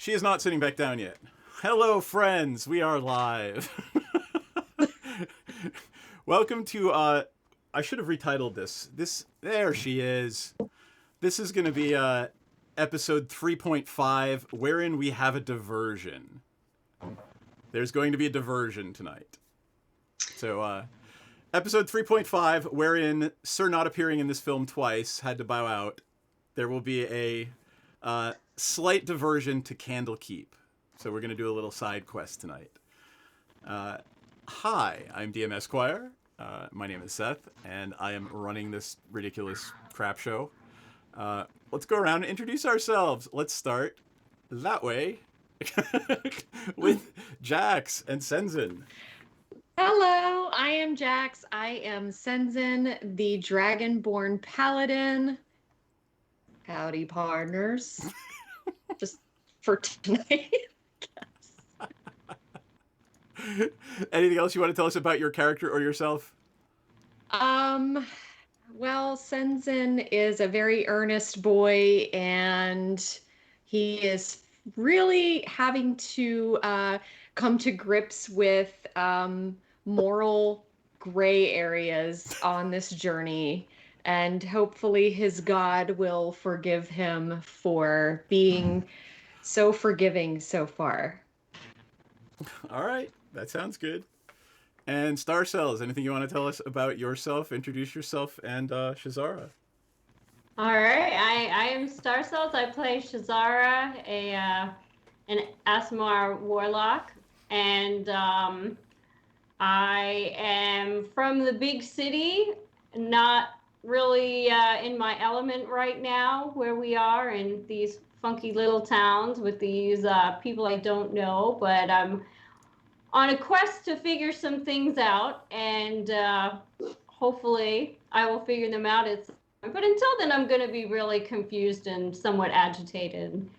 She is not sitting back down yet. Hello, friends. We are live. Welcome to, I should have retitled this. There she is. This is going to be episode 3.5, wherein we have a diversion. There's going to be a diversion tonight. So, episode 3.5, wherein Sir not appearing in this film twice had to bow out. There will be a slight diversion to Candlekeep. So we're going to do a little side quest tonight. Hi, I'm DM Esquire. My name is Seth, and I am running this ridiculous crap show. Let's go around and introduce ourselves. Let's start that way with Jax and Senzin. Hello, I am Jax. I am Senzin, the Dragonborn Paladin. Howdy, partners. Just for tonight. Anything else you want to tell us about your character or yourself? Well, Senzin is a very earnest boy, and he is really having to come to grips with moral gray areas on this journey. And hopefully his God will forgive him for being so forgiving so far. All right, that sounds good. And Star Cells, anything you want to tell us about yourself? Introduce yourself and Shazara. All right, I am Star Cells. I play Shazara, an Asmar warlock, and I am from the big city, not really in my element right now where we are in these funky little towns with these people I don't know, but I'm on a quest to figure some things out, and hopefully I will figure them out. But until then, I'm going to be really confused and somewhat agitated.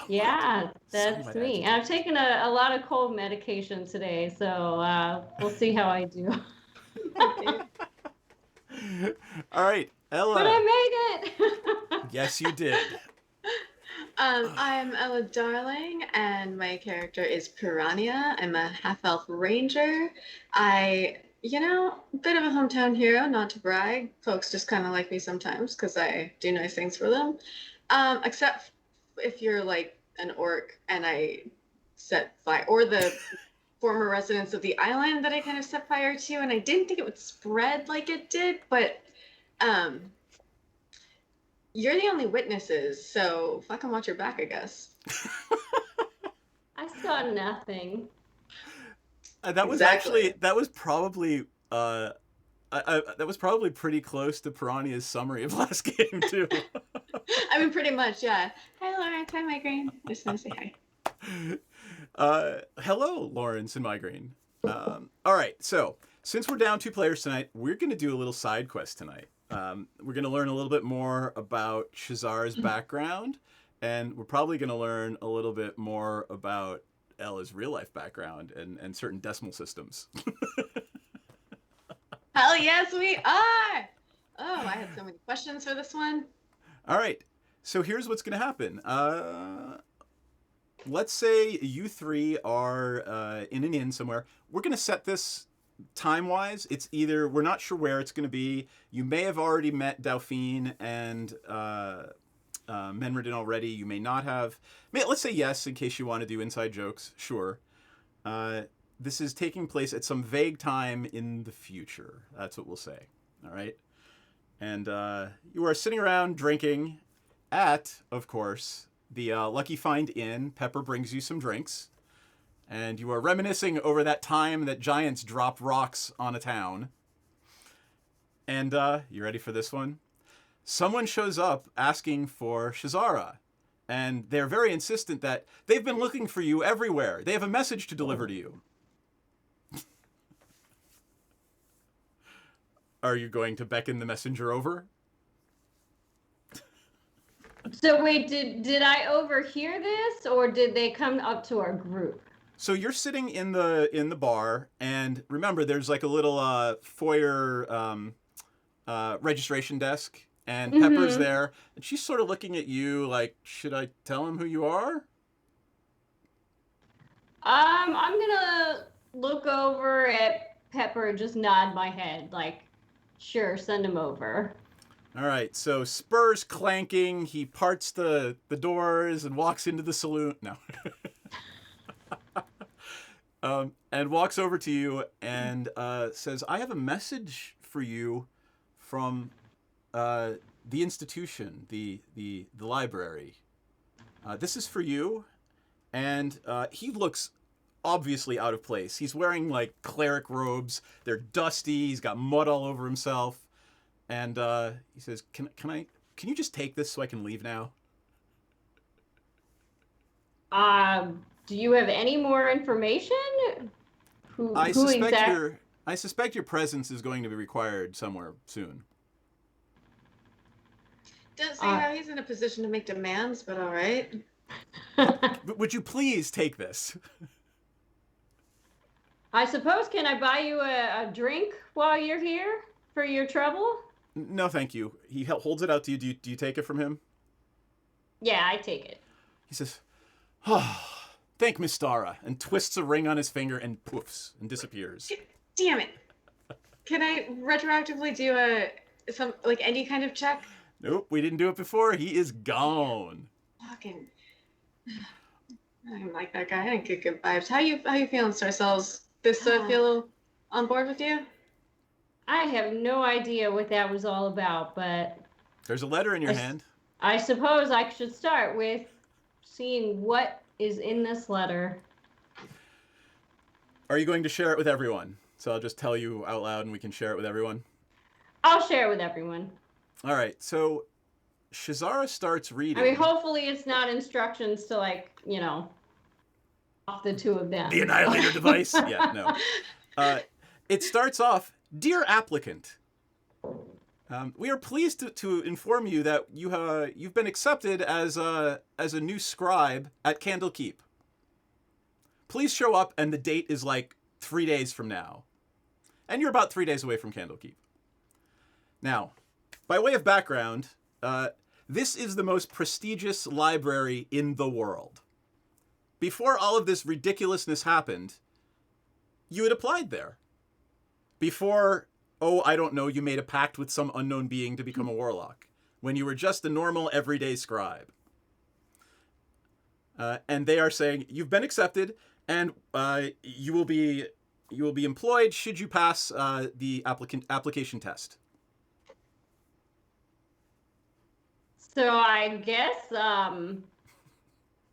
Yeah, that's me. And I've taken a lot of cold medication today, so we'll see how I do. All right, Ella. But I made it! Yes, you did. I'm Ella Darling, and my character is Piranha. I'm a half-elf ranger. A bit of a hometown hero, not to brag. Folks just kind of like me sometimes because I do nice things for them. Except if you're like an orc and I set fire, or the former residents of the island that I kind of set fire to, and I didn't think it would spread like it did, but you're the only witnesses, so fucking watch your back, I guess. I saw nothing. That was Exactly. that was probably pretty close to Piranha's summary of last game too. I mean, pretty much, yeah. Hi, Lawrence. Hi, Migraine. Just want to say hi. Hello, Lawrence and Migraine. All right, so since we're down 2 players tonight, we're going to do a little side quest tonight. We're going to learn a little bit more about Shazara's background, and we're probably going to learn a little bit more about Ella's real-life background and certain decimal systems. Hell yes, we are! Oh, I had so many questions for this one. All right, so here's what's going to happen. Let's say you 3 are in an inn somewhere. We're going to set this time-wise. It's either, we're not sure where it's going to be. You may have already met Dauphine and Menredin already. You may not have. Let's say yes, in case you want to do inside jokes. Sure. This is taking place at some vague time in the future. That's what we'll say. All right? And you are sitting around drinking at, of course, the Lucky Find Inn. Pepper brings you some drinks. And you are reminiscing over that time that giants dropped rocks on a town. And you ready for this one? Someone shows up asking for Shazara. And they're very insistent that they've been looking for you everywhere. They have a message to deliver to you. Are you going to beckon the messenger over? So wait, did I overhear this, or did they come up to our group? So you're sitting in the bar, and remember, there's like a little foyer registration desk and Pepper's Mm-hmm. there, and she's sort of looking at you like, should I tell him who you are? I'm gonna look over at Pepper and just nod my head, like, sure, send him over. All right, so spurs clanking, he parts the doors and walks into the saloon. No. And walks over to you and says, I have a message for you from the institution, the library. This is for you. And he looks obviously out of place. He's wearing like cleric robes. They're dusty. He's got mud all over himself. And he says, "Can you just take this so I can leave now?" Do you have any more information? Who exactly? I suspect your presence is going to be required somewhere soon. Doesn't seem how he's in a position to make demands, but all right. But would you please take this? I suppose, can I buy you a drink while you're here for your trouble? No, thank you. He holds it out to you. Do you take it from him? Yeah, I take it. He says, "Oh, thank Miss Stara," and twists a ring on his finger and poofs and disappears. Damn it! Can I retroactively do any kind of check? Nope, we didn't do it before. He is gone. Fucking, I don't like that guy. I didn't get good vibes. How you feeling, Sarcells? This feel on board with you? I have no idea what that was all about, but There's a letter in your hand. I suppose I should start with seeing what is in this letter. Are you going to share it with everyone? So I'll just tell you out loud and we can share it with everyone. I'll share it with everyone. All right, so Shazara starts reading. I mean, hopefully it's not instructions to, like, off the two of them. The Annihilator device? Yeah, no. It starts off, "Dear applicant, we are pleased to inform you that you've been accepted as a new scribe at Candlekeep. Please show up, and the date is like 3 days from now. And you're about 3 days away from Candlekeep. Now, by way of background, this is the most prestigious library in the world. Before all of this ridiculousness happened, you had applied there. Before, I don't know, you made a pact with some unknown being to become a warlock. When you were just a normal, everyday scribe. And they are saying, you've been accepted, and you will be employed should you pass the application test." So I guess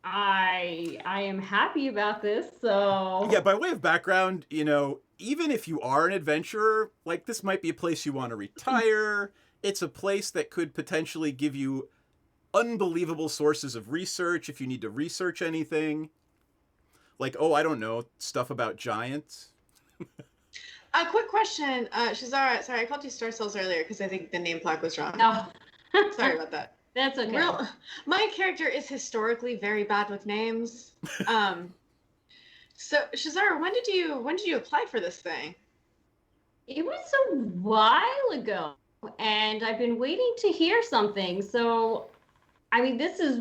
I am happy about this. So Yeah, by way of background, even if you are an adventurer, like, this might be a place you want to retire. It's a place that could potentially give you unbelievable sources of research if you need to research anything. Like, I don't know, stuff about giants. A quick question, Shazara. Sorry, I called you Star Cells earlier because I think the name plaque was wrong. no. Sorry about that. That's okay. My character is historically very bad with names. So Shazara, when did you apply for this thing? It was a while ago, and I've been waiting to hear something. So, I mean, this is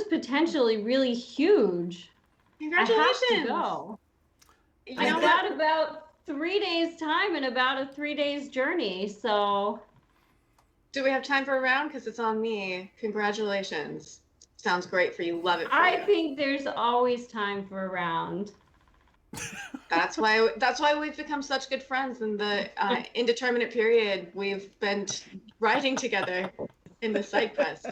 potentially really huge. Congratulations! I have to go. I got about 3 days time and about a 3 days journey. So, do we have time for a round? Because it's on me. Congratulations. Sounds great for you. Love it. I think there's always time for a round. That's why we've become such good friends in the indeterminate period we've been writing together in the side quest.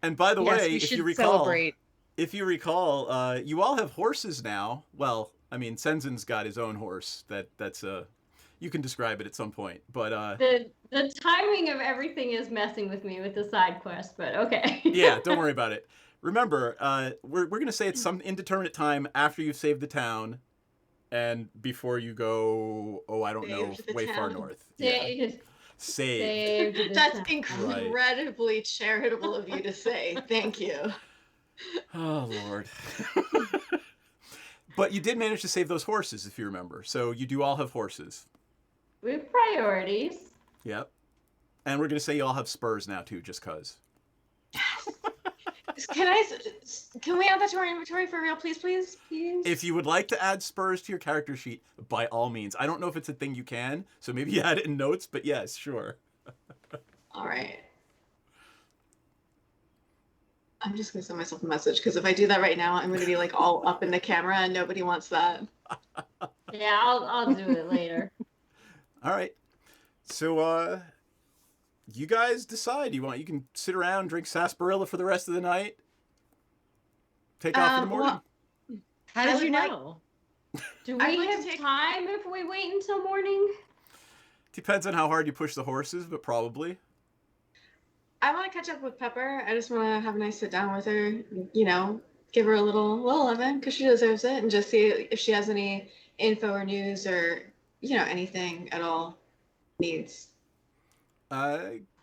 And by the way, if you recall, celebrate. You all have horses now. Well, I mean, Senzin's got his own horse. That's you can describe it at some point, but The timing of everything is messing with me with the side quest, but okay. yeah, don't worry about it. Remember, we're gonna say it's some indeterminate time after you've saved the town, and before you go, I don't know, Saved the way far town. north. Saved. Saved. Saved the That's town. incredibly charitable of you to say. Thank you. Oh Lord. But you did manage to save those horses, if you remember. So you do all have horses. With priorities. Yep. And we're gonna say you all have spurs now too, just cause. Can we add that to our inventory for real, please, please, please? If you would like to add spurs to your character sheet, by all means. I don't know if it's a thing you can, so maybe you add it in notes, but yes, sure. All right. I'm just gonna send myself a message because if I do that right now, I'm gonna be like all up in the camera, and nobody wants that. Yeah, I'll do it later. All right. So, you guys decide. You can sit around, drink sarsaparilla for the rest of the night. Take off in the morning. Well, How did you know? Do I'd we like to have take- time if we wait until morning? Depends on how hard you push the horses, but probably. I want to catch up with Pepper. I just want to have a nice sit down with her. You know, give her a little loving because she deserves it, and just see if she has any info or news or anything at all needs.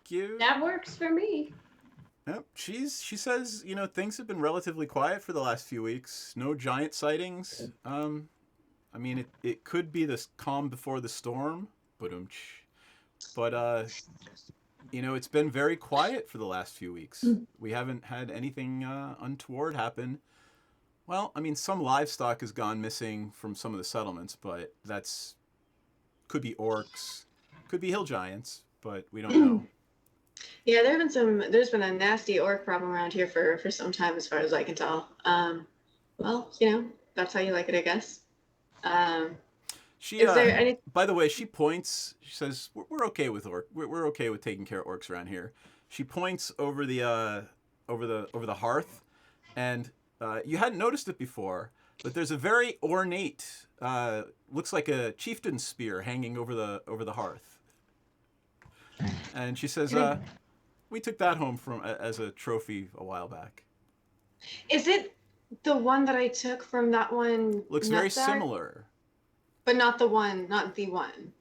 Give. That works for me. Yep. She says, things have been relatively quiet for the last few weeks. No giant sightings. I mean, it could be this calm before the storm, but it's been very quiet for the last few weeks. We haven't had anything untoward happen. Well, I mean, some livestock has gone missing from some of the settlements, but could be orcs, could be hill giants, but we don't know. Yeah, there's been a nasty orc problem around here for some time, as far as I can tell. Well, that's how you like it, I guess. Is there any? By the way, she points. She says, "We're okay with We're okay with taking care of orcs around here." She points over the hearth, and you hadn't noticed it before, but there's a very ornate, looks like a chieftain's spear hanging over the hearth. And she says, "We took that home as a trophy a while back." Is it the one that I took from that one? Looks very similar. But not the one.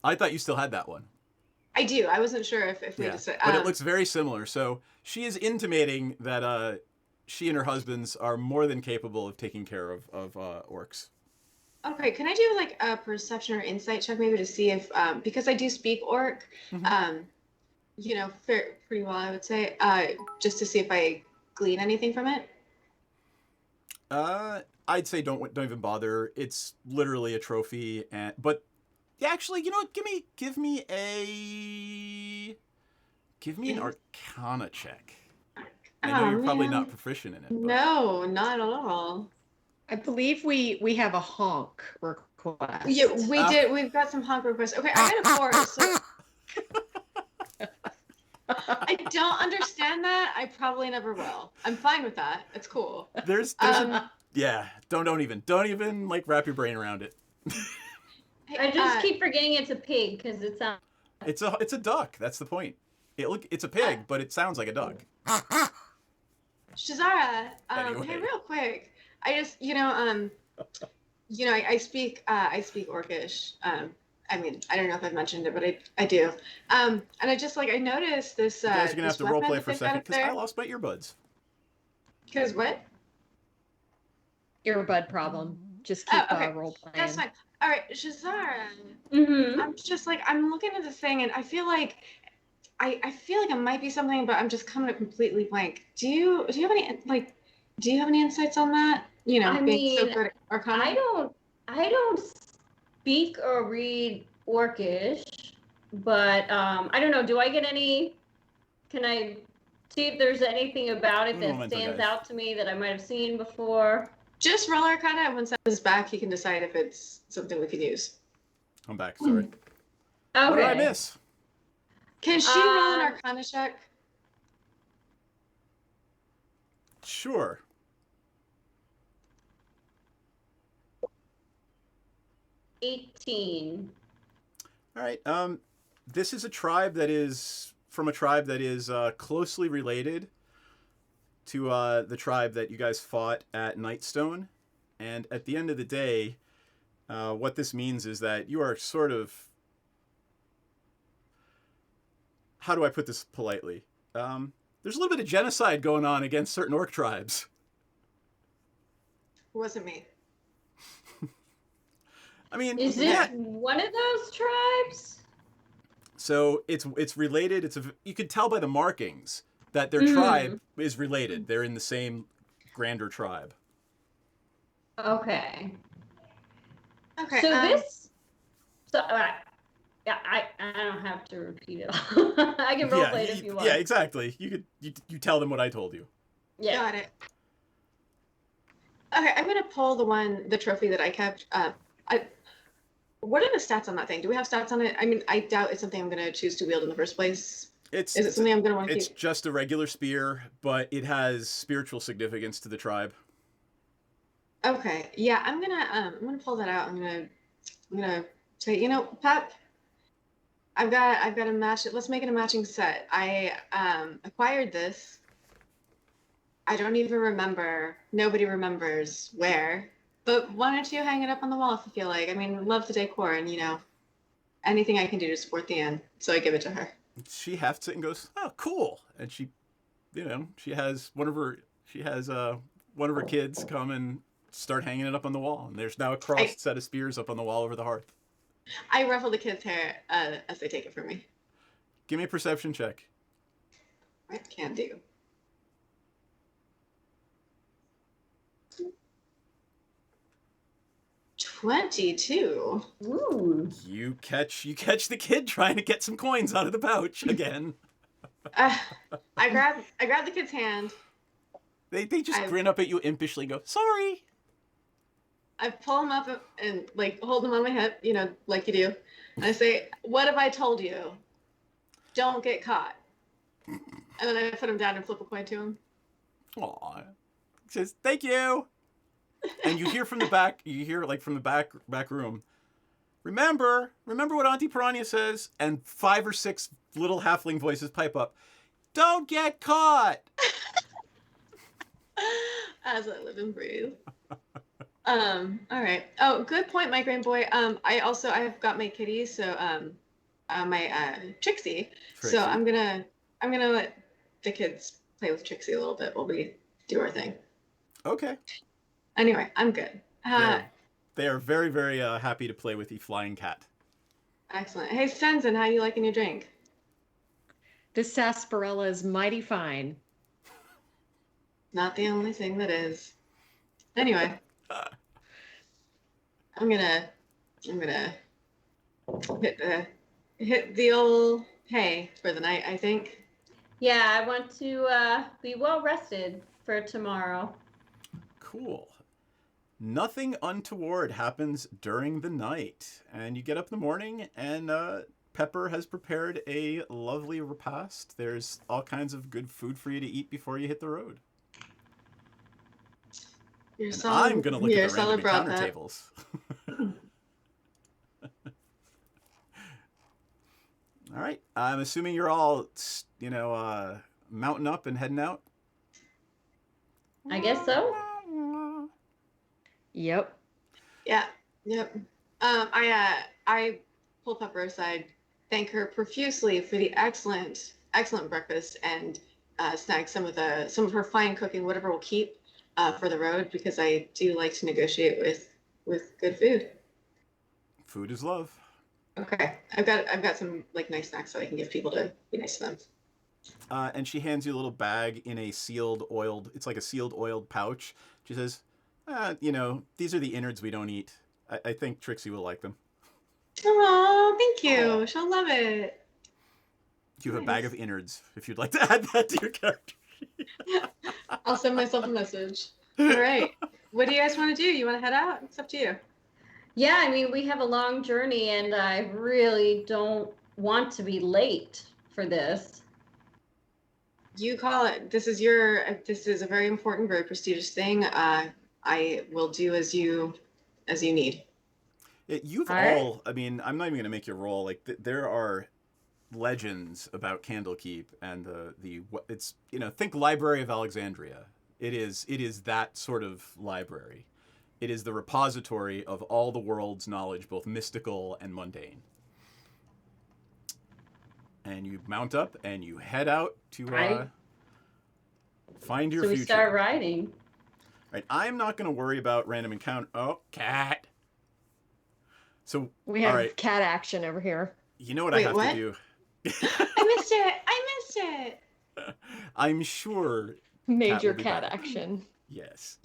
I thought you still had that one. I do. I wasn't sure if we just. But it looks very similar. So she is intimating that she and her husbands are more than capable of taking care of orcs. Okay, can I do like a perception or insight check maybe to see if because I do speak orc, pretty well I would say, just to see if I glean anything from it. I'd say don't even bother. It's literally a trophy, but yeah, actually, you know what? Give me an Arcana check. I know you're probably not proficient in it. But... No, not at all. I believe we have a honk request. Yeah, we did. We've got some honk requests. Okay, I got a 4. So I don't understand that. I probably never will. I'm fine with that. It's cool. There's yeah. Don't even like wrap your brain around it. I just keep forgetting it's a pig because it sounds. It's a duck. That's the point. It's a pig, but it sounds like a duck. Shazara, Anyway. hey, real quick. I just, I speak Orcish. I mean, I don't know if I've mentioned it, but I do. And I just I noticed this. You guys are gonna have this to roleplay weapon for a that they've got second up because there. I lost my earbuds. Because what? Earbud problem. Just keep okay. role playing. That's fine. All right, Shazara. Mm-hmm. I'm just I'm looking at this thing, and I feel like I feel like it might be something, but I'm just coming up completely blank. Do you have any insights on that? I being so mean, good at Arcana. I don't speak or read Orcish, but I don't know. Do I get any? Can I see if there's anything about it that stands out to me that I might have seen before? Just roll Arcana, and once that's back, you can decide if it's something we can use. I'm back. Sorry. Okay. What did I miss? Can she roll an Arcana check? Sure. $18. All right. This is a tribe that is closely related to the tribe that you guys fought at Nightstone, and at the end of the day, what this means is that you are sort of, how do I put this politely? There's a little bit of genocide going on against certain orc tribes. It wasn't me. I mean, Is it one of those tribes? So it's related. You could tell by the markings that their Mhm. tribe is related. They're in the same grander tribe. Okay. Okay. So this. So yeah, I don't have to repeat it all. I can Yeah, roleplay it if you want. yeah, exactly. You tell them what I told you. Yeah. Got it. Okay, I'm gonna pull the trophy that I kept. What are the stats on that thing? Do we have stats on it? I mean, I doubt it's something I'm gonna choose to wield in the first place. It's Is it something I'm gonna want to it's keep? just a regular spear, but it has spiritual significance to the tribe. Okay, yeah, I'm gonna pull that out. I'm gonna say, Pep, I've got a match. Let's make it a matching set. I acquired this. I don't even remember. Nobody remembers where. But why don't you hang it up on the wall if you feel like? I mean, love the decor and anything I can do to support the inn. So I give it to her. She hefts it and goes, "Oh, cool!" And she has one of her kids come and start hanging it up on the wall. And there's now a crossed set of spears up on the wall over the hearth. I ruffle the kid's hair as they take it from me. Give me a perception check. Right, can do. $22. Ooh. You catch the kid trying to get some coins out of the pouch again. I grab the kid's hand. They just grin up at you impishly and go, "Sorry." I pull him up and hold him on my hip, like you do. And I say, "What have I told you? Don't get caught." And then I put him down and flip a coin to him. Aw. He says, "Thank you." And you hear from the back, from the back room, remember what Auntie Piranha says? And 5 or 6 little halfling voices pipe up, "Don't get caught." As I live and breathe. All right. Oh, good point, my grand boy. I've got my kitty, so my Trixie. So I'm gonna let the kids play with Trixie a little bit while we do our thing. Okay. Anyway, I'm good. They are very, very happy to play with the flying cat. Excellent. Hey, Stenson, how you liking your drink? This sarsaparilla is mighty fine. Not the only thing that is. Anyway, I'm gonna hit the old hay for the night, I think. Yeah, I want to be well rested for tomorrow. Cool. Nothing untoward happens during the night, and you get up in the morning, and Pepper has prepared a lovely repast. There's all kinds of good food for you to eat before you hit the road. I'm going to look at the random encounter tables. All right. I'm assuming you're all, mounting up and heading out. I guess so. Yep. Yeah. Yep. I pull Pepper aside, thank her profusely for the excellent breakfast, and snag some of her fine cooking, whatever we'll keep for the road, because I do like to negotiate with good food. Food is love. Okay, I've got some nice snacks that I can give people to be nice to them. And she hands you a little bag in a sealed oiled pouch. She says, these are the innards we don't eat. I think Trixie will like them. Oh, thank you. She'll love it. You have a bag of innards if you'd like to add that to your character. I'll send myself a message. All right. What do you guys want to do? You want to head out? It's up to you. Yeah, I mean, we have a long journey, and I really don't want to be late for this. You call it. This is a very important, very prestigious thing. I will do as you need. I mean, I'm not even going to make you roll. There are legends about Candlekeep, and think Library of Alexandria. It is that sort of library. It is the repository of all the world's knowledge, both mystical and mundane. And you mount up and you head out to find your future. So we start riding. Right. I'm not going to worry about random encounter. Oh, cat. So We have all right. cat action over here. You know what I have to do? I missed it. I missed it. I'm sure. Major will be cat back. action. Yes.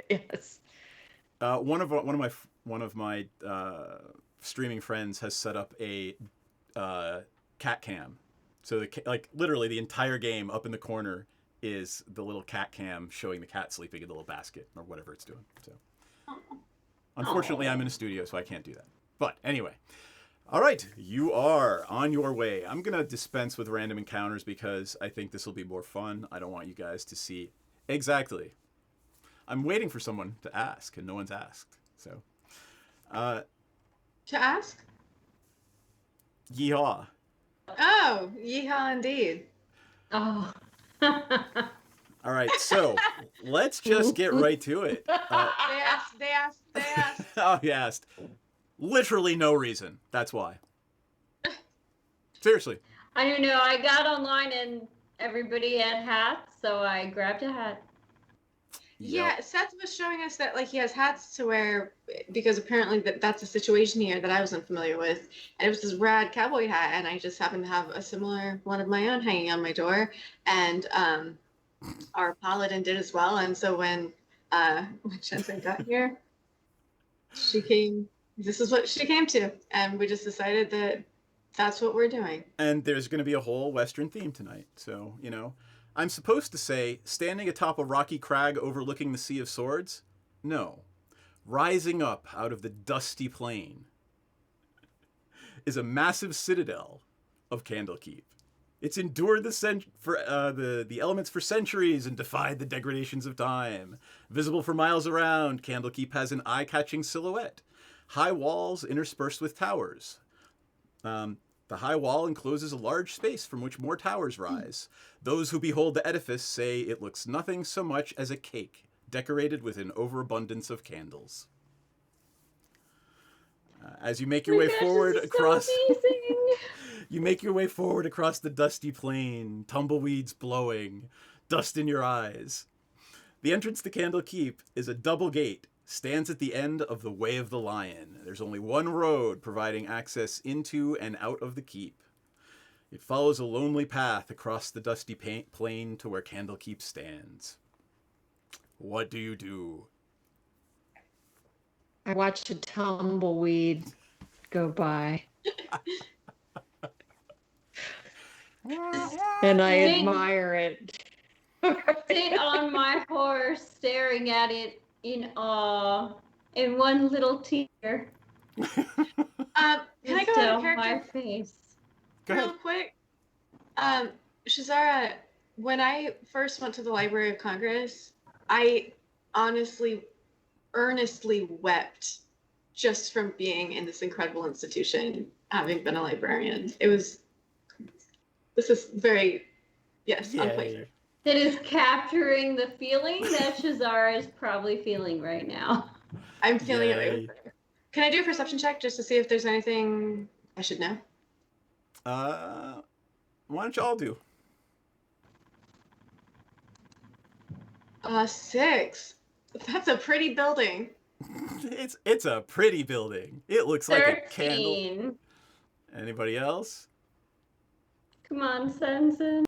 Yes. One of my streaming friends has set up a cat cam. So like literally the entire game up in the corner is the little cat cam showing the cat sleeping in the little basket or whatever it's doing. So unfortunately, I'm in a studio, so I can't do that. But anyway. All right, you are on your way. I'm going to dispense with random encounters because I think this will be more fun. I don't want you guys to see exactly. I'm waiting for someone to ask, and no one's asked. So, To ask? yeehaw. Oh, yeehaw indeed. Oh. All right, so let's just get right to it. They asked. Oh, you asked. Literally no reason. That's why. Seriously. I don't know. I got online and everybody had hats, so I grabbed a hat. Yeah, Seth was showing us that like he has hats to wear because apparently that's a situation here that I wasn't familiar with, and it was this rad cowboy hat, and I just happened to have a similar one of my own hanging on my door, and our paladin did as well, and so when Jensen got here, she came. This is what she came to, and we just decided that that's what we're doing. And there's going to be a whole Western theme tonight, so I'm supposed to say, standing atop a rocky crag overlooking the Sea of Swords? No. Rising up out of the dusty plain is a massive citadel of Candlekeep. It's endured the elements for centuries and defied the degradations of time. Visible for miles around, Candlekeep has an eye-catching silhouette. High walls interspersed with towers. The high wall encloses a large space from which more towers rise. Those who behold the edifice say it looks nothing so much as a cake, decorated with an overabundance of candles. As you make your way forward across, you make your way forward across the dusty plain, tumbleweeds blowing, dust in your eyes. The entrance to Candlekeep is a double gate. Stands at the end of the Way of the Lion. There's only one road providing access into and out of the keep. It follows a lonely path across the dusty plain to where Candlekeep stands. What do you do? I watched a tumbleweed go by. And I admire it. Sit on my horse, staring at it in awe, and one little tear Can I go out of character? My face. Real quick? Shazara, when I first went to the Library of Congress, I honestly, earnestly wept just from being in this incredible institution, having been a librarian. This is very, yes, on point. That is capturing the feeling that Shazara is probably feeling right now. I'm feeling it right now. Can I do a perception check just to see if there's anything I should know? Why don't you all do? 6. That's a pretty building. It's a pretty building. It looks like 13. a candle. Anybody else? Come on, Sensen.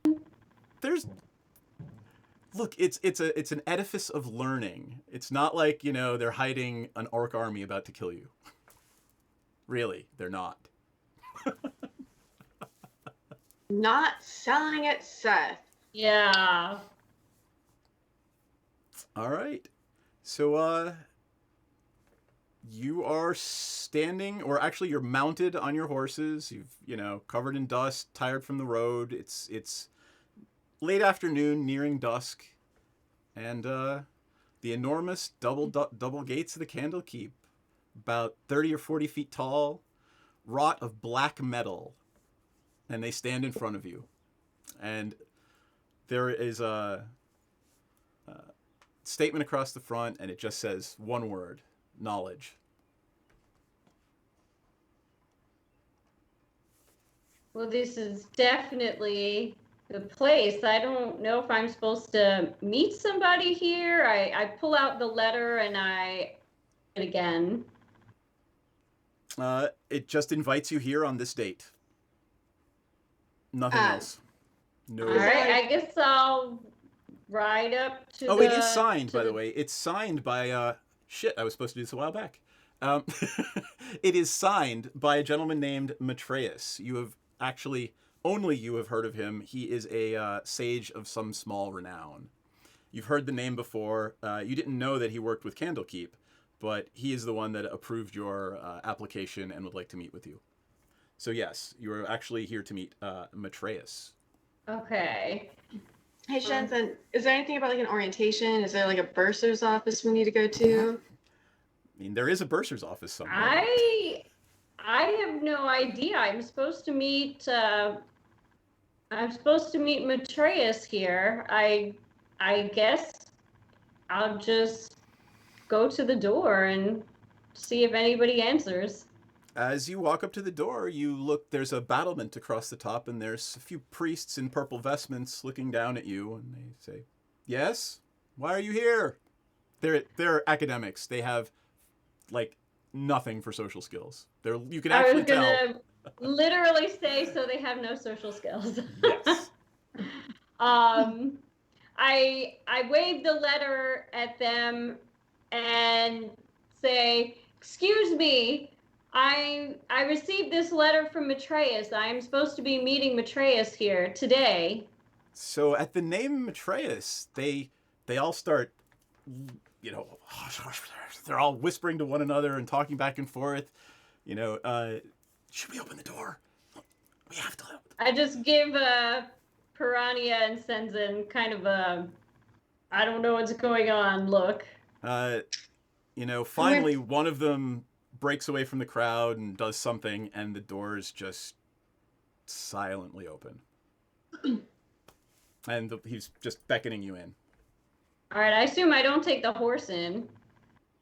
Look, it's an edifice of learning. It's not like, they're hiding an orc army about to kill you. Really, they're not. Not selling it, Seth. Yeah. All right. So, you are standing, or actually you're mounted on your horses. You've, covered in dust, tired from the road. It's late afternoon, nearing dusk, and the enormous double gates of the Candlekeep, about 30 or 40 feet tall, wrought of black metal, and they stand in front of you. And there is a statement across the front, and it just says one word: knowledge. Well, this is definitely the place. I don't know if I'm supposed to meet somebody here. I pull out the letter and again. It just invites you here on this date. Nothing else. No. All right, I guess I'll ride up to Oh, the... it is signed, by the way. It's signed by, shit, I was supposed to do this a while back. Um, it is signed by a gentleman named Matreus. You have actually, only you have heard of him. He is a sage of some small renown. You've heard the name before. You didn't know that he worked with Candlekeep, but he is the one that approved your application and would like to meet with you. So yes, you are actually here to meet Matreus. Okay. Hey, Shanson, is there anything about like an orientation? Is there like a bursar's office we need to go to? I mean, there is a bursar's office somewhere. I have no idea. I'm supposed to meet Matreus here. I guess I'll just go to the door and see if anybody answers. As you walk up to the door, you look, there's a battlement across the top, and there's a few priests in purple vestments looking down at you, and they say, "Yes? Why are you here?" They're academics. They have, like, nothing for social skills. You can actually tell. I was gonna literally say, so they have no social skills. Yes. I wave the letter at them and say, "Excuse me, I received this letter from Matreus. I'm supposed to be meeting Matreus here today." So at the name Matreus, they all start, they're all whispering to one another and talking back and forth. Should we open the door? We have to. I just give Piranha and Senzen kind of a, I don't know what's going on look. Finally one of them breaks away from the crowd and does something, and the doors just silently open. And he's just beckoning you in. All right, I assume I don't take the horse in.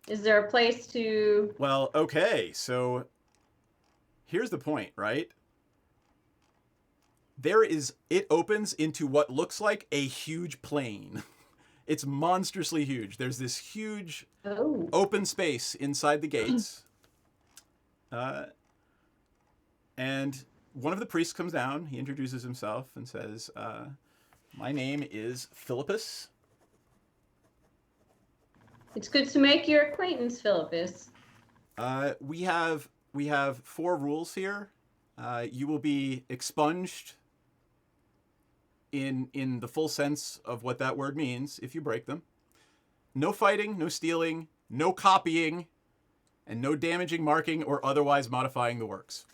Is there a place to... Well, okay, so here's the point, right? It opens into what looks like a huge plain. It's monstrously huge. There's this huge open space inside the gates. And one of the priests comes down. He introduces himself and says, "My name is Philippus." It's good to make your acquaintance, Philippus. We have 4 rules here. You will be expunged in the full sense of what that word means if you break them. No fighting, no stealing, no copying, and no damaging, marking, or otherwise modifying the works.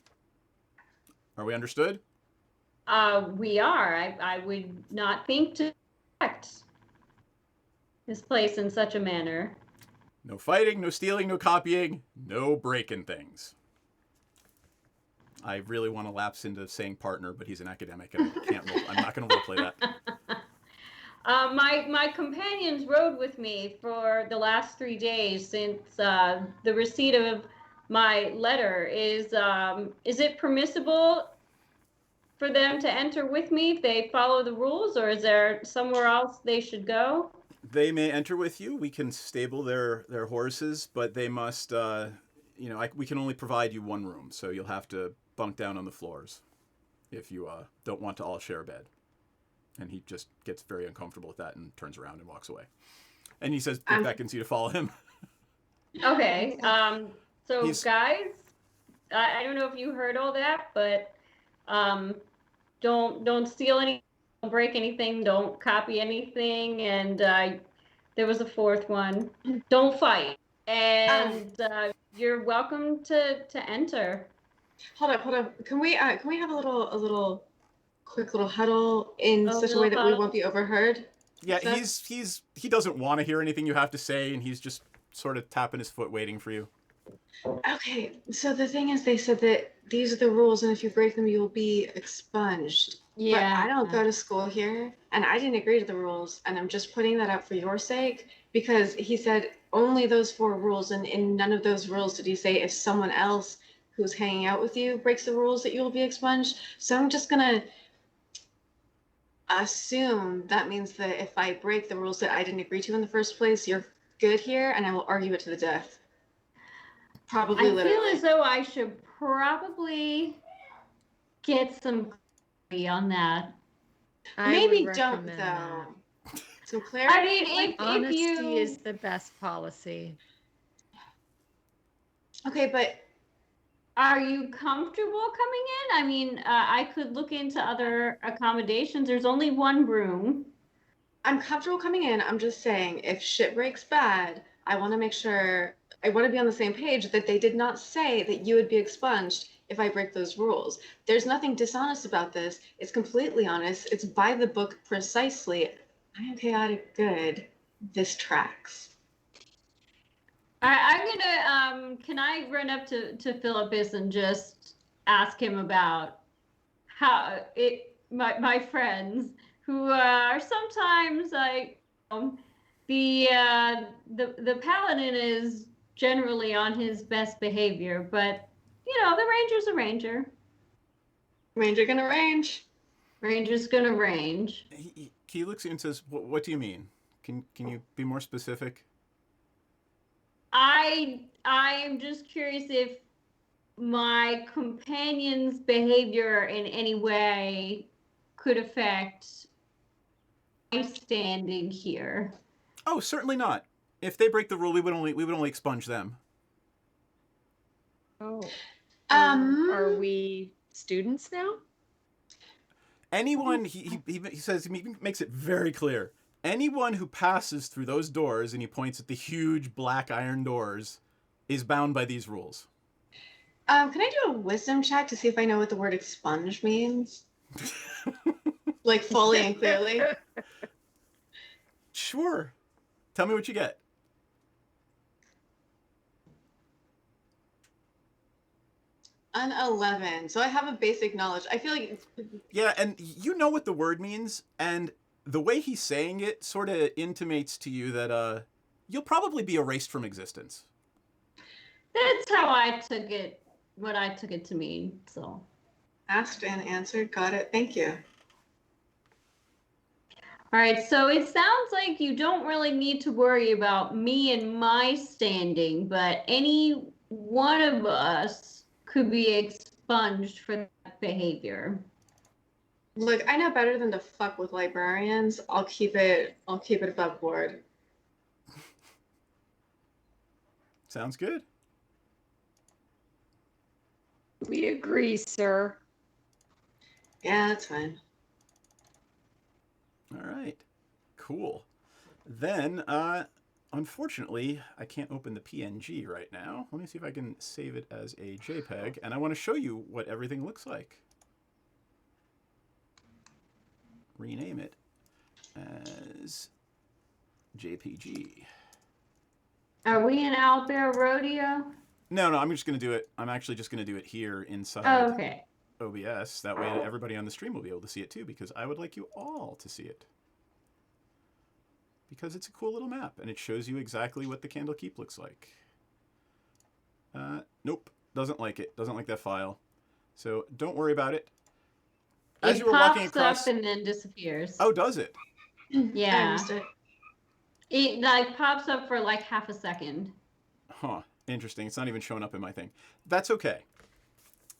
Are we understood? We are. I would not think to act this place in such a manner. No fighting, no stealing, no copying, no breaking things. I really want to lapse into saying partner, but he's an academic and I'm not going to roleplay that. My companions rode with me for the last 3 days since the receipt of my letter. Is it permissible for them to enter with me if they follow the rules, or is there somewhere else they should go? They may enter with you. We can stable their horses, but they must, we can only provide you one room, so you'll have to bunk down on the floors if you don't want to all share a bed. And he just gets very uncomfortable with that and turns around and walks away. And he says, beckons you to follow him. Okay. So He's... guys, I don't know if you heard all that, but don't steal anything, don't break anything, don't copy anything, and there was a 4th one. Don't fight. And you're welcome to enter. Hold up. Can we have a little quick little huddle in such a way that we won't be overheard? Yeah, he doesn't want to hear anything you have to say, and he's just sort of tapping his foot waiting for you. Okay, so the thing is, they said that these are the rules, and if you break them, you'll be expunged. Yeah. But I don't go to school here, and I didn't agree to the rules, and I'm just putting that out for your sake, because he said only those 4 rules, and in none of those rules did he say if someone else who's hanging out with you breaks the rules that you'll be expunged. So I'm just gonna assume that means that if I break the rules that I didn't agree to in the first place, you're good here, and I will argue it to the death. Probably literally. I feel as though I should probably get some on that. I Maybe would don't recommend though. that. Some clarity. I mean, if Honesty you is the best policy. Okay, but are you comfortable coming in? I mean, I could look into other accommodations. There's only one room. I'm comfortable coming in. I'm just saying, if shit breaks bad, I want to make sure, I want to be on the same page that they did not say that you would be expunged if I break those rules. There's nothing dishonest about this. It's completely honest. It's by the book precisely. I am chaotic good. This tracks. I'm gonna can I run up to Philippus and just ask him about how my friends who are sometimes like the paladin is generally on his best behavior, but the ranger's a ranger. Ranger gonna range. Ranger's gonna range. He looks at you and says, "What do you mean? Can you be more specific?" I'm just curious if my companion's behavior in any way could affect my standing here. Oh, certainly not. If they break the rule, we would only expunge them. Oh. Are we students now? Anyone, he says, he makes it very clear. Anyone who passes through those doors, and he points at the huge black iron doors, is bound by these rules. Can I do a wisdom check to see if I know what the word expunge means? Like fully and clearly? Sure. Tell me what you get. An 11. So I have a basic knowledge. I feel like... Yeah, and you know what the word means, and the way he's saying it sort of intimates to you that you'll probably be erased from existence. That's how I took it, what I took it to mean, so. Asked and answered. Got it. Thank you. All right, so it sounds like you don't really need to worry about me and my standing, but any one of us could be expunged for that behavior. Look, I know better than to fuck with librarians. I'll keep it above board. Sounds good. We agree, sir. Yeah, that's fine. All right. Cool. Then, unfortunately, I can't open the PNG right now. Let me see if I can save it as a JPEG, and I want to show you what everything looks like. Rename it as JPG. Are we in Owlbear Rodeo? No, I'm just going to do it. I'm actually just going to do it here inside Okay. OBS. That way everybody on the stream will be able to see it too, because I would like you all to see it. Because it's a cool little map, and it shows you exactly what the Candlekeep looks like. Nope. Doesn't like it. Doesn't like that file. So don't worry about it. As you were walking across... It pops up and then disappears. Oh, does it? Yeah. I missed it. It like pops up for like half a second. Huh. Interesting. It's not even showing up in my thing. That's okay.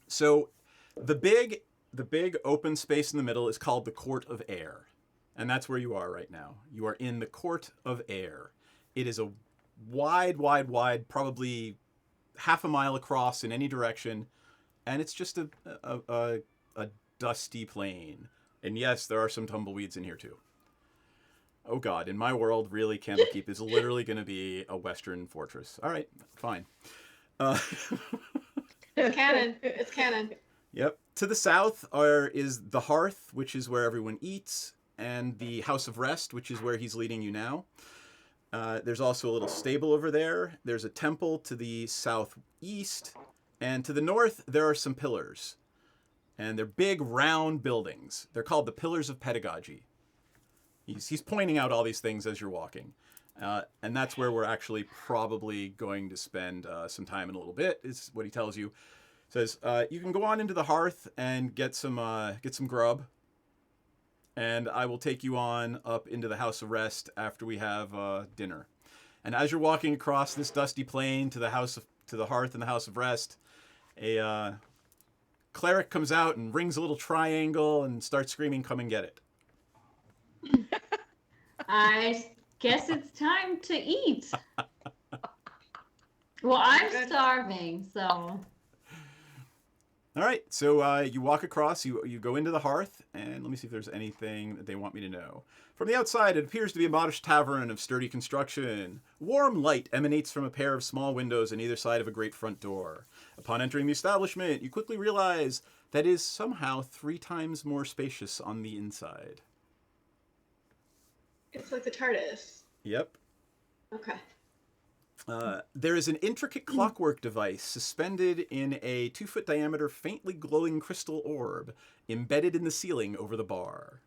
So the big open space in the middle is called the Court of Air. And that's where you are right now. You are in the Court of Air. It is a wide, probably half a mile across in any direction. And it's just a dusty plain. And yes, there are some tumbleweeds in here too. Oh God, in my world, really, Candlekeep is literally going to be a Western fortress. All right, fine. It's canon. It's canon. Yep. To the south is the Hearth, which is where everyone eats, and the House of Rest, which is where he's leading you now. There's also a little stable over there. There's a temple to the southeast, and to the north, there are some pillars. And they're big, round buildings. They're called the Pillars of Pedagogy. He's pointing out all these things as you're walking. And that's where we're actually probably going to spend some time in a little bit, is what he tells you. Says, you can go on into the Hearth and get some grub. And I will take you on up into the House of Rest after we have dinner. And as you're walking across this dusty plain to the Hearth and the House of Rest, a cleric comes out and rings a little triangle and starts screaming, "Come and get it." I guess it's time to eat. Well, I'm starving, so. All right, so you walk across, you go into the hearth, and let me see if there's anything that they want me to know. From the outside, it appears to be a modest tavern of sturdy construction. Warm light emanates from a pair of small windows on either side of a great front door. Upon entering the establishment, you quickly realize that it is somehow 3 times more spacious on the inside. It's like the TARDIS. Yep. Okay. There is an intricate clockwork device suspended in a 2-foot diameter, faintly glowing crystal orb embedded in the ceiling over the bar.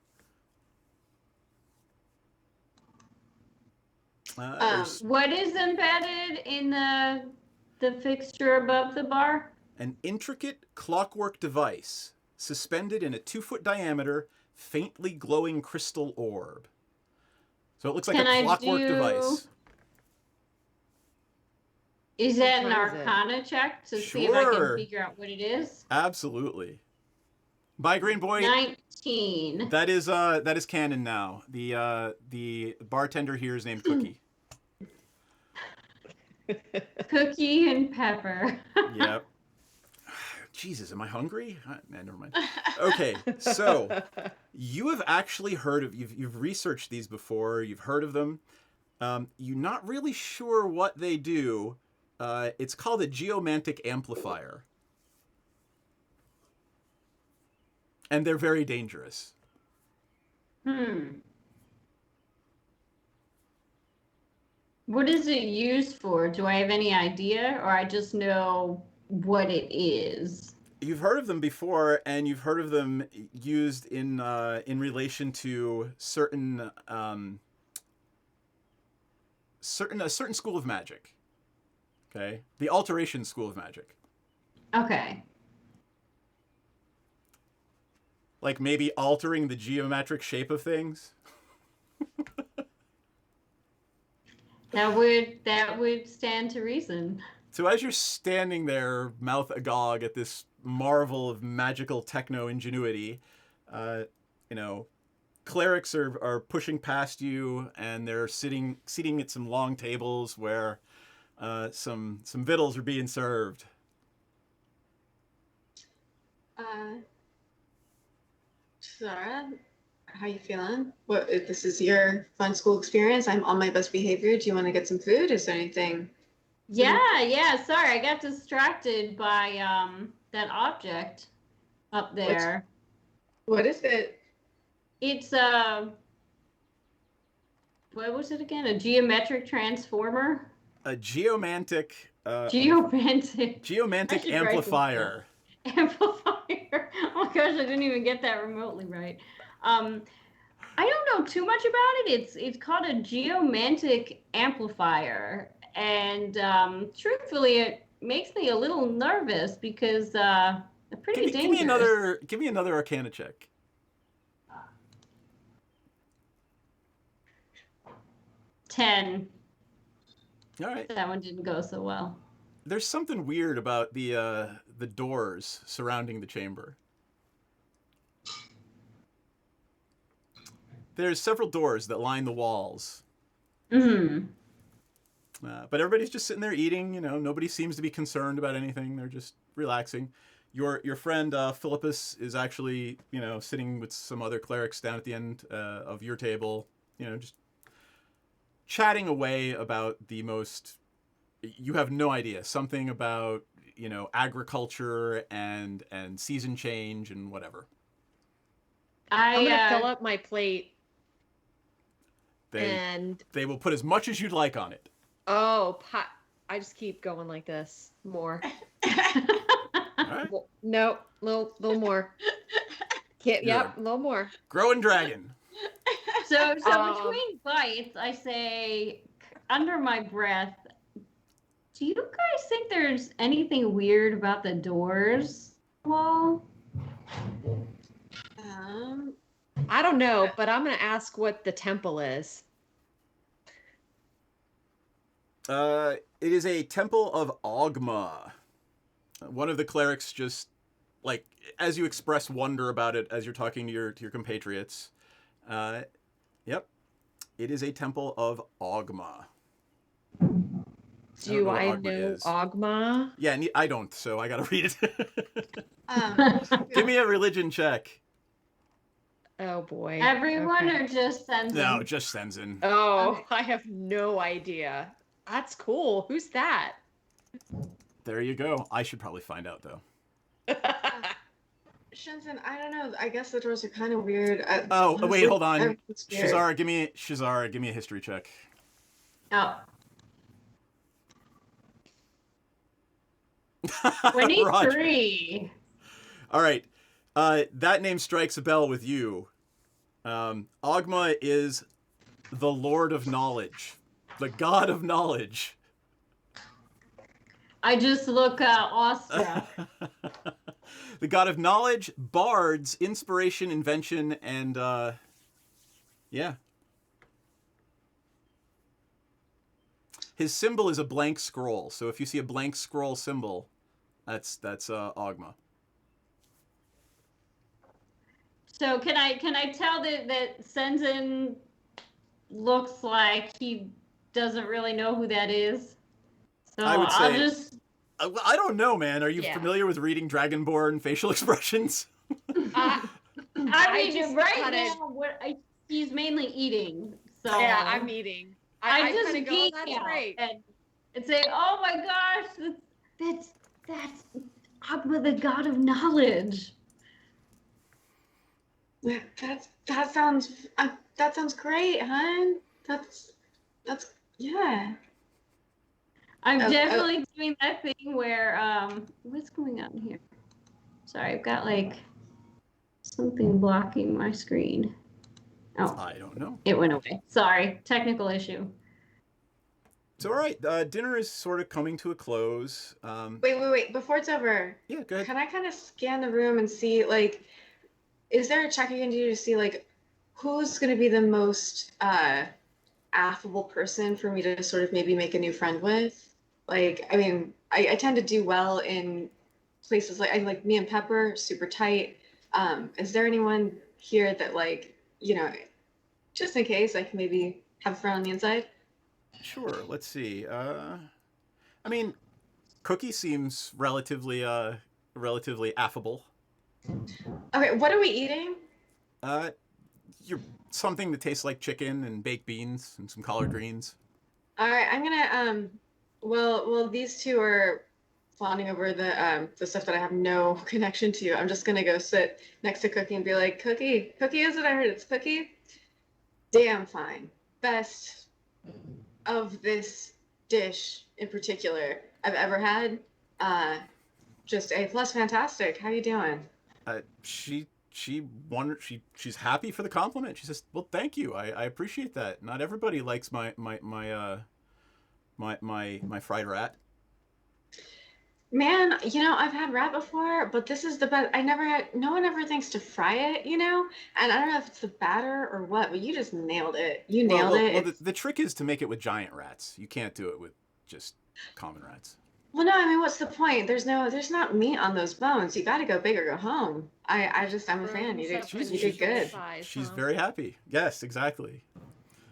What is embedded in the fixture above the bar? An intricate clockwork device suspended in a 2-foot diameter, faintly glowing crystal orb. So it looks like a clockwork device. Is that an What is it? Arcana check to see if I can Sure. figure out what it is? Absolutely. By Green Boy, 19. that is canon now. The bartender here is named Cookie. Cookie and pepper. Yep. Jesus, am I hungry? Man, never mind. Okay, so you have actually heard of you've researched these before. You've heard of them. You're not really sure what they do. It's called a geomantic amplifier, and they're very dangerous. What is it used for? Do I have any idea, or I just know what it is? You've heard of them before, and you've heard of them used in relation to a certain school of magic. Okay, the alteration school of magic. Okay. Like maybe altering the geometric shape of things. That would stand to reason. So as you're standing there, mouth agog at this marvel of magical techno ingenuity, clerics are pushing past you, and they're sitting at some long tables where some victuals are being served. Zara, how you feeling? What if this is your fun school experience? I'm on my best behavior. Do you want to get some food? Is there anything? Yeah. Sorry, I got distracted by that object up there. What is it? It's what was it again? A geometric transformer? A geomantic Geomantic amplifier. Amplifier. Oh my gosh, I didn't even get that remotely right. I don't know too much about it. It's called a geomantic amplifier, and truthfully, it makes me a little nervous because they're pretty dangerous. Give me another Arcana check. 10. All right. That one didn't go so well. There's something weird about the doors surrounding the chamber. There's several doors that line the walls. Mm-hmm. But everybody's just sitting there eating. Nobody seems to be concerned about anything. They're just relaxing. Your friend Philippus is actually sitting with some other clerics down at the end of your table. Just chatting away about the most. You have no idea. Something about agriculture and season change and whatever. I'm gonna fill up my plate. They will put as much as you'd like on it. Oh, I just keep going like this. More. Right. No, little more. Yep, a little more. Growing dragon. So between bites, I say under my breath, do you guys think there's anything weird about the doors wall? I don't know, but I'm gonna ask what the temple is. It is a temple of Ogma. One of the clerics just like as you express wonder about it as you're talking to your compatriots. Yep, it is a temple of Ogma. Do I Ogma know is. Ogma? Yeah, I don't, so I gotta read it. Um, Give me a religion check. Oh boy. Everyone Okay. or just Senzin? No, just Senzin. Oh, Okay. I have no idea. That's cool. Who's that? There you go. I should probably find out though. Shinzen, I don't know. I guess the doors are kind of weird. Oh, wait, Honestly, hold on. everything's weird. Shazara, give me a history check. Oh, Roger. 23. All right. That name strikes a bell with you. Ogma is the Lord of Knowledge, the God of Knowledge. I just look awestruck. The God of Knowledge, bards, inspiration, invention, and yeah. His symbol is a blank scroll. So if you see a blank scroll symbol, that's Ogma. So can I tell that Senzin looks like he doesn't really know who that is? So I would I'll say- just I don't know, man. Are you Yeah. familiar with reading Dragonborn facial expressions? I mean just right kinda- now he's mainly eating. So Yeah, I'm eating. I I just kind of go, geek that's out great. and say, "Oh my gosh, that's Agma, the god of knowledge." That sounds great, hon. That's yeah. I'm Oh, definitely doing that thing where what's going on here? Sorry, I've got like something blocking my screen. Oh, I don't know. it went away. Sorry, technical issue. It's all right. Dinner is sort of coming to a close. Wait. Before it's over, Yeah, go ahead. can I kind of scan the room and see, like, is there a check you can do to see, like, who's going to be the most affable person for me to sort of maybe make a new friend with? Like, I mean, I tend to do well in places like me and Pepper, super tight. Is there anyone here that, like, just in case I can maybe have a friend on the inside? Sure. Let's see. I mean, Cookie seems relatively affable. Okay, what are we eating? You're something that tastes like chicken and baked beans and some collard greens. All right, I'm gonna well these two are fawning over the stuff that I have no connection to. I'm just gonna go sit next to Cookie and be like, Cookie, is it? I heard it's Cookie. Damn fine. Best of this dish in particular I've ever had. Just A plus, fantastic. How you doing? She's happy for the compliment. She says, "Well, thank you. I appreciate that. Not everybody likes my fried rat." Man, I've had rat before, but this is the best. No one ever thinks to fry it, and I don't know if it's the batter or what, but you just nailed it. You nailed it. Well, the trick is to make it with giant rats. You can't do it with just common rats. Well, no, I mean, what's the point? There's not meat on those bones. You got to go big or go home. I'm a fan. You did good. She's very happy. Yes, exactly.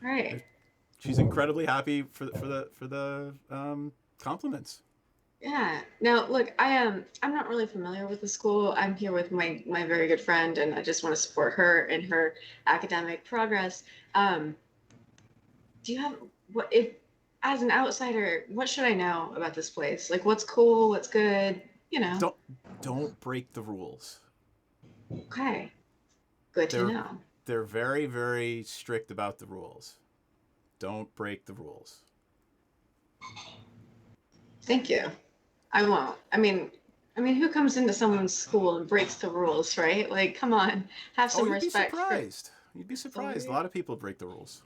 Right. She's incredibly happy for the compliments. Yeah. Now, look, I'm not really familiar with the school. I'm here with my very good friend, and I just want to support her in her academic progress. Do you have as an outsider, what should I know about this place? Like, what's cool, what's good, Don't break the rules. Okay. Good to know. They're very, very strict about the rules. Don't break the rules. Thank you. I won't. I mean, who comes into someone's school and breaks the rules, right? Like, come on, have some respect. You'd be surprised. A lot of people break the rules.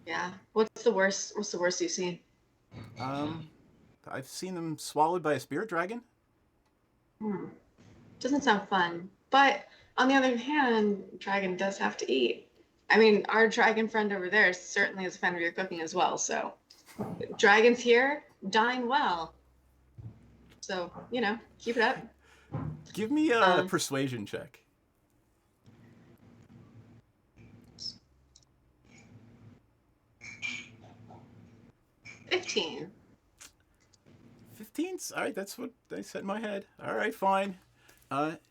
Yeah. What's the worst you've seen? I've seen them swallowed by a spirit dragon. Doesn't sound fun. But on the other hand, dragon does have to eat. I mean, our dragon friend over there certainly is a fan of your cooking as well. So, dragons here, dine well. So, keep it up. Give me a persuasion check. 15. 15's all right. That's what I said in my head. All right, fine.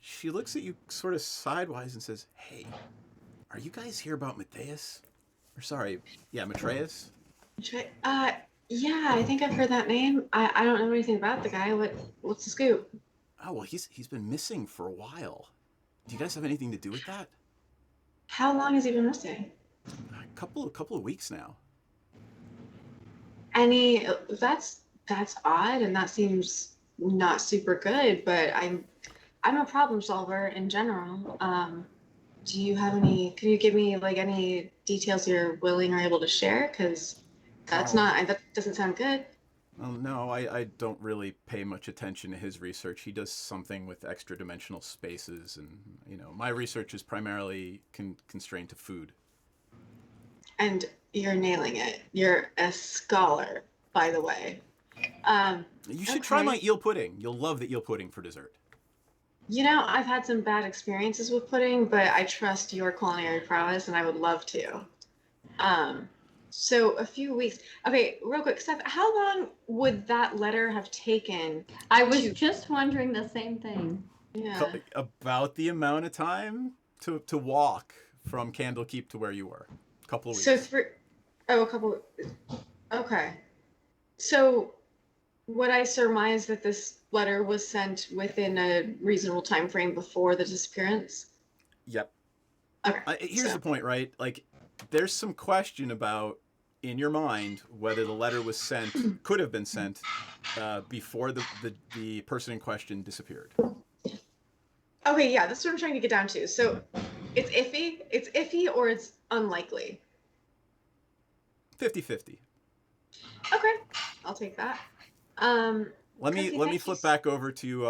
She looks at you sort of sidewise and says, "Hey, are you guys here about Matthias? Or sorry, yeah, Matreus." Yeah, I think I've heard that name. I don't know anything about the guy. What's the scoop? Oh well, he's been missing for a while. Do you guys have anything to do with that? How long has he been missing? A couple of weeks now. Any that's odd, and that seems not super good. But I'm a problem solver in general. Do you have any? Can you give me like any details you're willing or able to share? Because that doesn't sound good. Well, no, I don't really pay much attention to his research. He does something with extra dimensional spaces, and my research is primarily constrained to food. And you're nailing it. You're a scholar, by the way. You should try my eel pudding. You'll love the eel pudding for dessert. I've had some bad experiences with pudding, but I trust your culinary prowess, and I would love to. So a few weeks. Okay, real quick, Seth, how long would that letter have taken? I was just wondering the same thing. Yeah. About the amount of time to walk from Candlekeep to where you were. A couple of weeks. So a couple. Okay. So would I surmise that this letter was sent within a reasonable time frame before the disappearance? Yep. Okay. Here's the point, right? Like, there's some question about, in your mind, whether the letter was sent, could have been sent, before the person in question disappeared. Okay, yeah, that's what I'm trying to get down to. So it's iffy. It's iffy or it's unlikely. 50-50. Okay, I'll take that. Let me flip back over to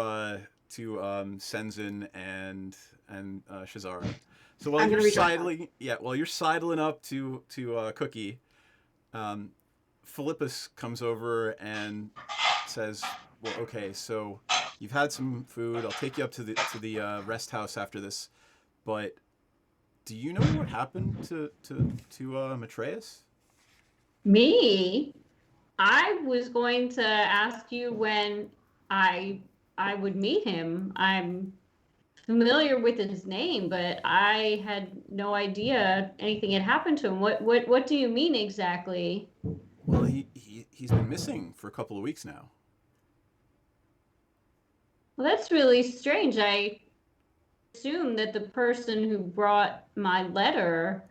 Senzin and Shazara. So while you're sidling up to Cookie, Philippus comes over and says, "Well, okay, so you've had some food. I'll take you up to the rest house after this, but do you know what happened to Matreus?" Me? I was going to ask you when I would meet him. I'm familiar with his name, but I had no idea anything had happened to him. What do you mean exactly? Well, he's been missing for a couple of weeks now. Well, that's really strange. I assume that the person who brought my letter,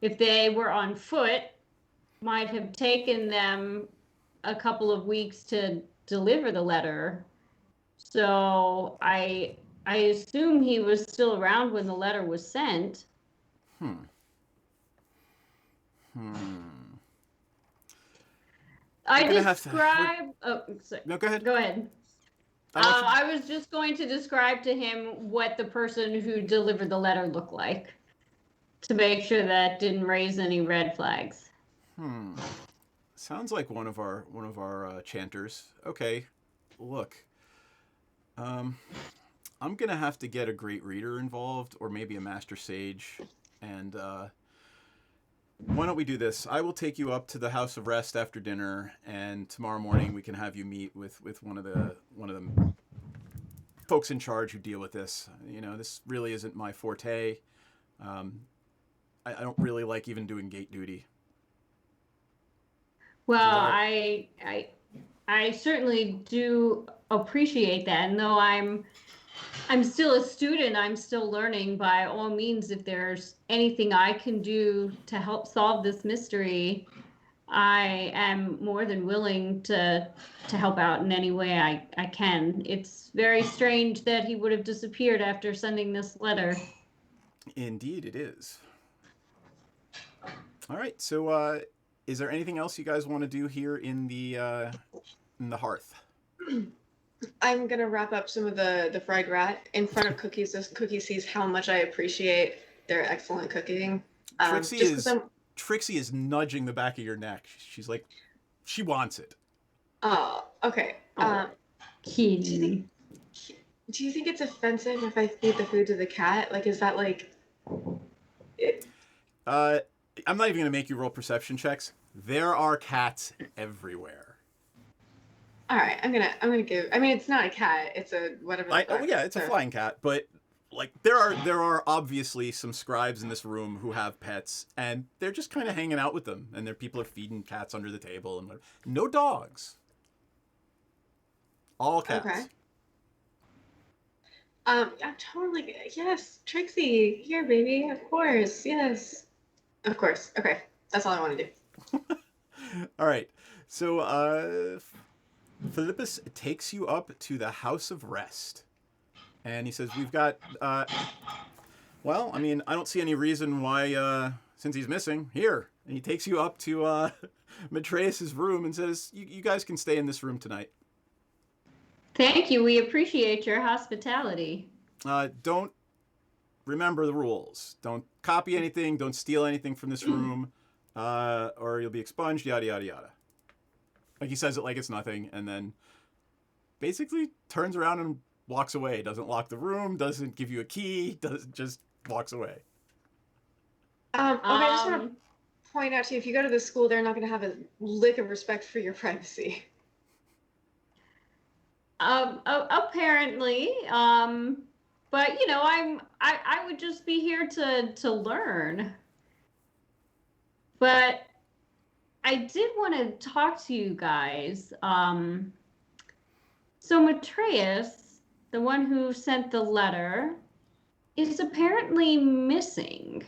if they were on foot, might have taken them a couple of weeks to deliver the letter. So I assume he was still around when the letter was sent. I describe. Oh, sorry. No, go ahead. Go ahead. I was just going to describe to him what the person who delivered the letter looked like, to make sure that didn't raise any red flags. Sounds like one of our chanters. Okay, look. I'm gonna have to get a great reader involved, or maybe a master sage, and why don't we do this? I will take you up to the House of Rest after dinner, and tomorrow morning we can have you meet with one of the folks in charge who deal with this. This really isn't my forte. I don't really like even doing gate duty. Well, I certainly do appreciate that, and though I'm still a student, I'm still learning. By all means, if there's anything I can do to help solve this mystery, I am more than willing to help out in any way I can. It's very strange that he would have disappeared after sending this letter. Indeed, it is. All right, so is there anything else you guys want to do here in the hearth? I'm gonna wrap up some of the fried rat in front of Cookie, so Cookie sees how much I appreciate their excellent cooking. Trixie is nudging the back of your neck. She's like, she wants it. Oh, okay. Kitty. Do you think it's offensive if I feed the food to the cat? Like, is that like? It... I'm not even gonna make you roll perception checks. There are cats everywhere. All right, I'm gonna give. I mean, it's not a cat. It's a whatever. Oh yeah, it's a flying cat, but like there are obviously some scribes in this room who have pets, and they're just kind of hanging out with them, and their people are feeding cats under the table, and no dogs. All cats. Okay. I'm totally yes, Trixie, here, baby. Of course, yes, of course. Okay, that's all I want to do. All right. So Philippus takes you up to the House of Rest, and he says, "We've got. Well, I mean, I don't see any reason why, since he's missing, here." And he takes you up to Matreus's room and says, "You guys can stay in this room tonight." Thank you. We appreciate your hospitality. Don't remember the rules. Don't copy anything. Don't steal anything from this room, or you'll be expunged. Yada yada yada. Like he says it like it's nothing, and then basically turns around and walks away. Doesn't lock the room. Doesn't give you a key. Just walks away. Okay, I just want to point out to you: if you go to the school, they're not going to have a lick of respect for your privacy. Apparently, but you know, I would just be here to learn. But I did want to talk to you guys. So Matreus, the one who sent the letter, is apparently missing.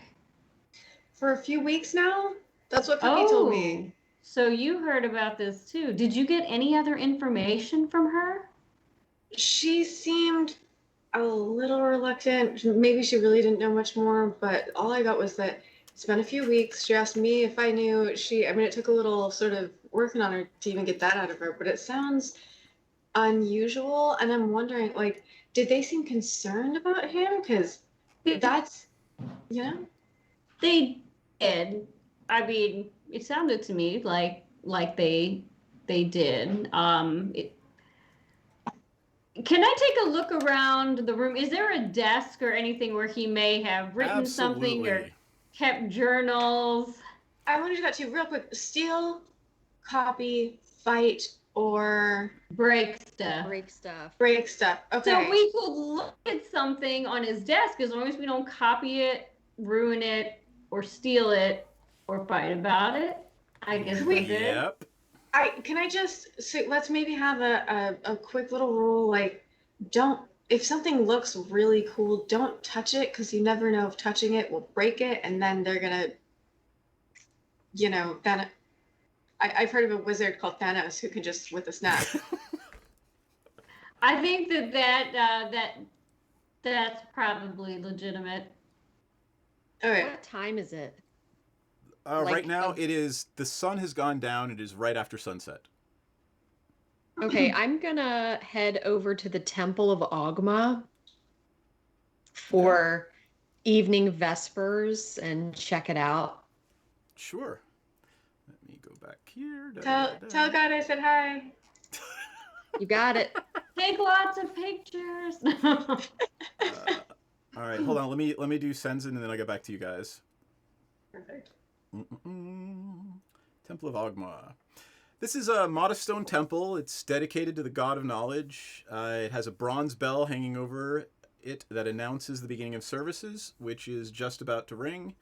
For a few weeks now? That's what Cookie told me. So you heard about this too. Did you get any other information from her? She seemed a little reluctant. Maybe she really didn't know much more, but all I got was that it's been a few weeks. She asked me if I knew I mean, it took a little sort of working on her to even get that out of her, but it sounds unusual. And I'm wondering, like, did they seem concerned about him? Because that's, you know? They did. I mean, it sounded to me like they did. Can I take a look around the room? Is there a desk or anything where he may have written something or kept journals? I want to do that too, real quick. Steal, copy, fight, or break stuff. Break stuff. Okay. So we could look at something on his desk as long as we don't copy it, ruin it, or steal it, or fight about it. I guess we're good. Yep. Let's maybe have a quick little rule, like, if something looks really cool, don't touch it, because you never know if touching it will break it, and then they're gonna, you know, I've heard of a wizard called Thanos who can just, with a snap. I think that's probably legitimate. All right. What time is it? Right now, the sun has gone down. It is right after sunset. Okay, I'm gonna head over to the Temple of Ogma for evening vespers and check it out. Sure. Let me go back here. Tell God I said hi. You got it. Take lots of pictures. All right, hold on. Let me do Senzin, and then I'll get back to you guys. Perfect. Temple of Ogma. This is a modest stone temple. It's dedicated to the god of knowledge. It has a bronze bell hanging over it that announces the beginning of services, which is just about to ring.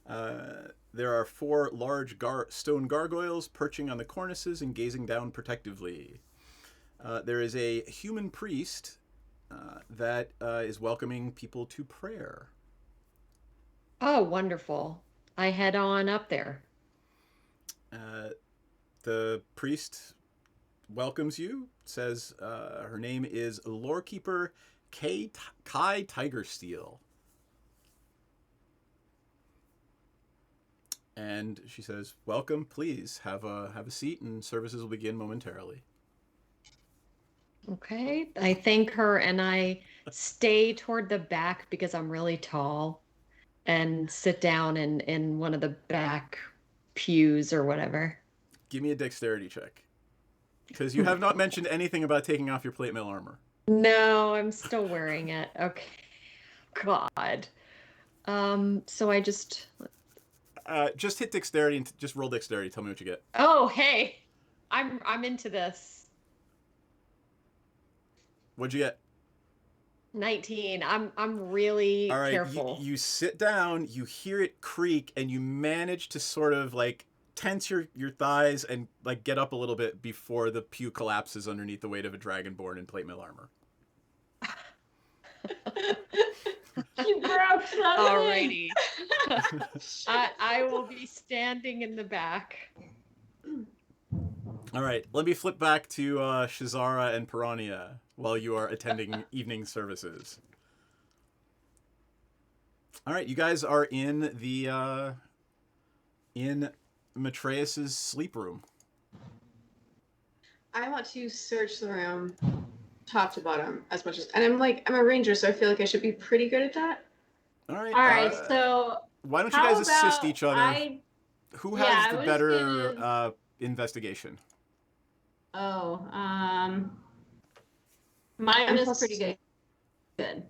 There are 4 large stone gargoyles perching on the cornices and gazing down protectively. There is a human priest that is welcoming people to prayer. Oh, wonderful. I head on up there. The priest welcomes you, says her name is Lorekeeper Kai Tigersteel. And she says, "Welcome, please have a seat, and services will begin momentarily." Okay, I thank her and I stay toward the back because I'm really tall and sit down in one of the back pews or whatever. Give me a dexterity check. Because you have not mentioned anything about taking off your plate mail armor. No, I'm still wearing it. Okay. God. So I just. Just hit dexterity and just roll dexterity. Tell me what you get. Oh, hey. I'm into this. What'd you get? 19. I'm really All right, careful. you sit down, you hear it creak, and you manage to sort of like tense your thighs and like get up a little bit before the pew collapses underneath the weight of a dragonborn in plate mail armor. You broke something. Alrighty. I will be standing in the back. All right, let me flip back to Shazara and Piranha while you are attending evening services. All right, you guys are in the in Matreus's sleep room. I want to search the room top to bottom as much as, and I'm a ranger, so I feel like I should be pretty good at that. All right. All right, so why don't you how guys assist about each other? Who has yeah, I the was better gonna- investigation? Oh, mine is plus- pretty good. Good.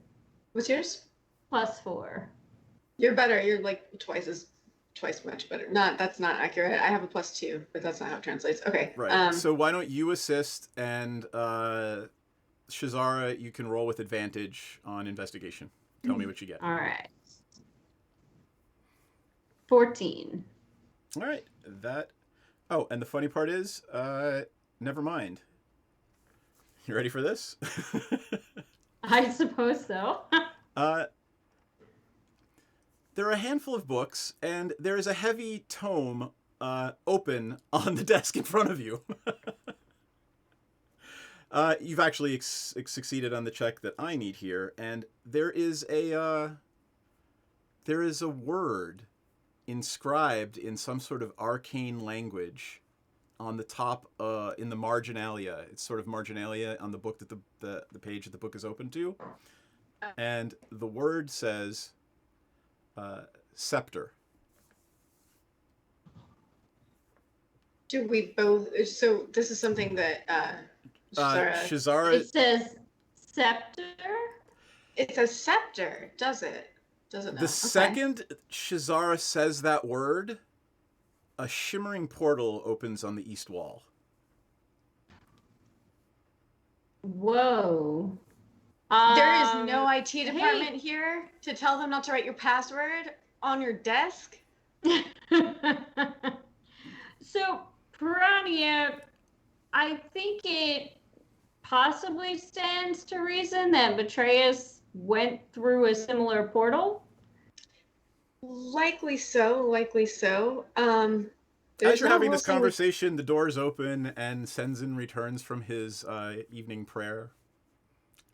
What's yours? +4. You're better. You're like twice much better. That's not accurate. I have a +2, but that's not how it translates. Okay. Right. So why don't you assist, and Shazara, you can roll with advantage on investigation. Tell me what you get. All right. 14. All right. Oh, and the funny part is, never mind. You ready for this? I suppose so. There are a handful of books, and there is a heavy tome open on the desk in front of you. You've actually succeeded on the check that I need here, and there is a word inscribed in some sort of arcane language on the top, in the marginalia. It's sort of marginalia on the book that the page that the book is open to, and the word says scepter. Do we both? So this is something that Shazara. It says scepter. It's a scepter, does it? Does it? The second Shazara says that word, a shimmering portal opens on the east wall. Whoa. There is no IT department here to tell them not to write your password on your desk. So, Piranha, I think it possibly stands to reason that Matreus went through a similar portal. Likely so. Likely so. As There's you're no having whole this thing with- conversation, the doors open and Senzin returns from his evening prayer.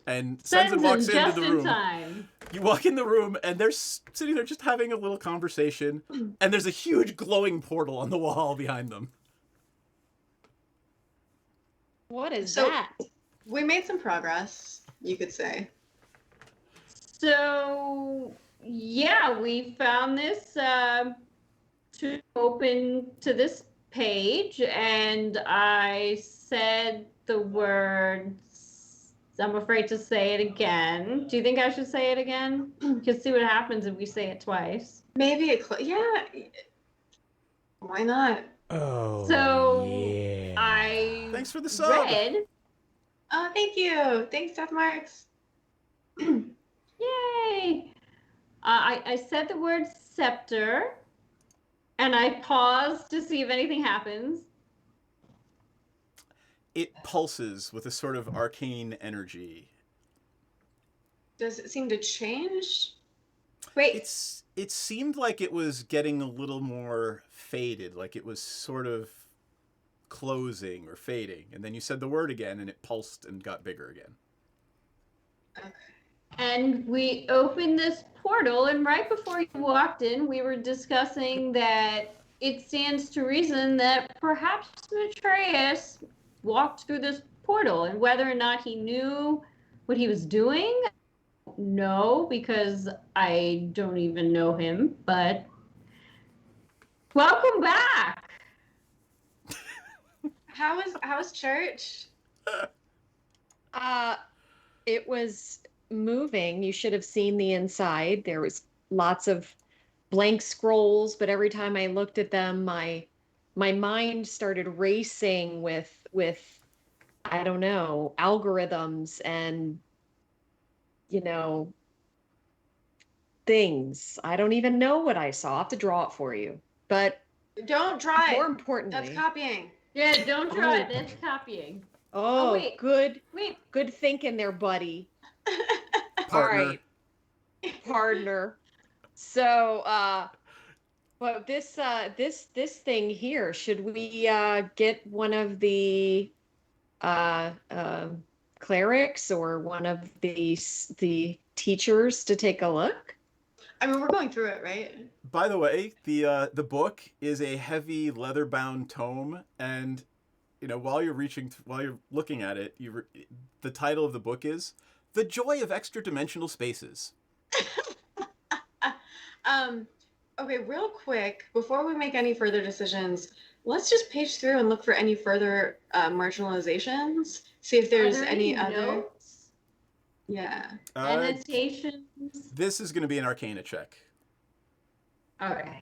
And Senzin walks into the room. Time. You walk in the room, and they're sitting there just having a little conversation. And there's a huge glowing portal on the wall behind them. What is So- that? We made some progress, you could say. So, yeah, we found this to open to this page, and I said the words. I'm afraid to say it again. Do you think I should say it again? You can see what happens if we say it twice. Maybe yeah. Why not? Oh, So, yeah. I Thanks for the sub. read. Oh, thank you. Thanks, Death Marks. Yay! I said the word scepter, and I paused to see if anything happens. It pulses with a sort of arcane energy. Does it seem to change? Wait. It seemed like it was getting a little more faded, like it was sort of closing or fading. And then you said the word again, and it pulsed and got bigger again. Okay. And we opened this portal, and right before you walked in, we were discussing that it stands to reason that perhaps Matreus walked through this portal, and whether or not he knew what he was doing, no, because I don't even know him, but welcome back. How is church? It was moving. You should have seen the inside. There was lots of blank scrolls, but every time I looked at them, my mind started racing with I don't know, algorithms and you know, things. I don't even know what I saw. I'll have to draw it for you. But Don't try more it. importantly, That's copying. Yeah, don't try it. Oh. That's copying. oh, wait. good Wait. thinking there, buddy. Partner. All right, partner. So, but this thing here, should we get one of the uh, uh, clerics or one of the teachers to take a look? I mean, we're going through it, right? By the way, the book is a heavy leather-bound tome, and while you're looking at it, the title of the book is "The Joy of Extra-Dimensional Spaces." Okay, real quick, before we make any further decisions, let's just page through and look for any further marginalizations. See if there's Are there any any other. notes? Yeah. Annotations? This is going to be an Arcana check. Okay.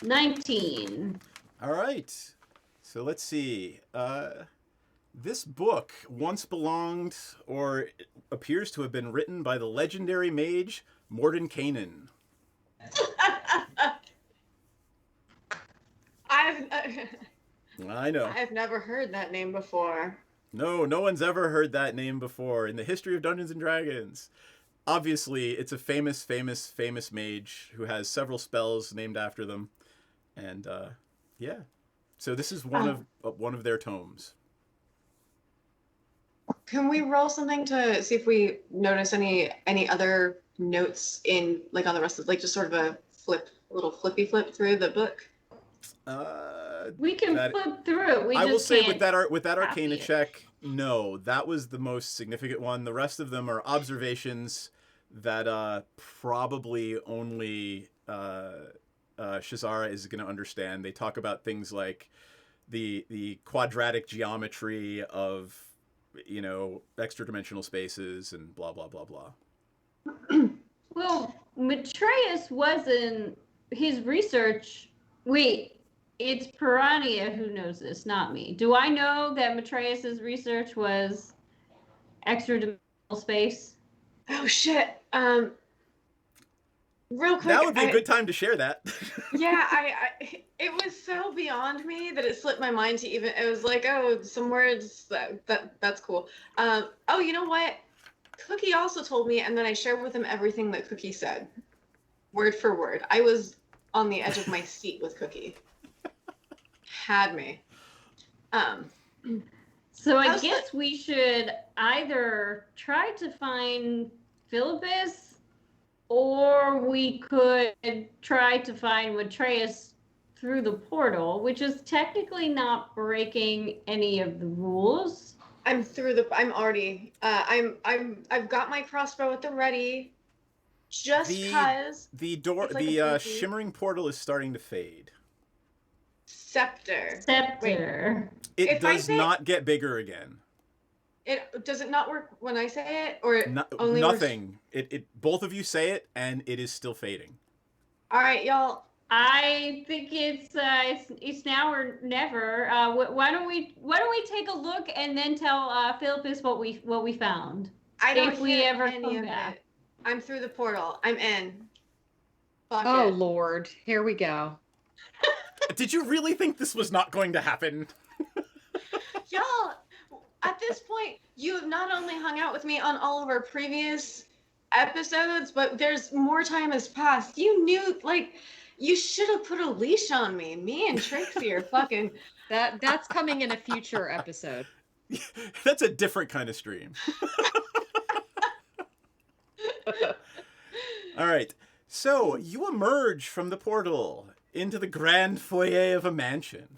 $19. All right. So let's see. This book once belonged, or appears to have been written by the legendary mage Morden Kanan. I know. I've never heard that name before. No one's ever heard that name before in the history of Dungeons and Dragons. Obviously, it's a famous mage who has several spells named after them, and yeah. So this is one of their tomes. Can we roll something to see if we notice any other notes in on the rest of just sort of a little flippy flip through the book? We can flip through it. I will say with that copy Arcana it. check, no, that was the most significant one. The rest of them are observations that probably only Shazara is going to understand. They talk about things like the quadratic geometry of extra dimensional spaces and blah blah blah blah. Well, Matreus wasn't his research. Wait, it's Piranha who knows this, not me. Do I know that Matreus's research was extra dimensional space? Oh shit. Real quick. That would be a good time to share that. Yeah, it was so beyond me that it slipped my mind to even. It was like, oh, some words that's cool. Oh, you know what? Cookie also told me, and then I shared with him everything that Cookie said, word for word. I was on the edge of my seat with Cookie. Had me. So I guess we should either try to find Philippus, or we could try to find Matreus through the portal, which is technically not breaking any of the rules. I'm already. I've got my crossbow at the ready. Just cause the shimmering portal is starting to fade. Scepter. Scepter. It does not get bigger again. Does it not work when I say it, or only nothing? It both of you say it, and it is still fading. All right, y'all. I think it's now or never. Why don't we take a look and then tell Philippus what we found? I don't if we ever any come of back. it. I'm through the portal. I'm in. Fuck Oh it. Lord, here we go. Did you really think this was not going to happen? Y'all, at this point, you have not only hung out with me on all of our previous episodes, but there's more time has passed. You knew, you should have put a leash on me. Me and Trixie are fucking. That's coming in a future episode. That's a different kind of stream. All right. So you emerge from the portal into the grand foyer of a mansion.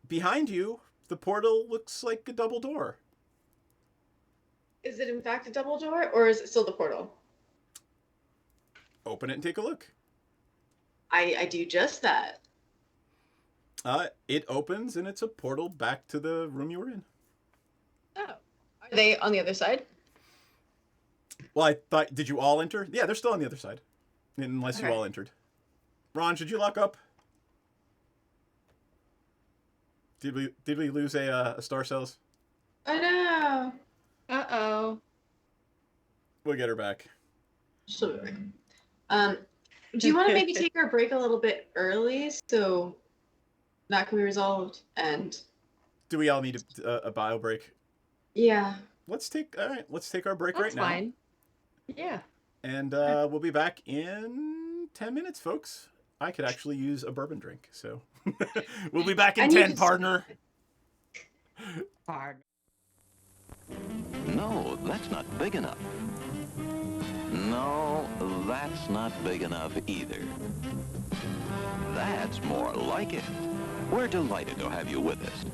Behind you, the portal looks like a double door. Is it in fact a double door, or is it still the portal? Open it and take a look. I do just that. It opens, and it's a portal back to the room you were in. Oh. Are they on the other side? Well, I thought, did you all enter? Yeah, they're still on the other side. Unless you Okay. all entered. Ron, did you lock up? Did we lose a Star Cells? I know. Uh-oh. Oh. We'll get her back. She'll be back. Do you want to maybe take our break a little bit early so that can be resolved? And Do we all need a bio break? yeah. Let's take our break That's right fine. Yeah. now. And we'll be back in 10 minutes, folks. I could actually use a bourbon drink, so we'll be back in 10, partner. Hard. No, that's not big enough. No, that's not big enough either. That's more like it. We're delighted to have you with us.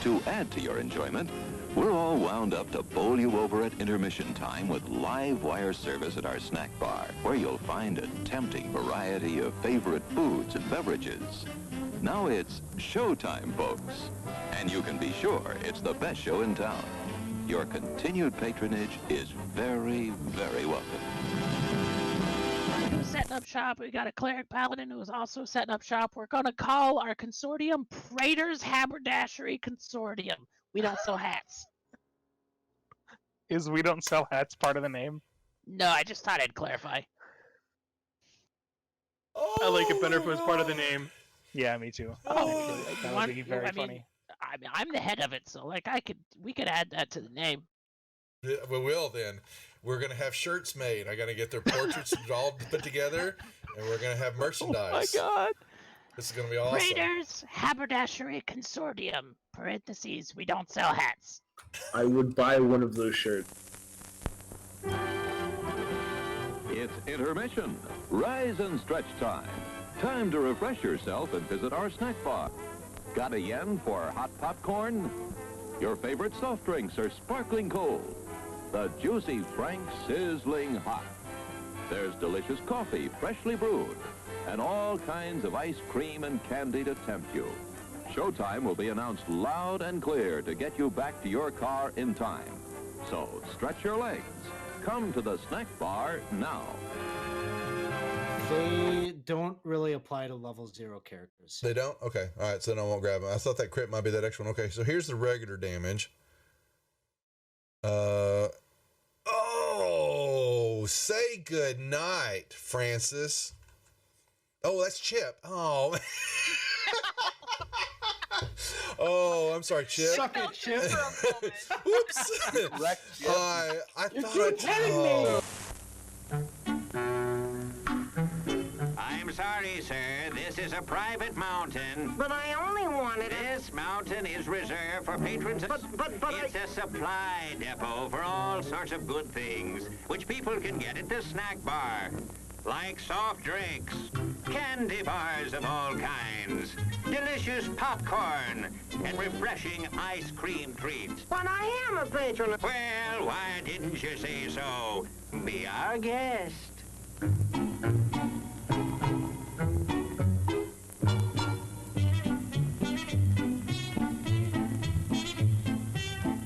To add to your enjoyment, we're all wound up to bowl you over at intermission time with live wire service at our snack bar, where you'll find a tempting variety of favorite foods and beverages. Now it's showtime, folks. And you can be sure it's the best show in town. Your continued patronage is very, very welcome. Who's setting up shop? We got a cleric paladin who is also setting up shop. We're going to call our consortium Praetor's Haberdashery Consortium. We don't sell hats. Is we don't sell hats part of the name? No, I just thought I'd clarify. I like it better if it was part of the name. Yeah, me too. Oh, That would be very funny. I'm the head of it, so like we could add that to the name. Yeah, we will then. We're gonna have shirts made. I gotta get their portraits all put together, and we're gonna have merchandise. Oh my god! This is gonna be awesome. Praetor's Haberdashery Consortium. Parentheses. We don't sell hats. I would buy one of those shirts. It's intermission. Rise and stretch time. Time to refresh yourself and visit our snack bar. Got a yen for hot popcorn? Your favorite soft drinks are sparkling cold. The juicy Frank sizzling hot. There's delicious coffee, freshly brewed, and all kinds of ice cream and candy to tempt you. Showtime will be announced loud and clear to get you back to your car in time. So stretch your legs. Come to the snack bar now. They don't really apply to level 0 characters. They don't? Okay. All right. So then I won't grab them. I thought that crit might be that extra one. Okay. So here's the regular damage. Oh, say good night, Francis. Oh, that's Chip. Oh. Oh, I'm sorry, Chip. Suck it, Chip. Whoops. I thought I. I'm sorry, sir. This is a private mountain. But I only wanted it. This mountain is reserved for patrons. But it's a supply depot for all sorts of good things, which people can get at the snack bar. Like soft drinks, candy bars of all kinds, delicious popcorn, and refreshing ice cream treats. But I am a patron. Well, why didn't you say so? Be our guest.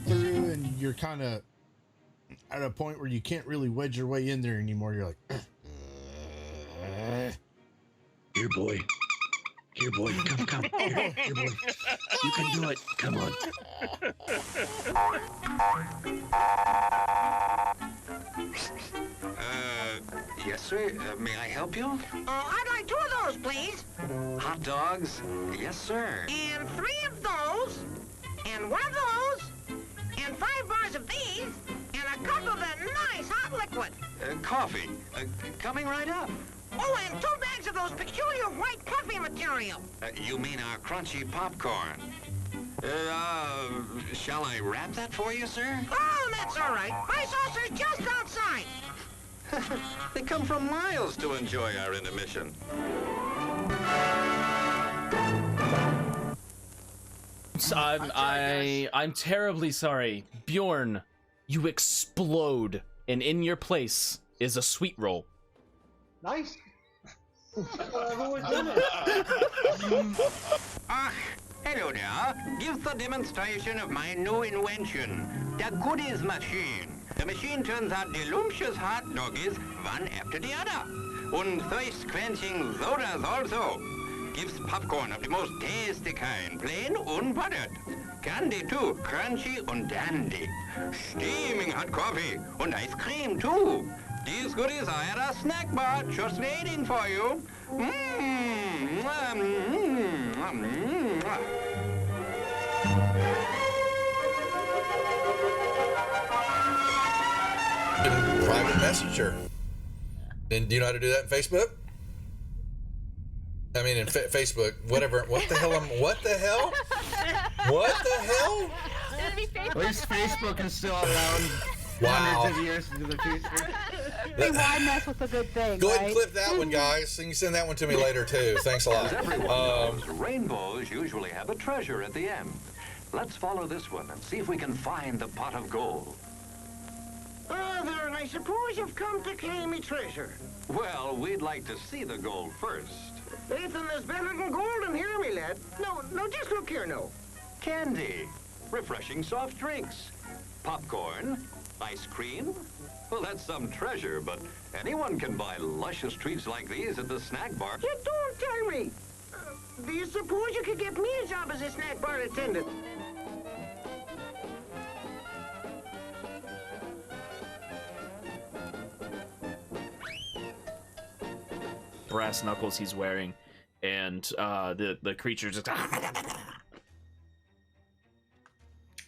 Through and you're kind of at a point where you can't really wedge your way in there anymore. You're like, Here, boy. Here, boy. Come. Here, boy. You can do it. Come on. Yes, sir. May I help you? I'd like 2 of those, please. Hot dogs? Yes, sir. And 3 of those, and 1 of those, and 5 bars of these, and a cup of that nice hot liquid. Coffee. Coming right up. Oh, and 2 bags of those peculiar white coffee material. You mean our crunchy popcorn? Shall I wrap that for you, sir? Oh, that's all right. My saucer's just outside. They come from miles to enjoy our intermission. I'm terribly sorry. Bjorn, you explode, and in your place is a sweet roll. Nice. Who was in it? Ach, hello there. Give the demonstration of my new invention, the goodies machine. The machine turns out delicious hot doggies one after the other. And thirst-quenching sodas also. Gives popcorn of the most tasty kind, plain unbuttered. Candy too, crunchy and dandy. Steaming hot coffee and ice cream too. These goodies are at a snack bar just waiting for you. Private messenger. And do you know how to do that in Facebook? I mean, in Facebook, whatever. What the hell? What the hell? What the hell? At least Facebook is still around Wow. hundreds of years into the future. Hey, why mess with a good thing? Go ahead and right? clip that one, guys. And you send that one to me later, too. Thanks a lot. As everyone knows, rainbows usually have a treasure at the end. Let's follow this one and see if we can find the pot of gold. Father, I suppose you've come to claim me treasure. Well, we'd like to see the gold first. Ethan, there's better than gold in here, me lad. No, just look here, no. Candy, refreshing soft drinks, popcorn, ice cream. Well, that's some treasure, but anyone can buy luscious treats like these at the snack bar. You don't tell me. Do you suppose you could get me a job as a snack bar attendant? Brass knuckles he's wearing, and the creature just.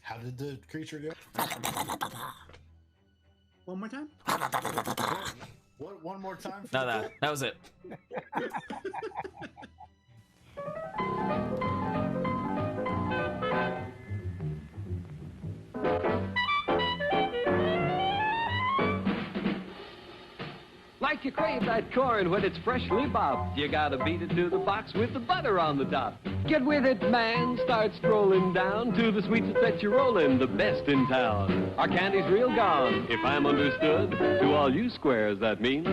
How did the creature go? One more time. What? One more time? No, that was it. Like you crave that corn when it's freshly bobbed, you gotta beat it to the box with the butter on the top. Get with it, man, start strolling down to the sweets that you're rolling, the best in town. Our candy's real gone, if I'm understood. To all you squares, that means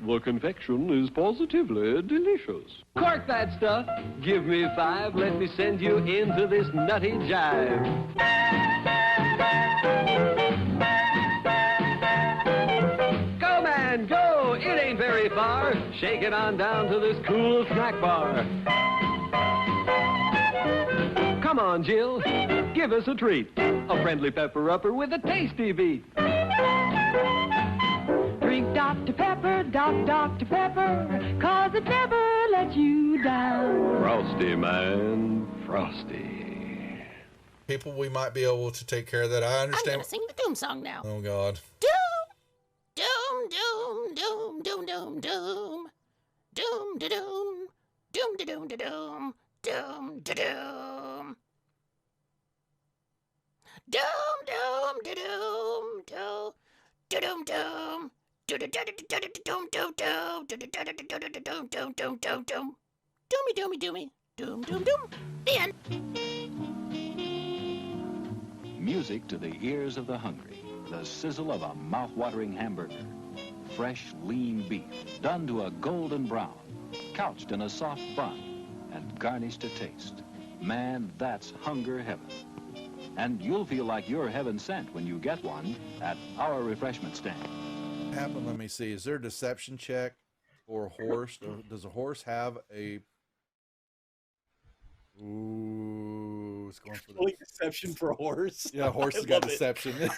the confection is positively delicious. Cork that stuff, give me 5, let me send you into this nutty jive. Go, man, go! It ain't very far. Shake it on down to this cool snack bar. Come on, Jill, give us a treat. A friendly pepper-upper with a tasty beat. Drink Dr. Pepper, Dr. Pepper, 'cause it never lets you down. Frosty, man, frosty. People, we might be able to take care of that. I I'm understand. gonna sing the doom song now. Oh, God. Doom, doom, doom, doom, doom, doom, doom, doom, da doom, doom, da doom, da doom, doom, da doom, doom, doom, da doom, doom, da doom, doom. Doomy doomy, doom doom doom. The end. Music to the ears of the hungry. The sizzle of a mouth-watering hamburger. Fresh, lean beef, done to a golden brown, couched in a soft bun, and garnished to taste. Man, that's hunger heaven. And you'll feel like you're heaven sent when you get one at our refreshment stand. Happen. Let me see. Is there a deception check for a horse? Does a horse have a? Ooh, it's going for the deception for a horse. Yeah, a horse has I got love it. deception.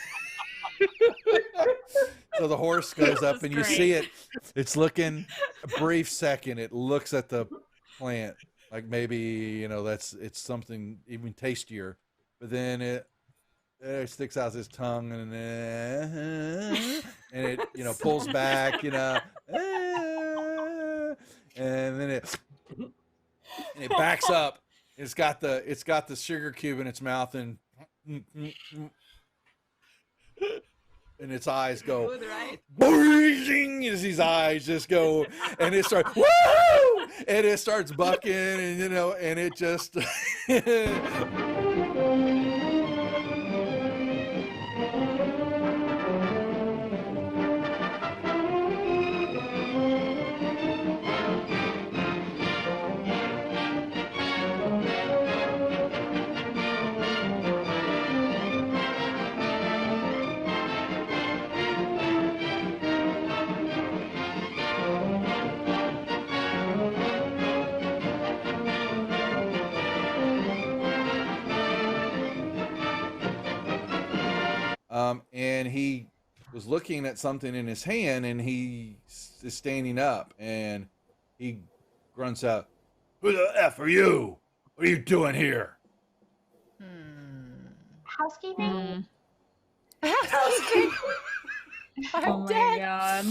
So the horse goes up, and you see it. It's looking a brief second. It looks at the plant like maybe it's something even tastier, but then it sticks out his tongue and it pulls back, and then it backs up. It's got the sugar cube in its mouth, and its eyes go boing, as his eyes just go, and it starts woo, and it starts bucking, and it just and he was looking at something in his hand, and he is standing up, and he grunts out, "Who the F are you? What are you doing here?" Housekeeping? Housekeeping? Oh my god.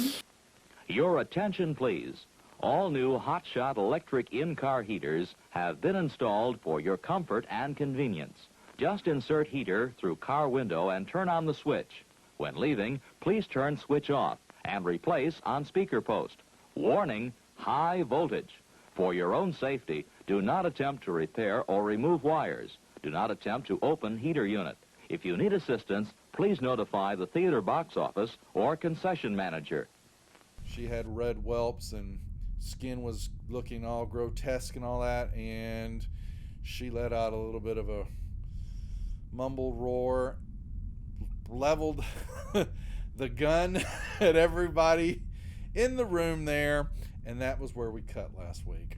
Your attention, please. All new hotshot electric in-car heaters have been installed for your comfort and convenience. Just insert heater through car window and turn on the switch. When leaving, please turn switch off and replace on speaker post. Warning, high voltage. For your own safety, do not attempt to repair or remove wires. Do not attempt to open heater unit. If you need assistance, please notify the theater box office or concession manager. She had red whelps and skin was looking all grotesque and all that, and she let out a little bit of a mumble roar, leveled the gun at everybody in the room there, and that was where we cut last week.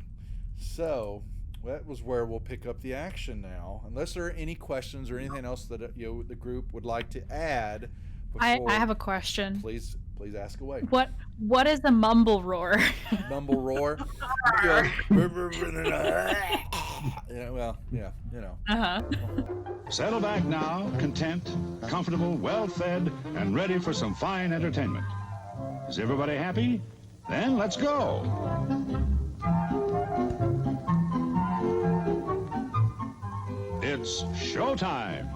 So that was where we'll pick up the action now, unless there are any questions or anything else that the group would like to add. I have a question. Please ask away. What is a mumble roar? Mumble roar. Uh-huh. Settle back now, content, comfortable, well-fed, and ready for some fine entertainment. Is everybody happy? Then let's go. It's showtime.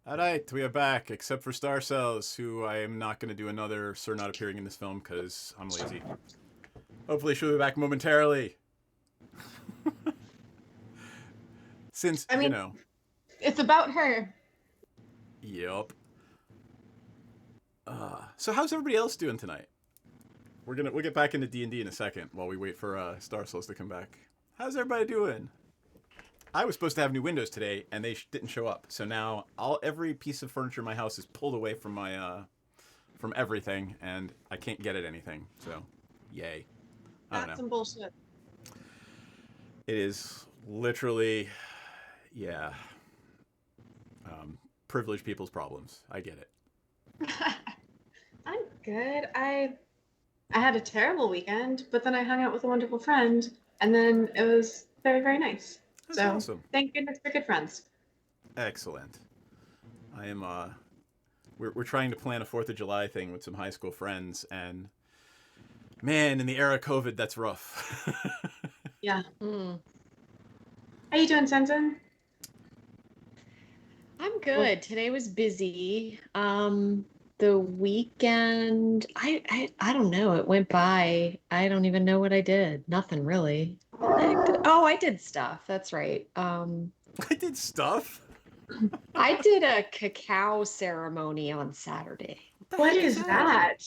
Alright, we are back, except for Star Cells, who I am not going to do another Sir not appearing in this film because I'm lazy. Hopefully she'll be back momentarily. Since, you know. It's about her. Yup. So how's everybody else doing tonight? We'll get back into D&D in a second while we wait for Star Cells to come back. How's everybody doing? I was supposed to have new windows today, and they didn't show up. So now every piece of furniture in my house is pulled away from my from everything, and I can't get at anything. So, yay! I don't know. That's some bullshit. It is literally, yeah. Privileged people's problems. I get it. I'm good. I had a terrible weekend, but then I hung out with a wonderful friend, and then it was very, very nice. That's so awesome. Thank goodness for good friends. Excellent. I am. We're trying to plan a 4th of July thing with some high school friends, and man, in the era of COVID, that's rough. Yeah. How you doing, Sensen? I'm good. Today was busy. The weekend, I don't know. It went by. I don't even know what I did. Nothing really. I did stuff. That's right. I did stuff. I did a cacao ceremony on Saturday. What is that?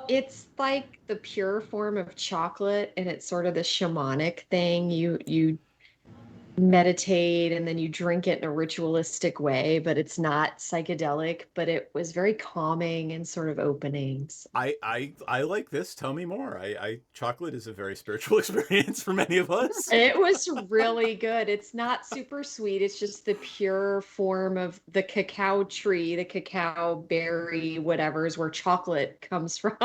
It's like the pure form of chocolate, and it's sort of the shamanic thing. You meditate and then you drink it in a ritualistic way, but it's not psychedelic, but it was very calming and sort of openings. I like this. Tell me more. Chocolate is a very spiritual experience for many of us. It was really good. It's not super sweet. It's just the pure form of the cacao tree, the cacao berry, whatever is where chocolate comes from.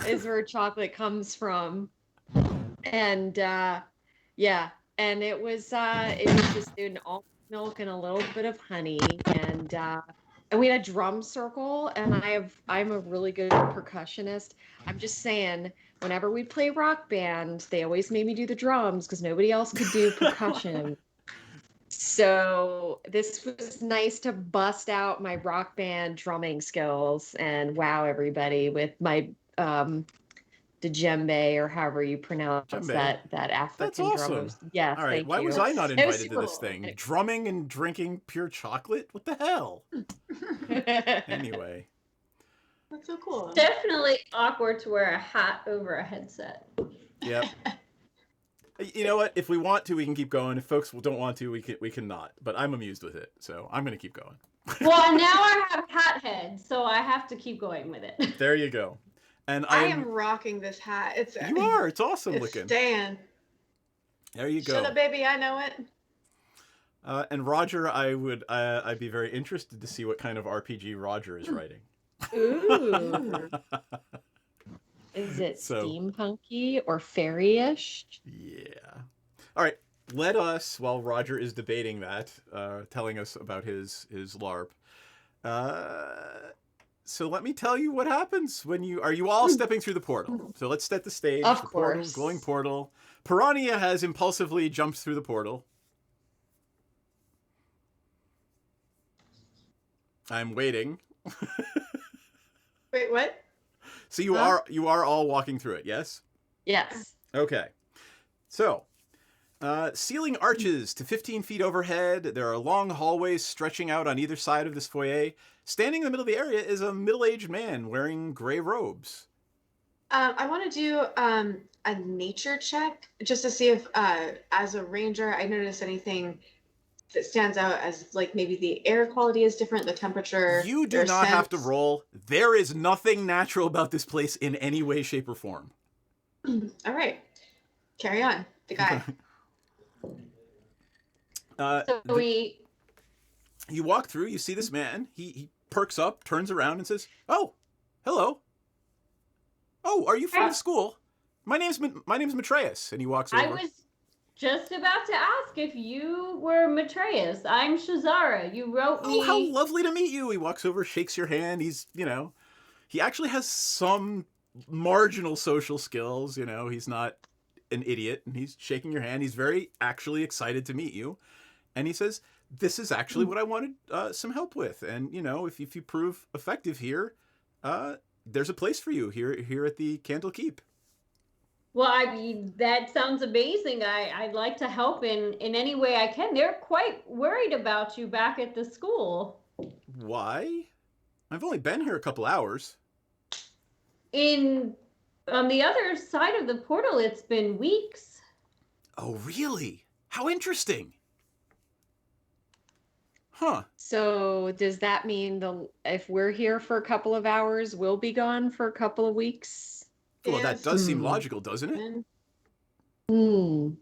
Is where chocolate comes from. And yeah. And it was just in almond milk and a little bit of honey, and we had a drum circle. And I'm a really good percussionist. I'm just saying, whenever we play Rock Band, they always made me do the drums because nobody else could do percussion. So this was nice to bust out my Rock Band drumming skills and wow everybody with my djembe, or however you pronounce Djembe. that African That's awesome. drum. Yes, All right. thank Why you. was I not It was invited to this super thing? Drumming and drinking pure chocolate? What the hell? Anyway. That's so cool. Definitely awkward to wear a hat over a headset. Yep. You know what? If we want to, we can keep going. If folks don't want to, we can not. But I'm amused with it, so I'm going to keep going. Well, now I have hat head, so I have to keep going with it. There you go. And I am rocking this hat. You are. It's awesome it's looking. Stan. There you go. Shut up, baby. I know it. And Roger, I'd be very interested to see what kind of RPG Roger is writing. Ooh. Is it steampunky or fairy-ish? Yeah. All right. Let us, while Roger is debating that, telling us about his LARP. So let me tell you what happens when are you all stepping through the portal? So let's set the stage. Of the portal, course. glowing portal. Piranha has impulsively jumped through the portal. I'm waiting. Wait, what? So you are all walking through it, yes? Yes. Okay. So, ceiling arches to 15 feet overhead. There are long hallways stretching out on either side of this foyer. Standing in the middle of the area is a middle-aged man wearing gray robes. I want to do a nature check just to see if, as a ranger, I notice anything that stands out as like maybe the air quality is different, the temperature. You do not have to roll. There is nothing natural about this place in any way, shape, or form. All right. Carry on. The guy. You walk through, you see this man. He perks up, turns around, and says, "Oh, hello. Oh, are you from the school? My name's Matreus." And he walks over. I was just about to ask if you were Matreus. I'm Shazara. You wrote me. Oh, how lovely to meet you. He walks over, shakes your hand. He's, he actually has some marginal social skills. He's not an idiot, and he's shaking your hand. He's very actually excited to meet you. And he says, "This is actually what I wanted some help with. And, if you prove effective here, there's a place for you here at the Candlekeep." Well, I mean, that sounds amazing. I'd like to help in any way I can. They're quite worried about you back at the school. Why? I've only been here a couple hours. On the other side of the portal, it's been weeks. Oh, really? How interesting. Huh. So does that mean if we're here for a couple of hours, we'll be gone for a couple of weeks? Well, that does seem logical, doesn't it?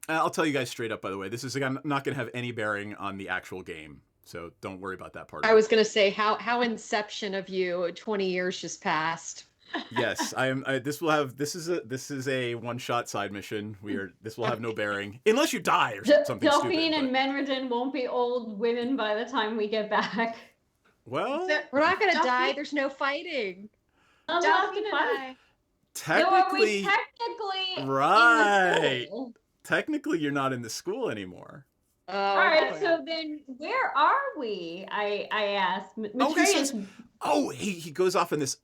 I'll tell you guys straight up, by the way, this is not going to have any bearing on the actual game, so don't worry about that part. I was going to say, how inception of you, 20 years just passed. Yes, this is a one-shot side mission. This will have no bearing unless you die or something Delphine stupid. and Menridin won't be old women by the time we get back. Well, we're not going to die. There's no fighting. I'm not gonna die. Technically, technically right. Technically, you're not in the school anymore. All right, so then where are we? I asked. He goes off in this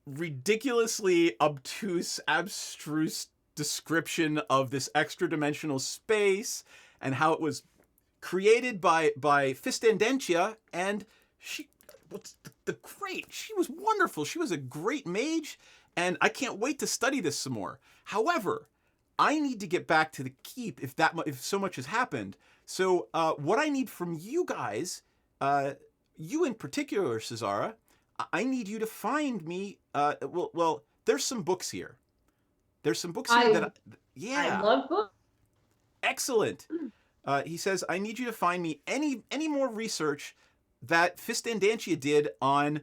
ridiculously obtuse, abstruse description of this extra-dimensional space and how it was created by Fistandentia, and she was wonderful. She was a great mage, and I can't wait to study this some more. However, I need to get back to the keep if so much has happened. So what I need from you guys, you in particular, Cesara, I need you to find me. Well, there's some books here. There's some books here I love books. Excellent. He says, I need you to find me any more research that Fistandantia did on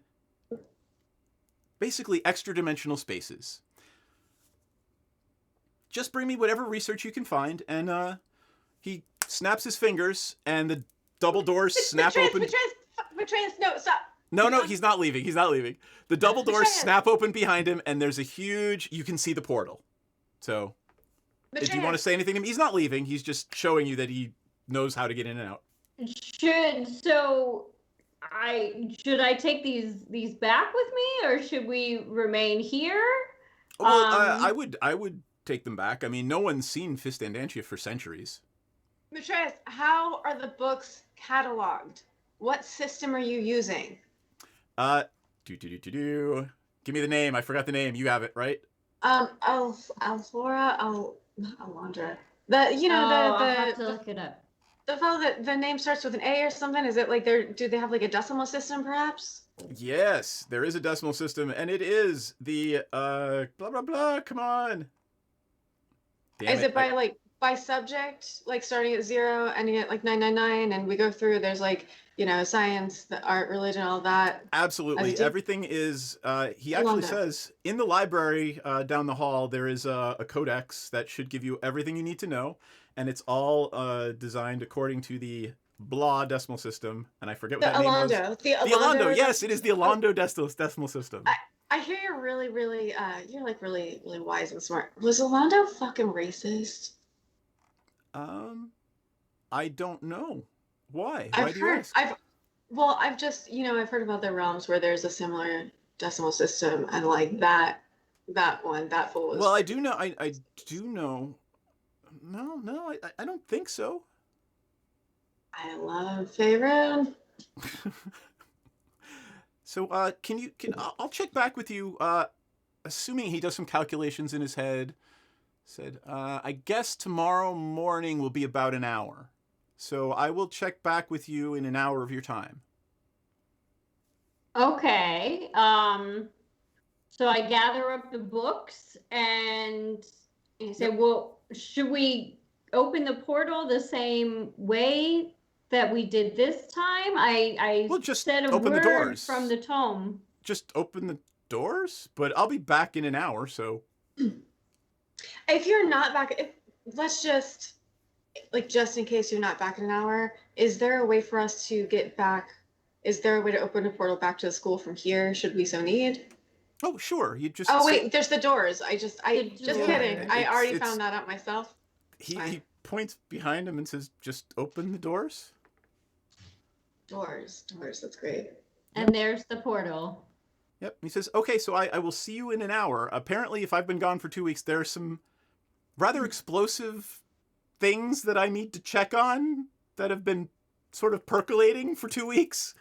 basically extra-dimensional spaces. Just bring me whatever research you can find, and he snaps his fingers, and the double doors snap open. Matreus, no, stop. No, he's not leaving. He's not leaving. The double doors snap open behind him, and there's a huge. You can see the portal. So, do you want to say anything to him? He's not leaving. He's just showing you that he knows how to get in and out. Should I take these back with me, or should we remain here? Well, I would take them back. I mean, no one's seen Fistandantia for centuries. Matreus, how are the books cataloged? What system are you using? Give me the name. I forgot the name. You have it, right? Alflora, not Alondra. I'll have to look it up. The fellow that the name starts with an A or something. Is it like do they have like a decimal system, perhaps? Yes, there is a decimal system, and it is the blah blah blah. Come on. Is it by subject, like starting at 0, ending at like 999, and we go through? There's like science, the art, religion, all that. Absolutely, everything is. He actually says in the library down the hall there is a codex that should give you everything you need to know, and it's all designed according to the blah decimal system, and I forget what that name was. The Alondo. Yes, it is the Alondo decimal system. I hear you're really really wise and smart. Was Alondo fucking racist? I don't know. Why? I've just I've heard about the realms where there's a similar decimal system, and like that fool was. Well, I do know. I do know. No, I don't think so. I love Faerun. So, I'll check back with you. Assuming he does some calculations in his head. Said, I guess tomorrow morning will be about an hour. So I will check back with you in an hour of your time. Okay. So I gather up the books and say, well, should we open the portal the same way that we did this time? I just said a open the word doors from the tome. Just open the doors? But I'll be back in an hour, so... If you're not back, let's just in case you're not back in an hour, is there a way for us to get back? Is there a way to open a portal back to the school from here, should we so need? Oh, sure. You just. Oh wait, there's the doors. Just kidding. I already it's- found that out myself. He points behind him and says, "Just open the doors." Doors. That's great. And there's the portal. Yep. He says, "Okay, so I will see you in an hour." Apparently, if I've been gone for 2 weeks, there are some rather explosive things that I need to check on that have been sort of percolating for 2 weeks.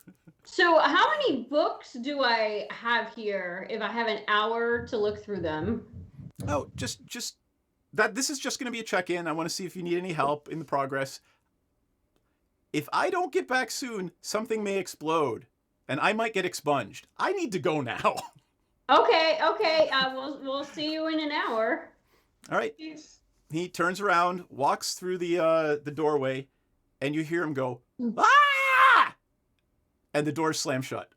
So how many books do I have here if I have an hour to look through them? Oh, just that. This is just going to be a check-in. I want to see if you need any help in the progress. If I don't get back soon, something may explode, and I might get expunged. I need to go now. Okay. We'll see you in an hour. All right. He turns around, walks through the doorway, and you hear him go, "Ah!" And the doors slam shut.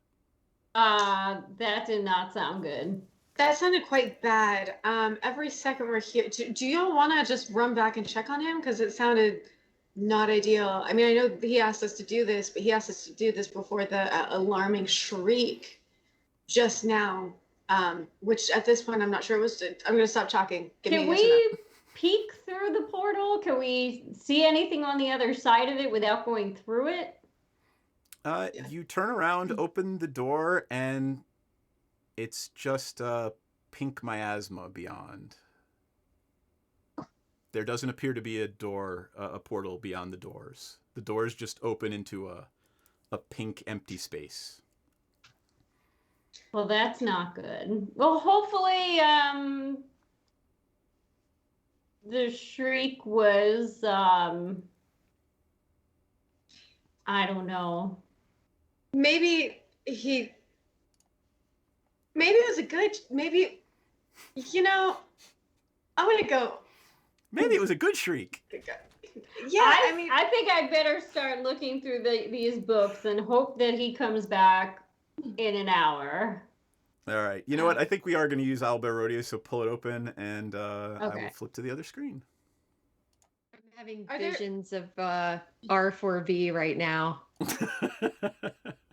That did not sound good. That sounded quite bad. Every second we're here, do y'all want to just run back and check on him? Because it sounded not ideal. I mean, I know he asked us to do this, but he asked us to do this before the alarming shriek just now, which at this point I'm not sure it was. I'm going to stop talking. Can we peek through the portal? Can we see anything on the other side of it without going through it? You turn around, open the door, and it's just pink miasma beyond. There doesn't appear to be a door, a portal beyond the doors. The doors just open into a pink empty space. Well, that's not good. Well, hopefully, the shriek was, I don't know. Maybe it was a good, I'm going to go. Maybe it was a good shriek. Yeah, I think I better start looking through these books and hope that he comes back in an hour. All right. You know what? I think we are going to use Owlbear Rodeo, so pull it open, and I will flip to the other screen. I'm having visions of R4V right now.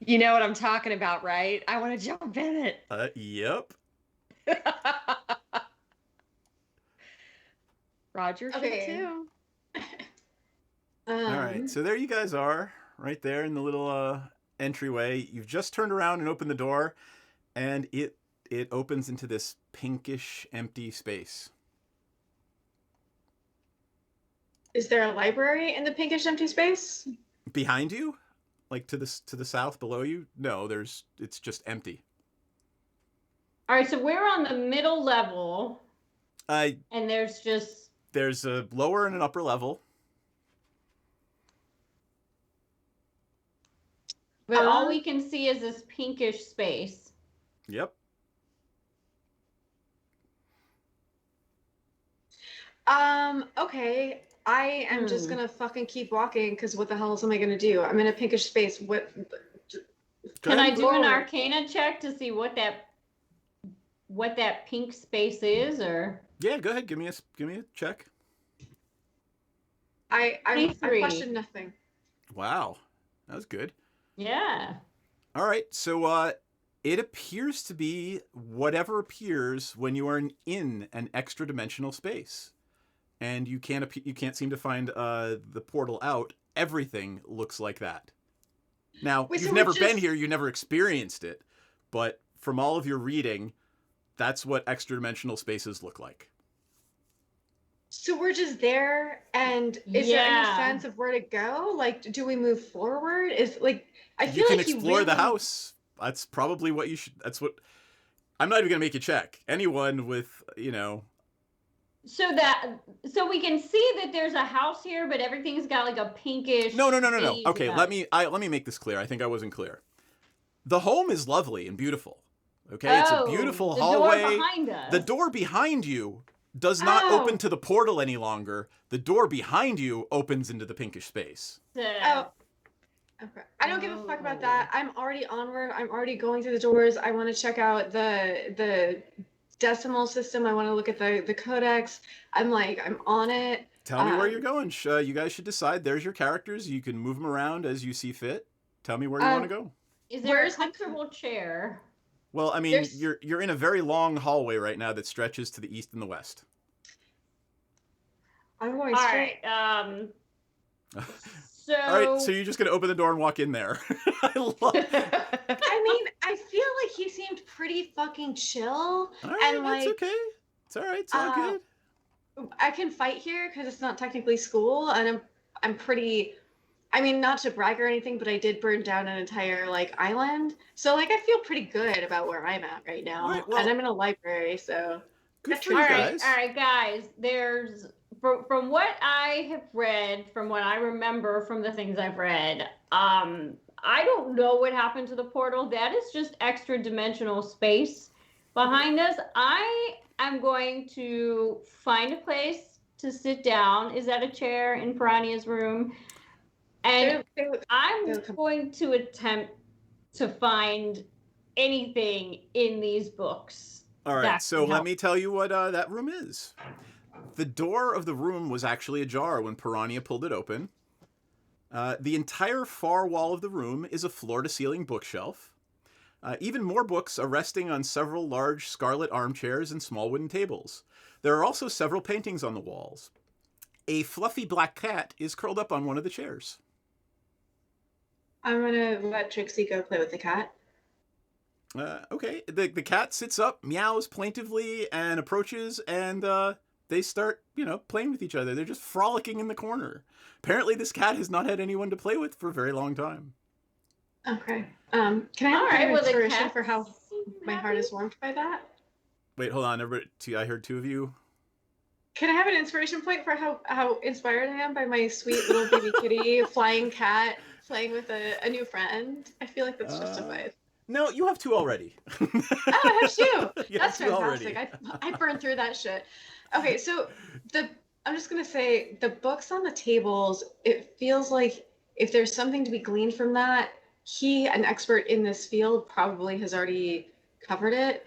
You know what I'm talking about, right? I want to jump in it. Yep. Roger should Okay. too. All right, so there you guys are, right there in the little entryway. You've just turned around and opened the door, and it opens into this pinkish, empty space. Is there a library in the pinkish empty space? Behind you, like to the south below you? No, it's just empty. All right, so we're on the middle level, and There's a lower and an upper level. but all we can see is this pinkish space. Yep. Okay. I am just gonna fucking keep walking because what the hell else am I gonna do? I'm in a pinkish space. Can I do an Arcana check to see what that pink space is, or? Yeah, go ahead. Give me a check. I 23. question nothing. Wow, that was good. Yeah. All right, so it appears to be whatever appears when you are in an extra dimensional space, and you can't seem to find the portal out. Everything looks like that. Now, Wait, you've so never we're been just- here, you never experienced it, but from all of your reading, that's what extra dimensional spaces look like. So we're just there, and is there any Yeah. sense of where to go? Like, do we move forward? Is like I You feel can like explore the really- house. That's probably what you should. That's what. I'm not even gonna make you check. Anyone with So we can see that there's a house here, but everything's got like a pinkish. No. haze Okay, about let it. me make this clear. I think I wasn't clear. The home is lovely and beautiful. Okay, it's a beautiful the hallway. door behind us. The door behind you does not open to the portal any longer. The door behind you opens into the pinkish space. Oh. Okay. I don't give a fuck about that. I'm already onward. I'm already going through the doors. I want to check out the decimal system. I want to look at the codex. I'm on it. Tell me where you're going. You guys should decide. There's your characters. You can move them around as you see fit. Tell me where you want to go. Is there a comfortable chair? Well, I mean, you're in a very long hallway right now that stretches to the east and the west. I'm going All straight. right. So. All right, so you're just gonna open the door and walk in there. I love. I mean, I feel like he seemed pretty fucking chill. All right, and that's okay. It's all right. It's all good. I can fight here because it's not technically school, and I'm pretty. I mean, not to brag or anything, but I did burn down an entire island, so I feel pretty good about where I'm at right now. All right, well, and I'm in a library, so. Good for you guys. All right, guys. There's from what I have read, from what I remember from the things I've read, I don't know what happened to the portal. That is just extra dimensional space behind us. I am going to find a place to sit down. Is that a chair in Piranha's room? And I'm going to attempt to find anything in these books. All right, so let me tell you what that room is. The door of the room was actually ajar when Piranha pulled it open. The entire far wall of the room is a floor-to-ceiling bookshelf. Even more books are resting on several large scarlet armchairs and small wooden tables. There are also several paintings on the walls. A fluffy black cat is curled up on one of the chairs. I'm gonna let Trixie go play with the cat. Okay, the cat sits up, meows plaintively, and approaches, and they start, playing with each other. They're just frolicking in the corner. Apparently, this cat has not had anyone to play with for a very long time. Okay. Can I have an inspiration for how my heart is warmed by that? Wait, hold on. Everybody, I heard two of you. Can I have an inspiration point for how inspired I am by my sweet little baby kitty flying cat playing with a new friend? I feel like that's justified. No, you have two already. Oh, I have two. You That's have two fantastic. I burned through that shit. Okay, so I'm just gonna say the books on the tables. It feels like if there's something to be gleaned from that, he, an expert in this field, probably has already covered it.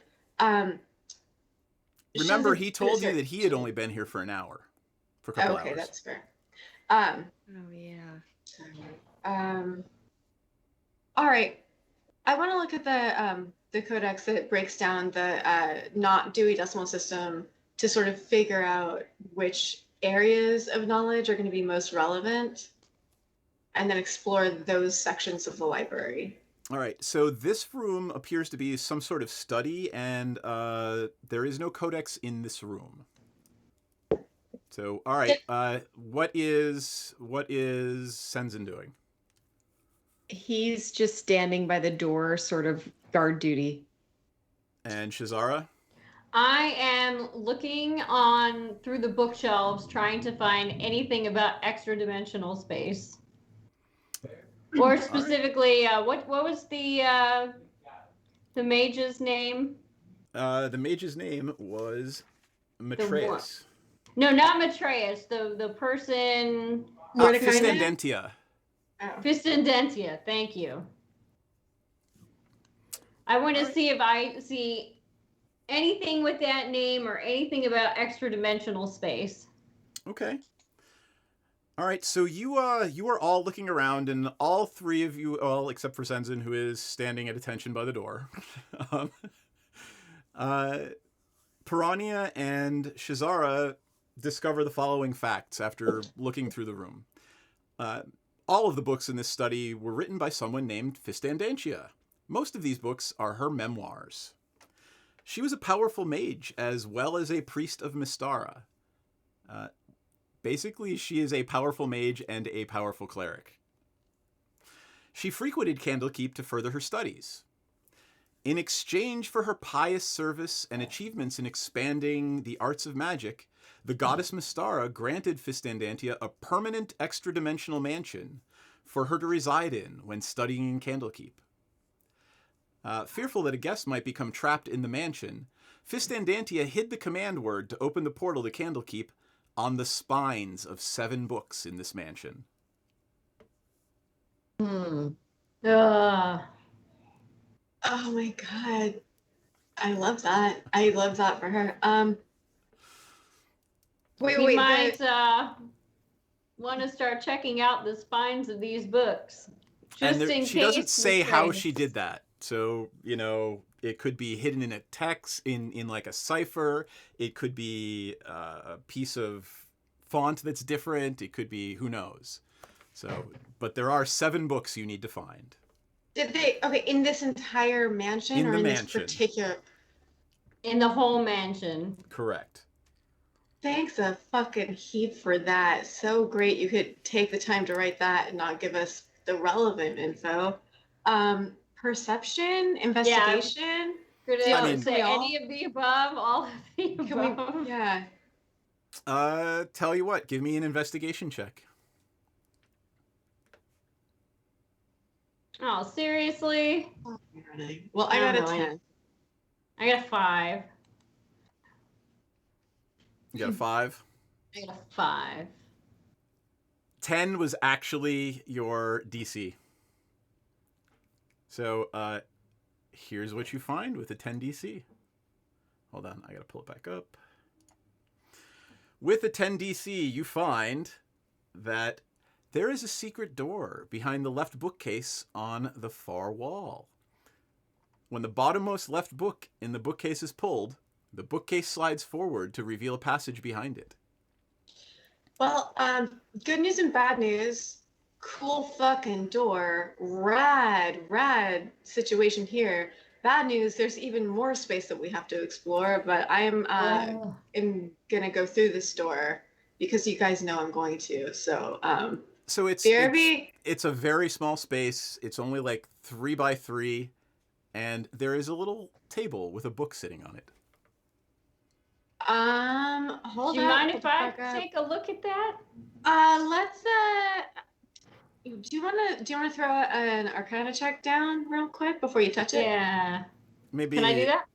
Remember, he told you that he had only been here for an hour, for a couple hours. Okay, that's fair. Oh yeah. All right. I want to look at the codex that breaks down the not Dewey Decimal System to sort of figure out which areas of knowledge are going to be most relevant, and then explore those sections of the library. All right, so this room appears to be some sort of study, and there is no codex in this room. So, all right, what is Senzen doing? He's just standing by the door, sort of guard duty. And Shazara? I am looking on through the bookshelves, trying to find anything about extra dimensional space. Or specifically, what was the mage's name? The mage's name was Matreus. No, not Matreus. The person. Fistandentia. Fistandentia. Thank you. I want to see if I see anything with that name or anything about extra dimensional space. Okay. All right, so you are all looking around, and all three of you, all except for Senzen, who is standing at attention by the door, Piranha and Shazara discover the following facts after looking through the room. All of the books in this study were written by someone named Fistandentia. Most of these books are her memoirs. She was a powerful mage as well as a priest of Mystara. Basically, she is a powerful mage and a powerful cleric. She frequented Candlekeep to further her studies. In exchange for her pious service and achievements in expanding the arts of magic, the goddess Mystara granted Fistandentia a permanent extra-dimensional mansion for her to reside in when studying in Candlekeep. Fearful that a guest might become trapped in the mansion, Fistandentia hid the command word to open the portal to Candlekeep on the spines of 7 books in this mansion. Oh my god. I love that. I love that for her. We might want to start checking out the spines of these books. Just in case. She doesn't say how she did that. So, you know, it could be hidden in a text, in like a cipher. It could be a piece of font that's different. It could be, who knows. So, but there are 7 books you need to find. Did they, okay, in this entire mansion or in this particular? In the whole mansion. Correct. Thanks a fucking heap for that. So great you could take the time to write that and not give us the relevant info. Perception, investigation. Yeah. Could say any of the above, all of the above. Yeah. Tell you what, give me an investigation check. Oh, seriously? Well, I got a 10. I got a 5. You got a 5? I got a 5. 10 was actually your DC. So, here's what you find with a 10 DC. Hold on, I gotta pull it back up. With a 10 DC, you find that there is a secret door behind the left bookcase on the far wall. When the bottommost left book in the bookcase is pulled, the bookcase slides forward to reveal a passage behind it. Well, good news and bad news. Cool fucking door. Rad situation here. Bad news, there's even more space that we have to explore, but I am gonna go through this door because you guys know I'm going to. So it's a very small space. It's only like 3 by 3, and there is a little table with a book sitting on it. Hold on. Do you mind if I take a look at that? Let's do you wanna throw an Arcana check down real quick before you touch it? Yeah. Maybe. Can I do that?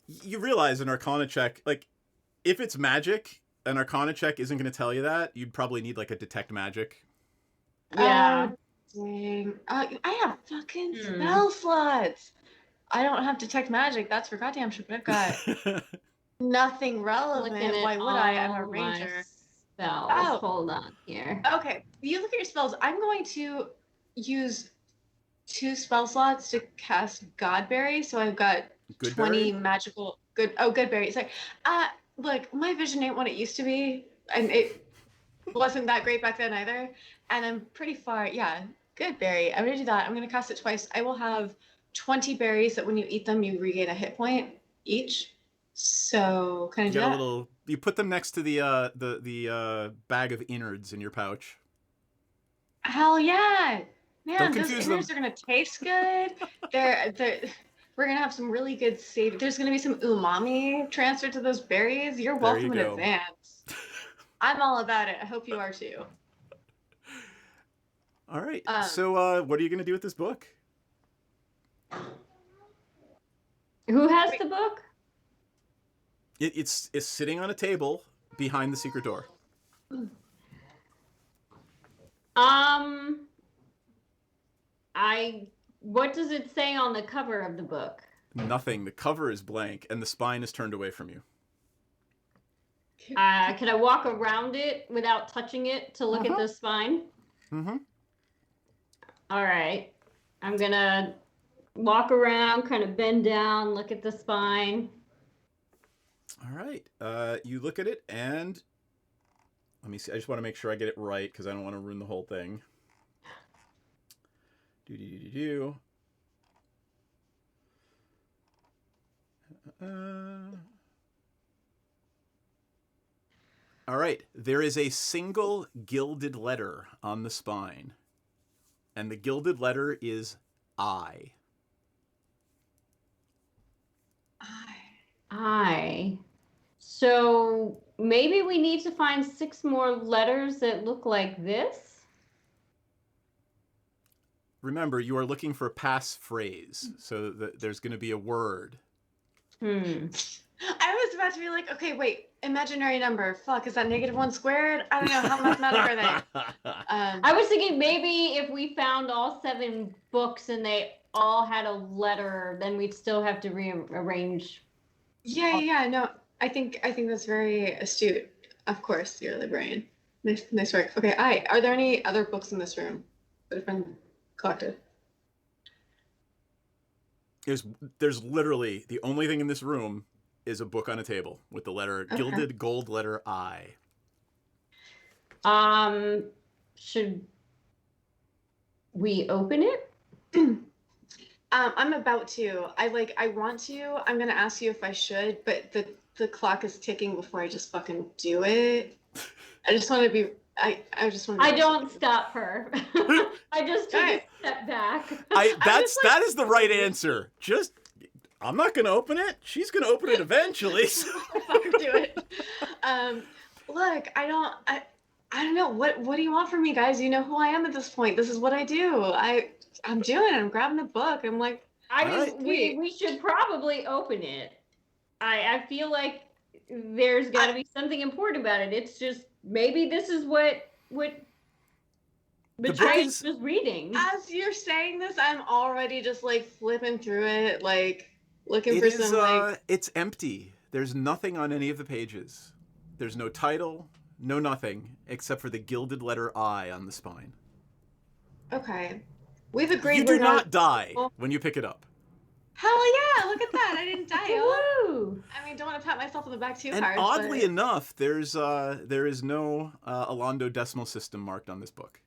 You realize an Arcana check, like, if it's magic, an Arcana check isn't going to tell you that. You'd probably need like a detect magic. Yeah. Dang. I have fucking spell slots. I don't have detect magic. That's for goddamn sure. But I've got nothing relevant. Why would I? I'm a ranger. Spells. Hold on here. Okay. You look at your spells. I'm going to use 2 spell slots to cast Godberry, so I've got 20 magical Goodberry. Sorry. Look, my vision ain't what it used to be, and it wasn't that great back then either. And I'm pretty far. Yeah, Goodberry. I'm gonna do that. I'm gonna cast it twice. I will have 20 berries that when you eat them, you regain a hit point each. So kind of You do got a that. little. You put them next to the bag of innards in your pouch. Hell yeah, man! Don't Those confuse innards are gonna taste good. We're gonna have some really good save. There's gonna be some umami transferred to those berries. You're There welcome you in go. advance. I'm all about it. I hope you are too. All right. So, what are you going to do with this book? Who has the book? It's sitting on a table behind the secret door. What does it say on the cover of the book? Nothing. The cover is blank, and the spine is turned away from you. Can I walk around it without touching it to look at the spine? Mm-hmm. All right. I'm gonna walk around, kind of bend down, look at the spine. All right. You look at it, and let me see. I just want to make sure I get it right because I don't want to ruin the whole thing. Do. All right. There is a single gilded letter on the spine, and the gilded letter is I. I. So maybe we need to find 6 more letters that look like this? Remember, you are looking for a passphrase, so there's going to be a word. I was about to be like, okay, wait, imaginary number. Fuck, is that -1 squared? I don't know. How mathematic are they? I was thinking maybe if we found all 7 books and they all had a letter, then we'd still have to rearrange. Yeah. No, I think that's very astute. Of course, you're a librarian. Nice work. Okay, are there any other books in this room that have been collected? There's literally the only thing in this room is a book on a table with the letter gilded gold letter I. Should we open it? I'm about to. I want to. I'm gonna ask you if I should, but the clock is ticking before I just fucking do it. I just want to be. I just want. I don't stop her. I just take a step back. That is the right answer. Just, I'm not gonna open it. She's gonna open it eventually. So. Do it. Look, I don't know. What do you want from me, guys? You know who I am at this point. This is what I do. I'm doing it. I'm grabbing the book. I'm like, we should probably open it. I feel like there's got to be something important about it. It's just maybe this is what Betray's just reading. As you're saying this, I'm already just like flipping through it, like looking for some like. It's empty. There's nothing on any of the pages. There's no title, no nothing, except for the gilded letter I on the spine. Okay. We've agreed You do not die when you pick it up. Hell yeah! Look at that. I didn't die. Woo! I mean, don't want to pat myself on the back too And hard. oddly enough, there is no Alondo decimal system marked on this book.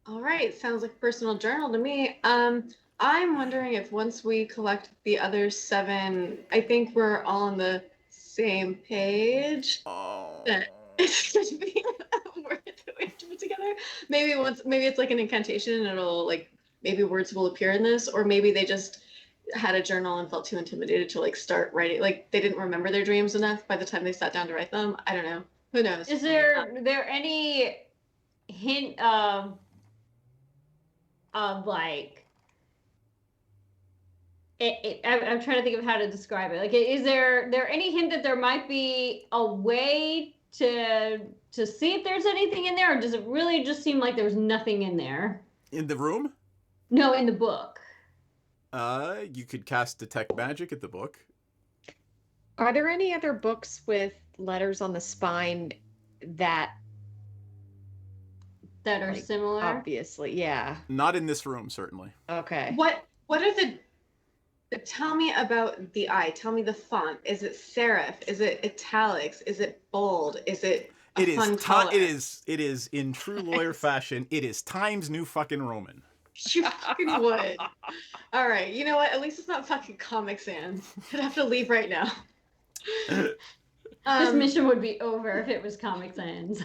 All right, sounds like a personal journal to me. I'm wondering if once we collect the other 7, I think we're all on the same page. Oh. That it's going to be a word that we have to put together. Maybe it's like an incantation, and it'll like maybe words will appear in this, or maybe they just had a journal and felt too intimidated to like start writing. Like they didn't remember their dreams enough by the time they sat down to write them. I don't know. Who knows? Is there any hint of like I'm trying to think of how to describe it. Like, is there any hint that there might be a way to see if there's anything in there, or does it really just seem like there's nothing in there? In the room? No, in the book. You could cast Detect Magic at the book. Are there any other books with letters on the spine that that are similar. Obviously, yeah. Not in this room, certainly. Okay. What are the? Tell me about the eye. Tell me the font. Is it serif? Is it italics? Is it bold? Is it a fun color? It is in true lawyer fashion. It is Times New fucking Roman. You fucking would. All right. You know what? At least it's not fucking Comic Sans. I'd have to leave right now. This mission would be over if it was Comic Sans.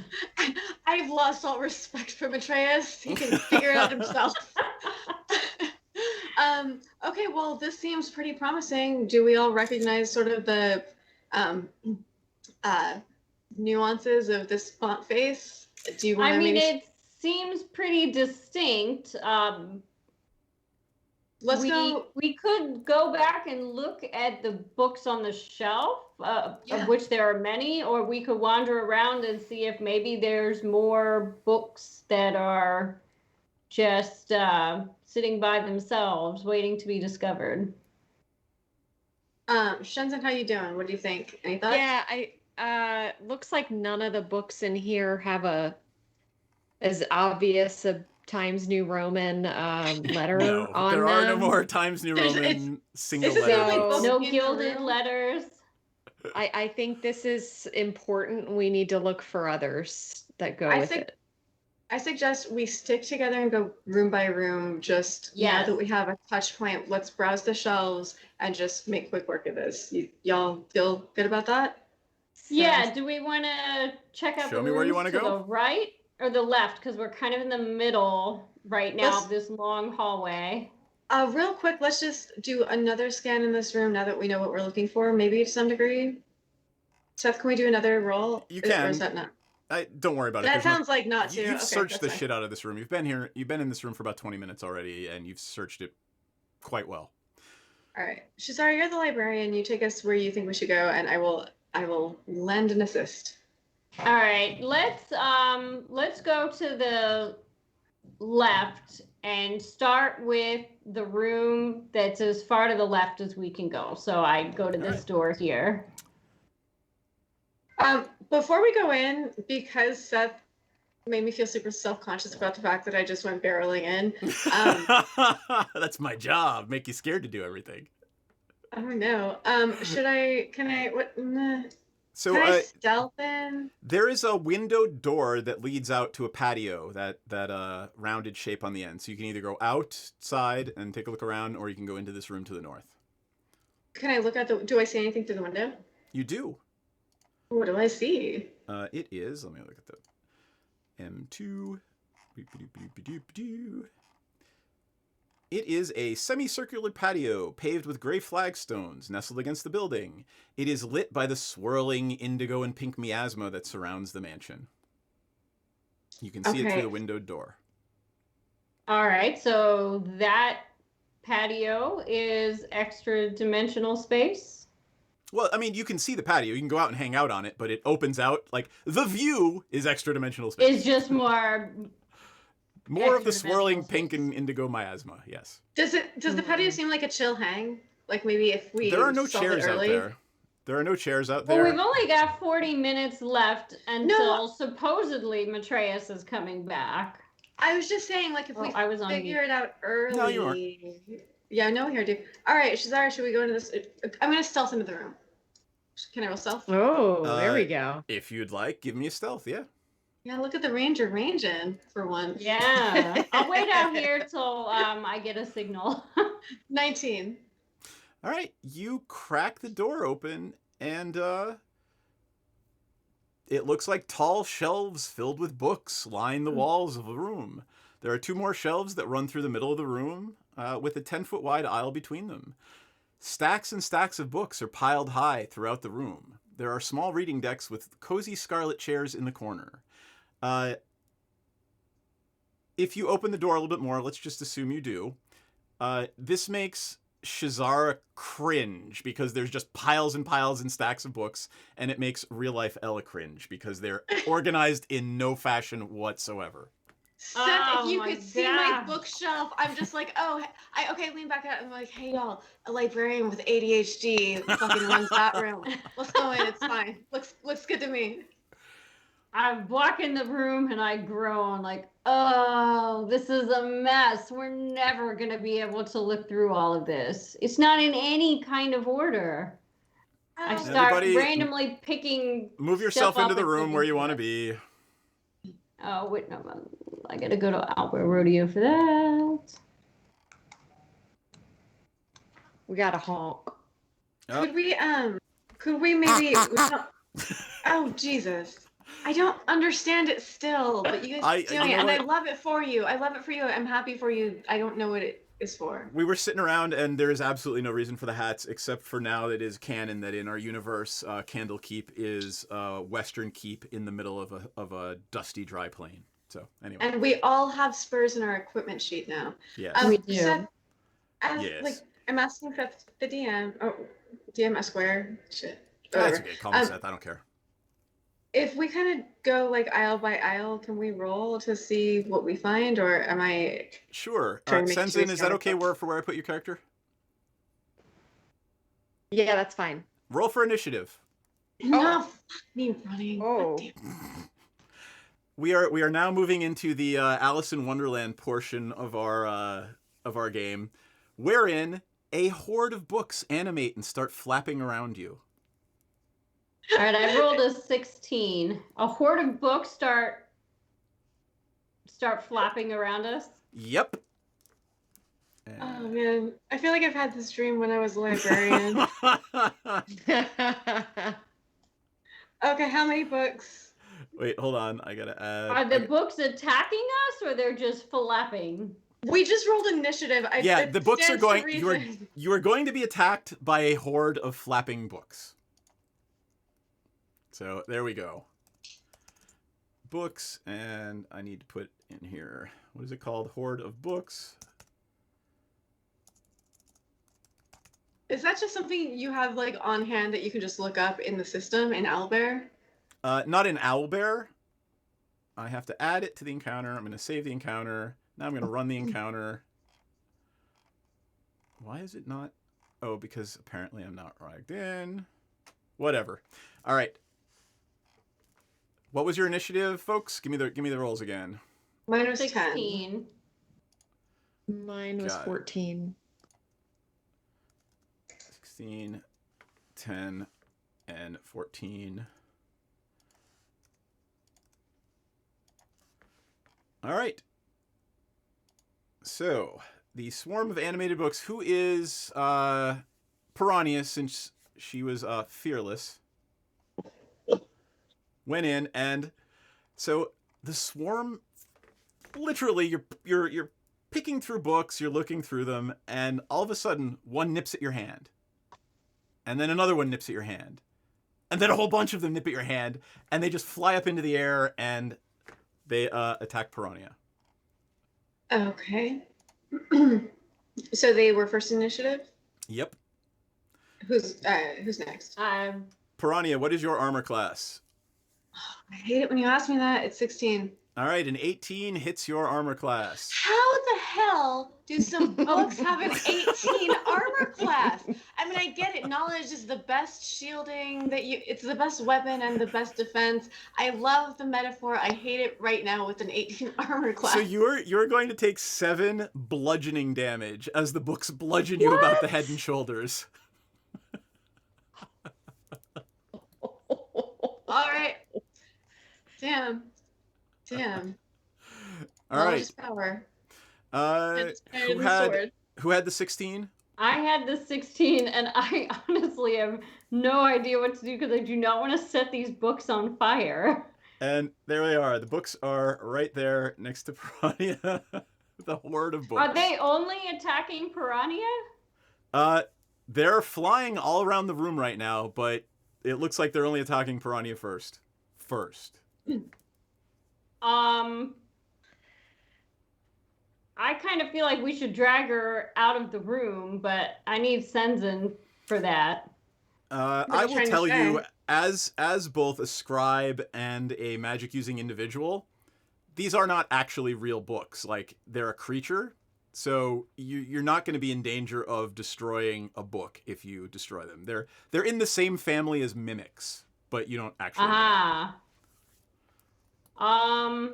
I've lost all respect for Matreus. He can figure it out himself. Okay, well, this seems pretty promising. Do we all recognize sort of the nuances of this font face? Do you want to it seems pretty distinct. Let's go. We could go back and look at the books on the shelf, of which there are many, or we could wander around and see if maybe there's more books that are just sitting by themselves, waiting to be discovered. Shenzhen, how you doing? What do you think? Any thoughts? Yeah, looks like none of the books in here have as obvious a Times New Roman letter on there them. are no more Times New Roman single letters. No gilded letters. I think this is important. We need to look for others that go with it. I suggest we stick together and go room by room. Just now that we have a touch point, let's browse the shelves and just make quick work of this. Y'all feel good about that? Yeah. Do we want to check out Show me where you want to go. The right or the left? Because we're kind of in the middle right now of this long hallway. Real quick, let's just do another scan in this room now that we know what we're looking for. Maybe to some degree. Seth, can we do another roll? You can. Or is that not? Don't worry about it. That sounds like not to. You've Okay, searched the that's fine. shit out of this room. You've been here. You've been in this room for about 20 minutes already, and you've searched it quite well. All right, Shazar, you're the librarian. You take us where you think we should go, and I will lend an assist. All right, let's go to the left and start with the room that's as far to the left as we can go. So I go to this door here. Before we go in, because Seth made me feel super self-conscious about the fact that I just went barreling in. That's my job. Make you scared to do everything. I don't know. Can I stealth in? There is a window door that leads out to a patio, that rounded shape on the end. So you can either go outside and take a look around, or you can go into this room to the north. Can I look at do I see anything through the window? You do. What do I see? It is, let me look at the M2. It is a semicircular patio paved with gray flagstones nestled against the building. It is lit by the swirling indigo and pink miasma that surrounds the mansion. You can see it through the windowed door. All right, so that patio is extra dimensional space. Well, I mean, you can see the patio. You can go out and hang out on it, but it opens out. Like, the view is extra dimensional space. It's just more of the swirling pink and indigo miasma, yes. Does the patio seem like a chill hang? Like maybe if we There are no chairs out there. There are no chairs out there. Well, we've only got 40 minutes left until supposedly Matreus is coming back. I was just saying, like, if we figure it out early. No, you are. Yeah, no, here, dude. All right, Shazar, should we go into this? I'm going to stealth into the room. Can I roll stealth? Oh, there we go. If you'd like, give me a stealth, yeah. Yeah, look at the ranger ranging for once. Yeah. I'll wait out here till I get a signal. 19. All right, you crack the door open, and it looks like tall shelves filled with books line the walls of the room. There are 2 more shelves that run through the middle of the room, with a 10-foot wide aisle between them. Stacks and stacks of books are piled high throughout the room. There are small reading decks with cozy scarlet chairs in the corner. If you open the door a little bit more, let's just assume you do. This makes Shazara cringe because there's just piles and piles and stacks of books, and it makes real life Ella cringe because they're organized in no fashion whatsoever. Seth, if you could see my bookshelf, I'm just like, I lean back out and I'm like, hey y'all, a librarian with ADHD fucking runs that room. Let's go in, it's fine. Looks good to me. I walk in the room and I groan like, oh, this is a mess. We're never going to be able to look through all of this. It's not in any kind of order. I start Everybody, randomly picking. Move yourself stuff into up the and room putting where you it. want to be. Oh, wait, no. I got to go to Albert Rodeo for that. We got a honk. Could we maybe? Oh Jesus! I don't understand it still, but you guys are doing it, and I love it for you. I love it for you. I'm happy for you. I don't know what it is for. We were sitting around, and there is absolutely no reason for the hats, except for now it is canon that in our universe, Candlekeep is Western Keep in the middle of a dusty, dry plain. So anyway. And we all have spurs in our equipment sheet now. Yes. We do. So, Yes. like, I'm asking for the DM. Oh, DM Esquire. Shit. That's Whatever. okay. Call me Seth. I don't care. If we kind of go like aisle by aisle, can we roll to see what we find, or am I? Sure. trying to make Senzin, is that sure okay for where I put your character? Yeah, that's fine. Roll for initiative. No, fuck me running. Oh. We are now moving into the Alice in Wonderland portion of our game, wherein a horde of books animate and start flapping around you. All right, I rolled a 16. A horde of books start flapping around us. Yep. Oh man, I feel like I've had this dream when I was a librarian. Okay, how many books? Wait, hold on. I gotta add. Are the books attacking us, or they're just flapping? We just rolled initiative. Yeah, the books are going. reason. You are going to be attacked by a horde of flapping books. So there we go. Books, and I need to put in here. What is it called? Horde of books. Is that just something you have like on hand that you can just look up in the system in Owlbear? Not in Owlbear. I have to add it to the encounter. I'm going to save the encounter. Now I'm going to run the encounter. Why is it not? Oh, because apparently I'm not logged in. Whatever. All right. What was your initiative, folks? Give me the rolls again. Mine was 16. 10. Mine was 14. 16, 10, and 14. All right. So, the swarm of animated books. Who is Piranha, since she was fearless, went in, and so the swarm, literally, you're picking through books, you're looking through them, and all of a sudden, one nips at your hand. And then another one nips at your hand. And then a whole bunch of them nip at your hand, and they just fly up into the air, and they attack Piranha. Okay. So they were first initiative? Yep. Who's next? Piranha, what is your armor class? I hate it when you ask me that. It's 16. All right, an 18 hits your armor class. How the hell do some books have an 18 armor class? I mean, I get it. Knowledge is the best shielding it's the best weapon and the best defense. I love the metaphor. I hate it right now with an 18 armor class. So you're going to take 7 bludgeoning damage as the books bludgeon you about the head and shoulders. All right. Damn. All right. Power. Who had the 16? I had the 16, and I honestly have no idea what to do because I do not want to set these books on fire. And there they are. The books are right there next to Piranha. The horde of books. Are they only attacking Piranha? They're flying all around the room right now, but it looks like they're only attacking Piranha first. I kind of feel like we should drag her out of the room, but I need Senzin for that. I will tell you, as both a scribe and a magic-using individual, these are not actually real books. Like, they're a creature, so you're not going to be in danger of destroying a book if you destroy them. They're in the same family as mimics, but you don't actually. I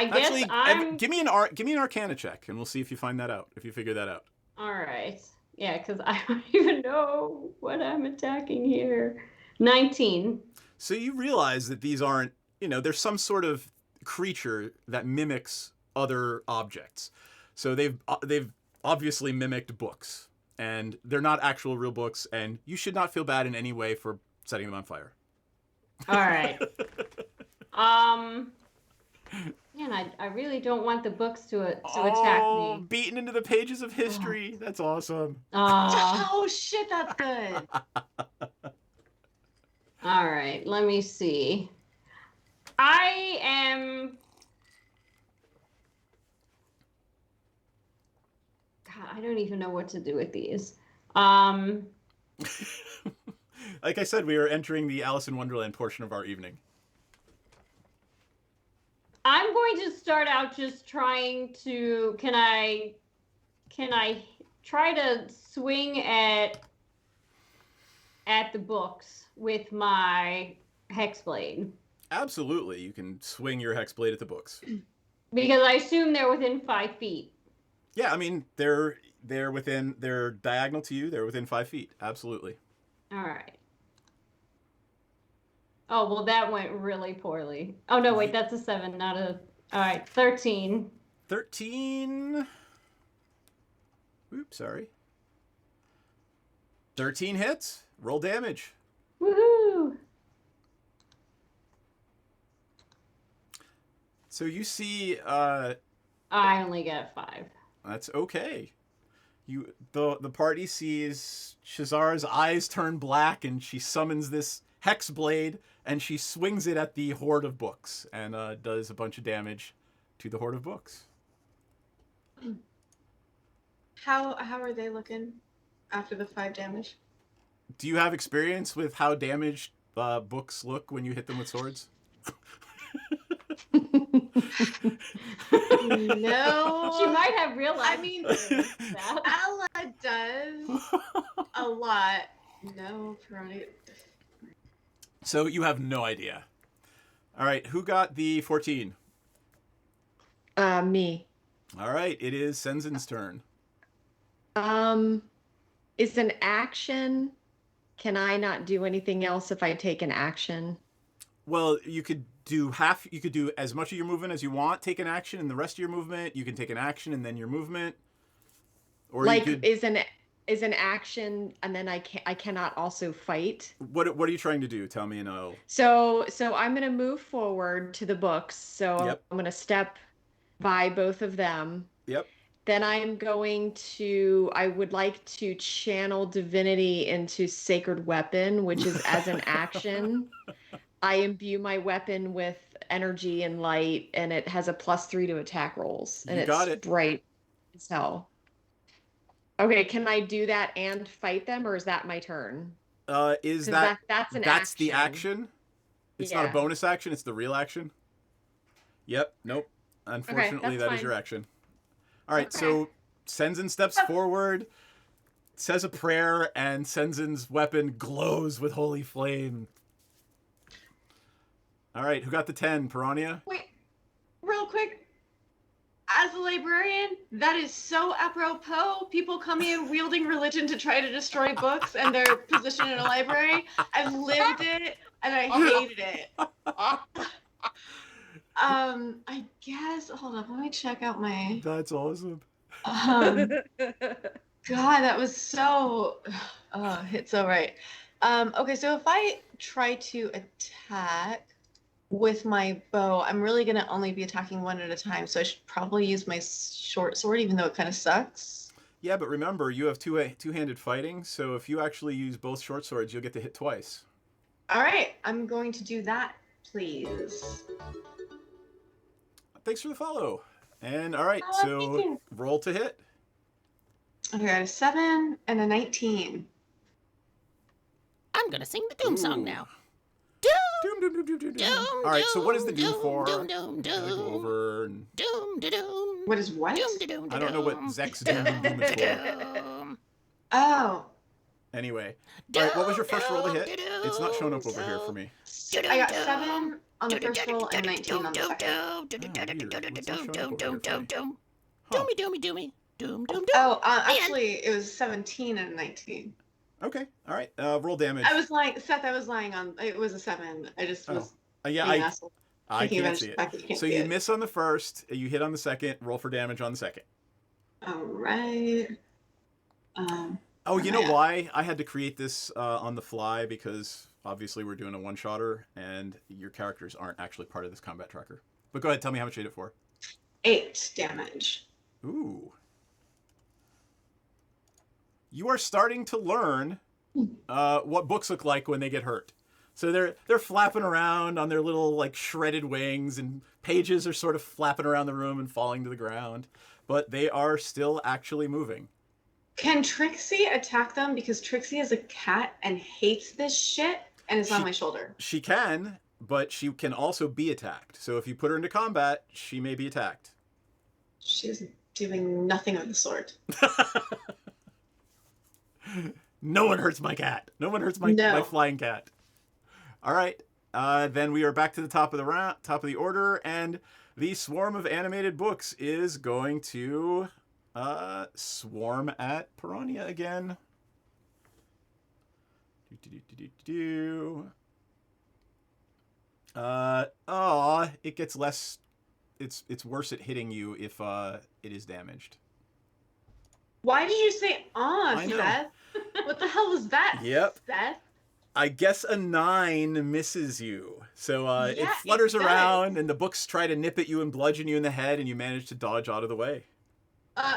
guess Actually, I'm. give me an Arcana check, and we'll see if you find that out. If you figure that out. All right. Yeah, because I don't even know what I'm attacking here. 19. So you realize that these aren't, there's some sort of creature that mimics other objects. So they've obviously mimicked books, and they're not actual real books, and you should not feel bad in any way for setting them on fire. All right. Man, I really don't want the books to attack me. Beaten into the pages of history. That's awesome. Oh shit, that's good. All right, let me see. I am. God, I don't even know what to do with these. Like I said, we are entering the Alice in Wonderland portion of our evening. I'm going to start out just trying to. Can I try to swing at the books with my hex blade? Absolutely, you can swing your hex blade at the books. Because I assume they're within 5 feet. Yeah, I mean they're diagonal to you. They're within 5 feet. Absolutely. All right. Oh, well, that went really poorly. Oh, no, wait, that's a 7, not a... All right, 13. 13... Oops, sorry. 13 hits. Roll damage. Woohoo! So you see... I only got 5. That's okay. The party sees Shazar's eyes turn black, and she summons this hex blade, and she swings it at the horde of books, and does a bunch of damage to the horde of books. How are they looking after the 5 damage? Do you have experience with how damaged books look when you hit them with swords? No. She might have realized. I mean, Ella does a lot. No, probably. So you have no idea. All right, who got the 14? Me. All right, it is Senzin's turn. Is an action. Can I not do anything else if I take an action? Well, you could do half. You could do as much of your movement as you want. Take an action, and the rest of your movement. You can take an action and then your movement. Or like you could, is an action, and then I cannot also fight. What are you trying to do? Tell me, and I'll. So I'm gonna move forward to the books. So Yep. I'm gonna step by both of them. Yep. Then I'm going to. I would like to channel divinity into sacred weapon, which is as an action. I imbue my weapon with energy and light, and it has a +3 to attack rolls. And You got it. bright as hell. Okay, can I do that and fight them, or is that my turn? Is 'Cause that that's an that's action. the action? It's not a Yeah. bonus action. It's the real action. Yep. Nope. Unfortunately, that's that is your fine. action. All right. So Senzin steps forward, says a prayer, and Senzin's weapon glows with holy flame. All right. Who got the 10? Piranha? Wait, real quick. As a librarian, that is so apropos. People come in wielding religion to try to destroy books and their position in a library. I've lived it and I hated it. I guess. Hold up. Let me check out my. That's awesome. God, that was so. Hit so right. Okay, so if I try to attack with my bow, I'm really gonna only be attacking one at a time, so I should probably use my short sword, even though it kind of sucks. Yeah, but remember, you have two-handed fighting, so if you actually use both short swords, you'll get to hit twice. All right, I'm going to do that, please. Thanks for the follow. And all right, thank so you. roll to hit. Okay, I have a 7 and a 19. I'm gonna sing the Doom song now. Doom, doom, doom, doom, doom, doom. Doom, All right, so what is the doom, doom for? doom, doom, Gotta go doom. over and... Doom, da, doom. What is what? Doom, da, doom, da, I don't know what doom. Zek's doom, doom, doom is for. Doom. Oh. Anyway. All right, what was your first roll to hit? It's not showing up over here for me. I got 7 on the first roll and 19 on the second. Doomy, doomy, doomy. Doom, doom, doom. Oh, actually, it was 17 and 19. Okay, all right. Roll damage. I was lying, Seth. I was lying on. It was a 7. I just was. Yeah, being an asshole, I thinking can't about see the fact that you it. can't So see you it. miss on the first, you hit on the second. Roll for damage on the second. All right. Oh, you know why I had to create this on the fly? Because obviously we're doing a one-shotter, and your characters aren't actually part of this combat tracker. But go ahead, tell me how much you hit it for. 8 damage. Ooh. You are starting to learn what books look like when they get hurt. So they're flapping around on their little like shredded wings, and pages are sort of flapping around the room and falling to the ground, but they are still actually moving. Can Trixie attack them? Because Trixie is a cat and hates this shit and is on my shoulder. She can, but she can also be attacked. So if you put her into combat, she may be attacked. She is doing nothing of the sort. No one hurts my cat. No one hurts my flying cat. All right. Then we are back to the top of the order, and the swarm of animated books is going to swarm at Piranha again. It gets less. It's worse at hitting you if it is damaged. Why did you say I know. Seth? What the hell was that? Yep. Seth? I guess a 9 misses you. So it Yeah, flutters it does. around, and the books try to nip at you and bludgeon you in the head, and you manage to dodge out of the way.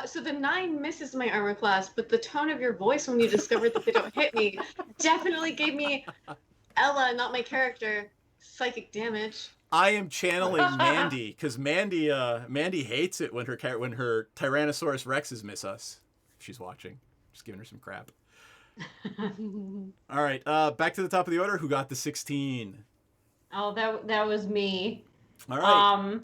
So the 9 misses my armor class, but the tone of your voice when you discovered that they don't hit me definitely gave me Ella, not my character, psychic damage. I am channeling Mandy, because Mandy hates it when her Tyrannosaurus Rexes miss us. She's watching. Just giving her some crap. All right, back to the top of the order. Who got the 16? Oh, that was me. All right.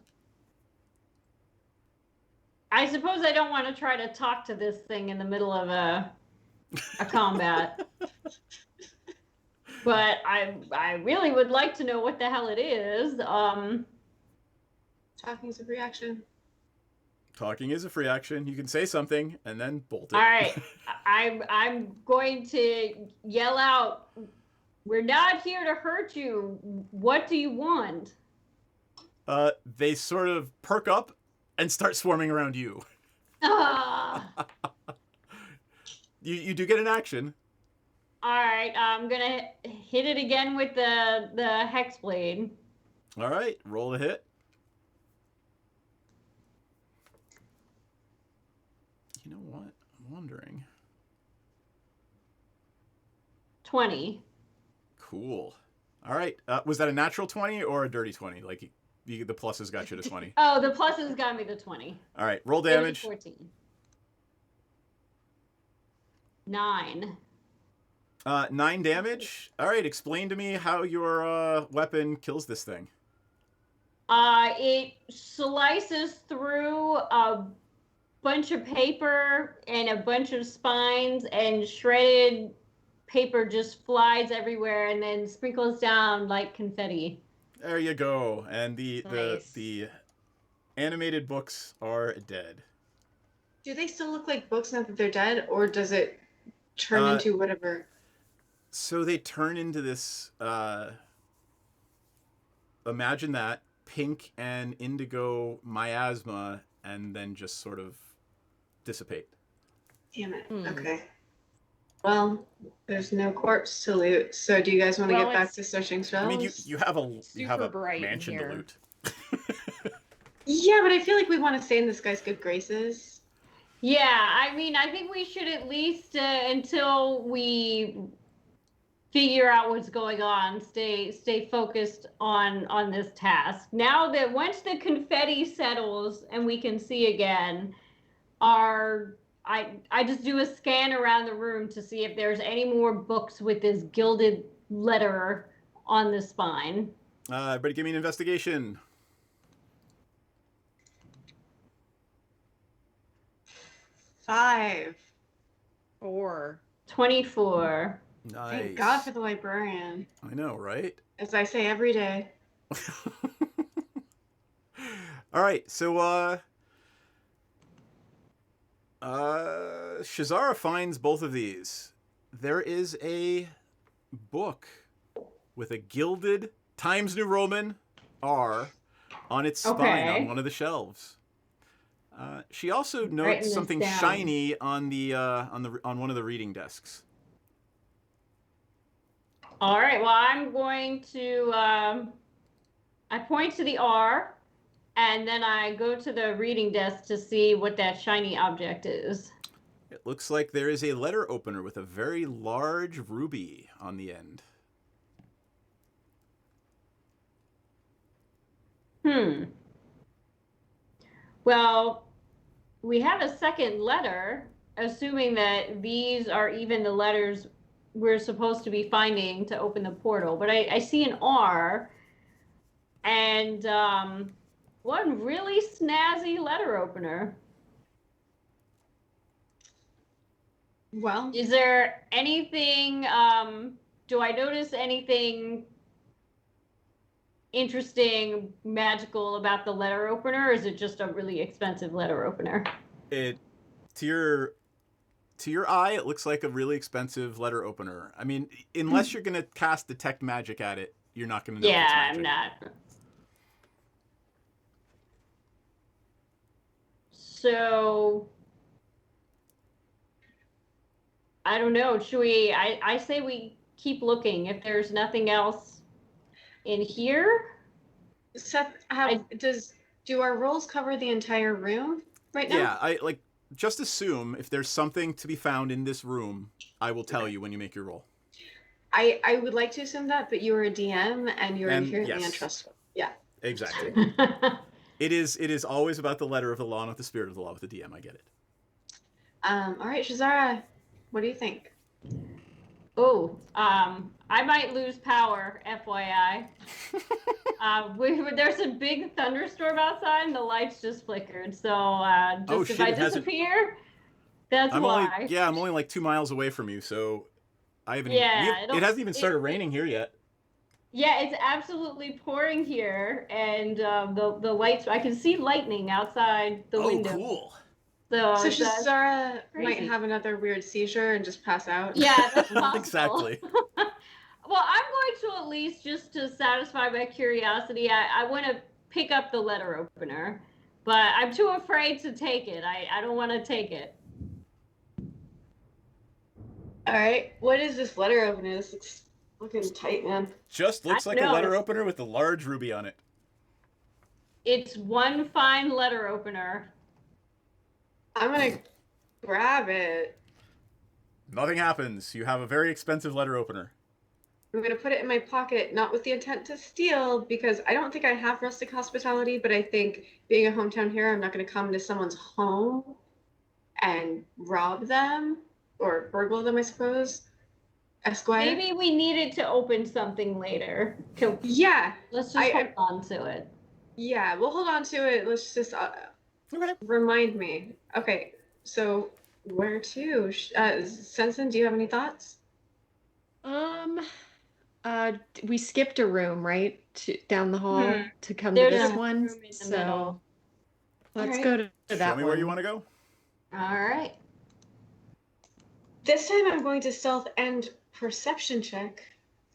I suppose I don't want to try to talk to this thing in the middle of a combat. But I really would like to know what the hell it is. Talking is a reaction. Talking is a free action. You can say something and then bolt it. All right, I'm going to yell out, "We're not here to hurt you. What do you want?" They sort of perk up and start swarming around you. Ah. You do get an action. All right, I'm gonna hit it again with the hex blade. All right, roll the hit. You know what? I'm wondering. 20. Cool. All right. Was that a natural 20 or a dirty 20? Like the pluses got you to 20. Oh, the pluses got me the 20. All right. Roll It was damage. 14. 9. 9 damage. All right. Explain to me how your weapon kills this thing. It slices through a bunch of paper and a bunch of spines, and shredded paper just flies everywhere and then sprinkles down like confetti. There you go. And Nice. the animated books are dead. Do they still look like books now that they're dead, or does it turn into whatever? So they turn into this. Imagine that pink and indigo miasma, and then just sort of dissipate. Damn it. Okay. Well, there's no corpse to loot, so do you guys want to Well, get back it's to searching shelves? I mean, you have a bright in mansion to here. loot. Yeah, but I feel like we want to stay in this guy's good graces. Yeah, I mean, I think we should at least, until we figure out what's going on, stay focused on this task. Now that once the confetti settles and we can see again, I just do a scan around the room to see if there's any more books with this gilded letter on the spine. Everybody give me an investigation. 5. 4. 24. Nice. Thank God for the librarian. I know, right? As I say every day. All right, so Shazara finds both of these. There is a book with a gilded Times New Roman R on its spine on one of the shelves. She also notes something shiny on one of the reading desks. All right. Well, I'm going to. I point to the R, and then I go to the reading desk to see what that shiny object is. It looks like there is a letter opener with a very large ruby on the end. Well, we have a second letter, assuming that these are even the letters we're supposed to be finding to open the portal. But I see an R and one really snazzy letter opener. Well, is there anything, do I notice anything interesting, magical about the letter opener, or is it just a really expensive letter opener? To your eye, it looks like a really expensive letter opener. I mean, unless you're going to cast Detect Magic at it, you're not going to know if it's magic. I'm not. So, I don't know. Should we, I say we keep looking. If there's nothing else in here. Seth, do our rolls cover the entire room right now? Yeah, I just assume if there's something to be found in this room, I will tell you when you make your roll. I would like to assume that, but you are a DM and you're inherently untrustworthy. Yeah. Exactly. It is always about the letter of the law, not the spirit of the law with the DM. I get it. All right, Shazara, what do you think? Oh, I might lose power, FYI. There's a big thunderstorm outside and the lights just flickered. So if I disappear, that's why. I'm only like 2 miles away from you, so I haven't. Yeah, it hasn't even started raining here yet. Yeah, it's absolutely pouring here, and the lights. I can see lightning outside the window. Oh, cool. So Shazara might have another weird seizure and just pass out. Yeah, that's possible. Exactly. Well, I'm going to at least, just to satisfy my curiosity, I want to pick up the letter opener, but I'm too afraid to take it. I don't want to take it. All right, what is this letter opener? This looks looking tight, man. Just looks like a letter opener with a large ruby on it. It's one fine letter opener. I'm gonna grab it. Nothing happens. You have a very expensive letter opener. I'm gonna put it in my pocket, not with the intent to steal, because I don't think I have rustic hospitality, but I think being a hometown hero, I'm not gonna come into someone's home and rob them or burgle them, I suppose. Esquire. Maybe we needed to open something later. Yeah. Let's just hold on to it. Yeah, we'll hold on to it. Let's just remind me. Okay, so where to? Sensen, do you have any thoughts? We skipped a room, right? Down the hall to come to this one. So let's go to that one. Show me where you want to go. All right. This time I'm going to stealth and perception check.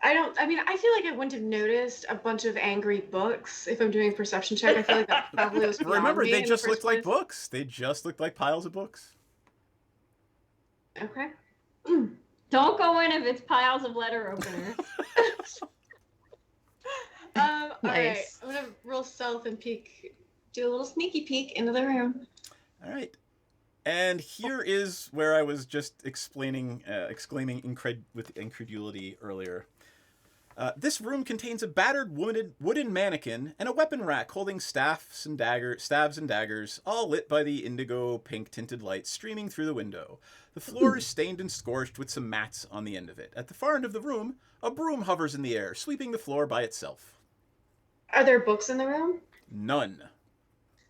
I feel like I wouldn't have noticed a bunch of angry books if I'm doing perception check. I feel like that probably was beyond Remember, me they in just the looked first like books. They just looked like piles of books. Okay. Don't go in if it's piles of letter openers. All right. I'm gonna roll stealth and peek, do a little sneaky peek into the room. All right. And here is where I was just exclaiming with incredulity earlier. This room contains a battered wooden mannequin and a weapon rack holding staves and daggers, all lit by the indigo pink tinted light streaming through the window. The floor is stained and scorched with some mats on the end of it. At the far end of the room, a broom hovers in the air, sweeping the floor by itself. Are there books in the room? None.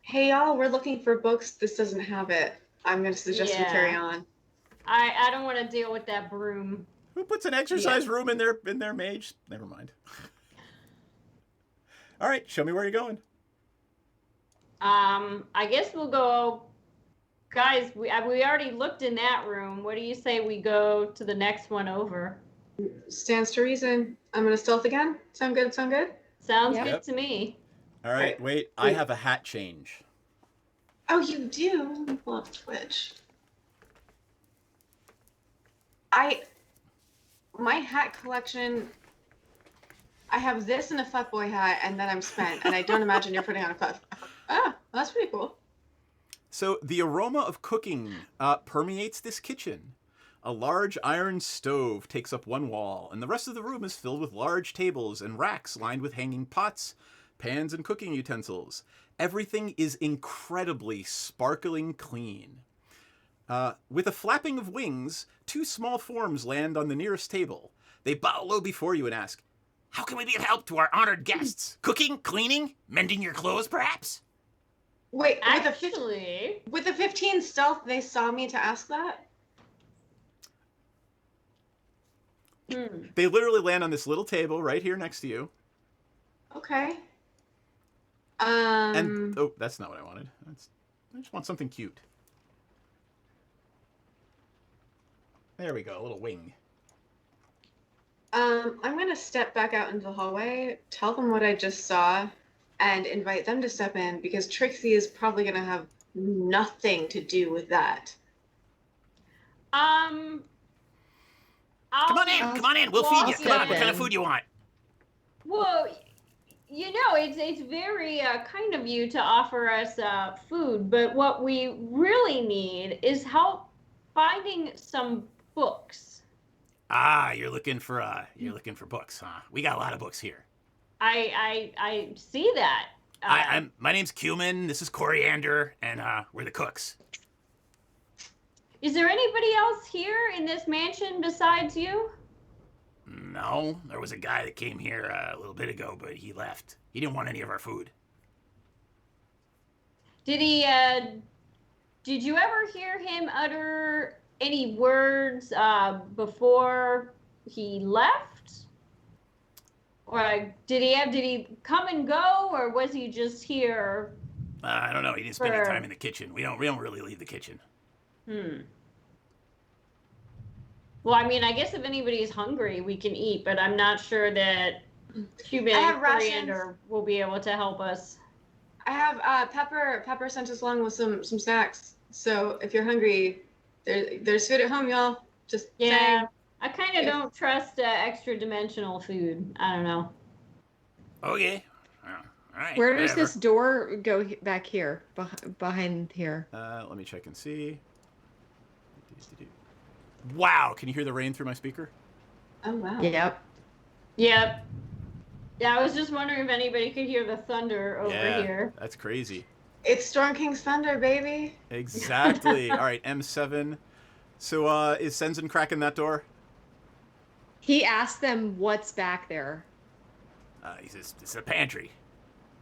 Hey y'all, we're looking for books. This doesn't have it. I'm gonna suggest we carry on. I don't want to deal with that broom. Who puts an exercise room in their mage? Never mind. All right, show me where you're going. I guess we'll go. Guys, we already looked in that room. What do you say we go to the next one over? Stands to reason. I'm gonna stealth again. Sound good? Sound good? Sounds Yep. good to me. All right, wait. I have a hat change. Oh, you do? Let me pull up Twitch. My hat collection, I have this and a fuckboy hat, and then I'm spent, and I don't imagine you're putting on a fuck. Ah, that's pretty cool. So the aroma of cooking permeates this kitchen. A large iron stove takes up one wall, and the rest of the room is filled with large tables and racks lined with hanging pots, pans, and cooking utensils. Everything is incredibly sparkling clean. With a flapping of wings, two small forms land on the nearest table. They bow low before you and ask, "How can we be of help to our honored guests? Cooking, cleaning, mending your clothes, perhaps?" Wait, actually, with the 15 stealth, they saw me to ask that? They literally land on this little table right here next to you. Okay. And oh, that's not what I wanted. I just want something cute. There we go, a little wing. I'm gonna step back out into the hallway, tell them what I just saw, and invite them to step in because Trixie is probably gonna have nothing to do with that. Come on in. We'll feed you. Come on, what kind of food you want? Well, you know, it's very kind of you to offer us food, but what we really need is help finding some books. Ah, you're looking for books, huh? We got a lot of books here. I see that. My name's Cumin. This is Coriander, and we're the cooks. Is there anybody else here in this mansion besides you? No, there was a guy that came here a little bit ago, but he left. He didn't want any of our food. Did he? Did you ever hear him utter any words before he left? Or did he come and go, or was he just here? I don't know. He didn't spend any time in the kitchen. We don't really leave the kitchen. Well, I mean, I guess if anybody's hungry, we can eat, but I'm not sure that Cuban I have Coriander will be able to help us. I have Pepper sent us along with some snacks. So if you're hungry, there's food at home, y'all. Just saying. I kind of don't trust extra dimensional food. I don't know. Okay. All right. Where does this door go back here? Behind here? Let me check and see. Wow, can you hear the rain through my speaker? Oh, wow. Yep. Yeah, I was just wondering if anybody could hear the thunder over here. That's crazy. It's Storm King's thunder, baby. Exactly. All right, M7. So is Senzen cracking that door? He asked them what's back there. He says, it's a pantry.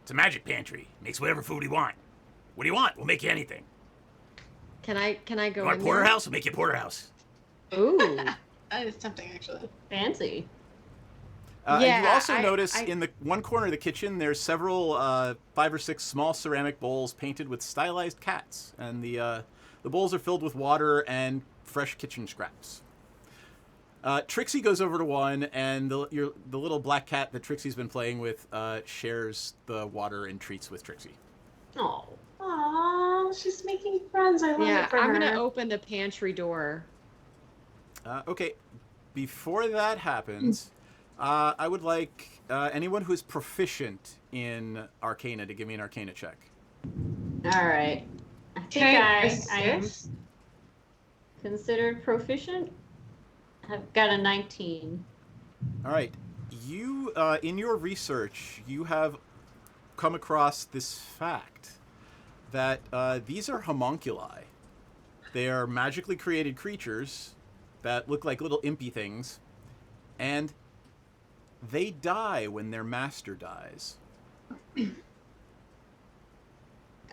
It's a magic pantry. Makes whatever food you want. What do you want? We'll make you anything. Can I go You want in porterhouse? We'll make you porterhouse. Ooh. That is tempting, actually. Fancy. And you also notice in the one corner of the kitchen, there's several 5 or 6 small ceramic bowls painted with stylized cats, and the bowls are filled with water and fresh kitchen scraps. Trixie goes over to one, and the little black cat that Trixie's been playing with shares the water and treats with Trixie. Oh. Aww, she's making friends. I love it for her. I'm gonna open the pantry door. Okay, before that happens, I would like anyone who's proficient in Arcana to give me an Arcana check. All right. I think I am considered proficient. I've got a 19. All right. You, in your research, you have come across this fact that these are homunculi. They are magically created creatures that look like little impy things, and they die when their master dies.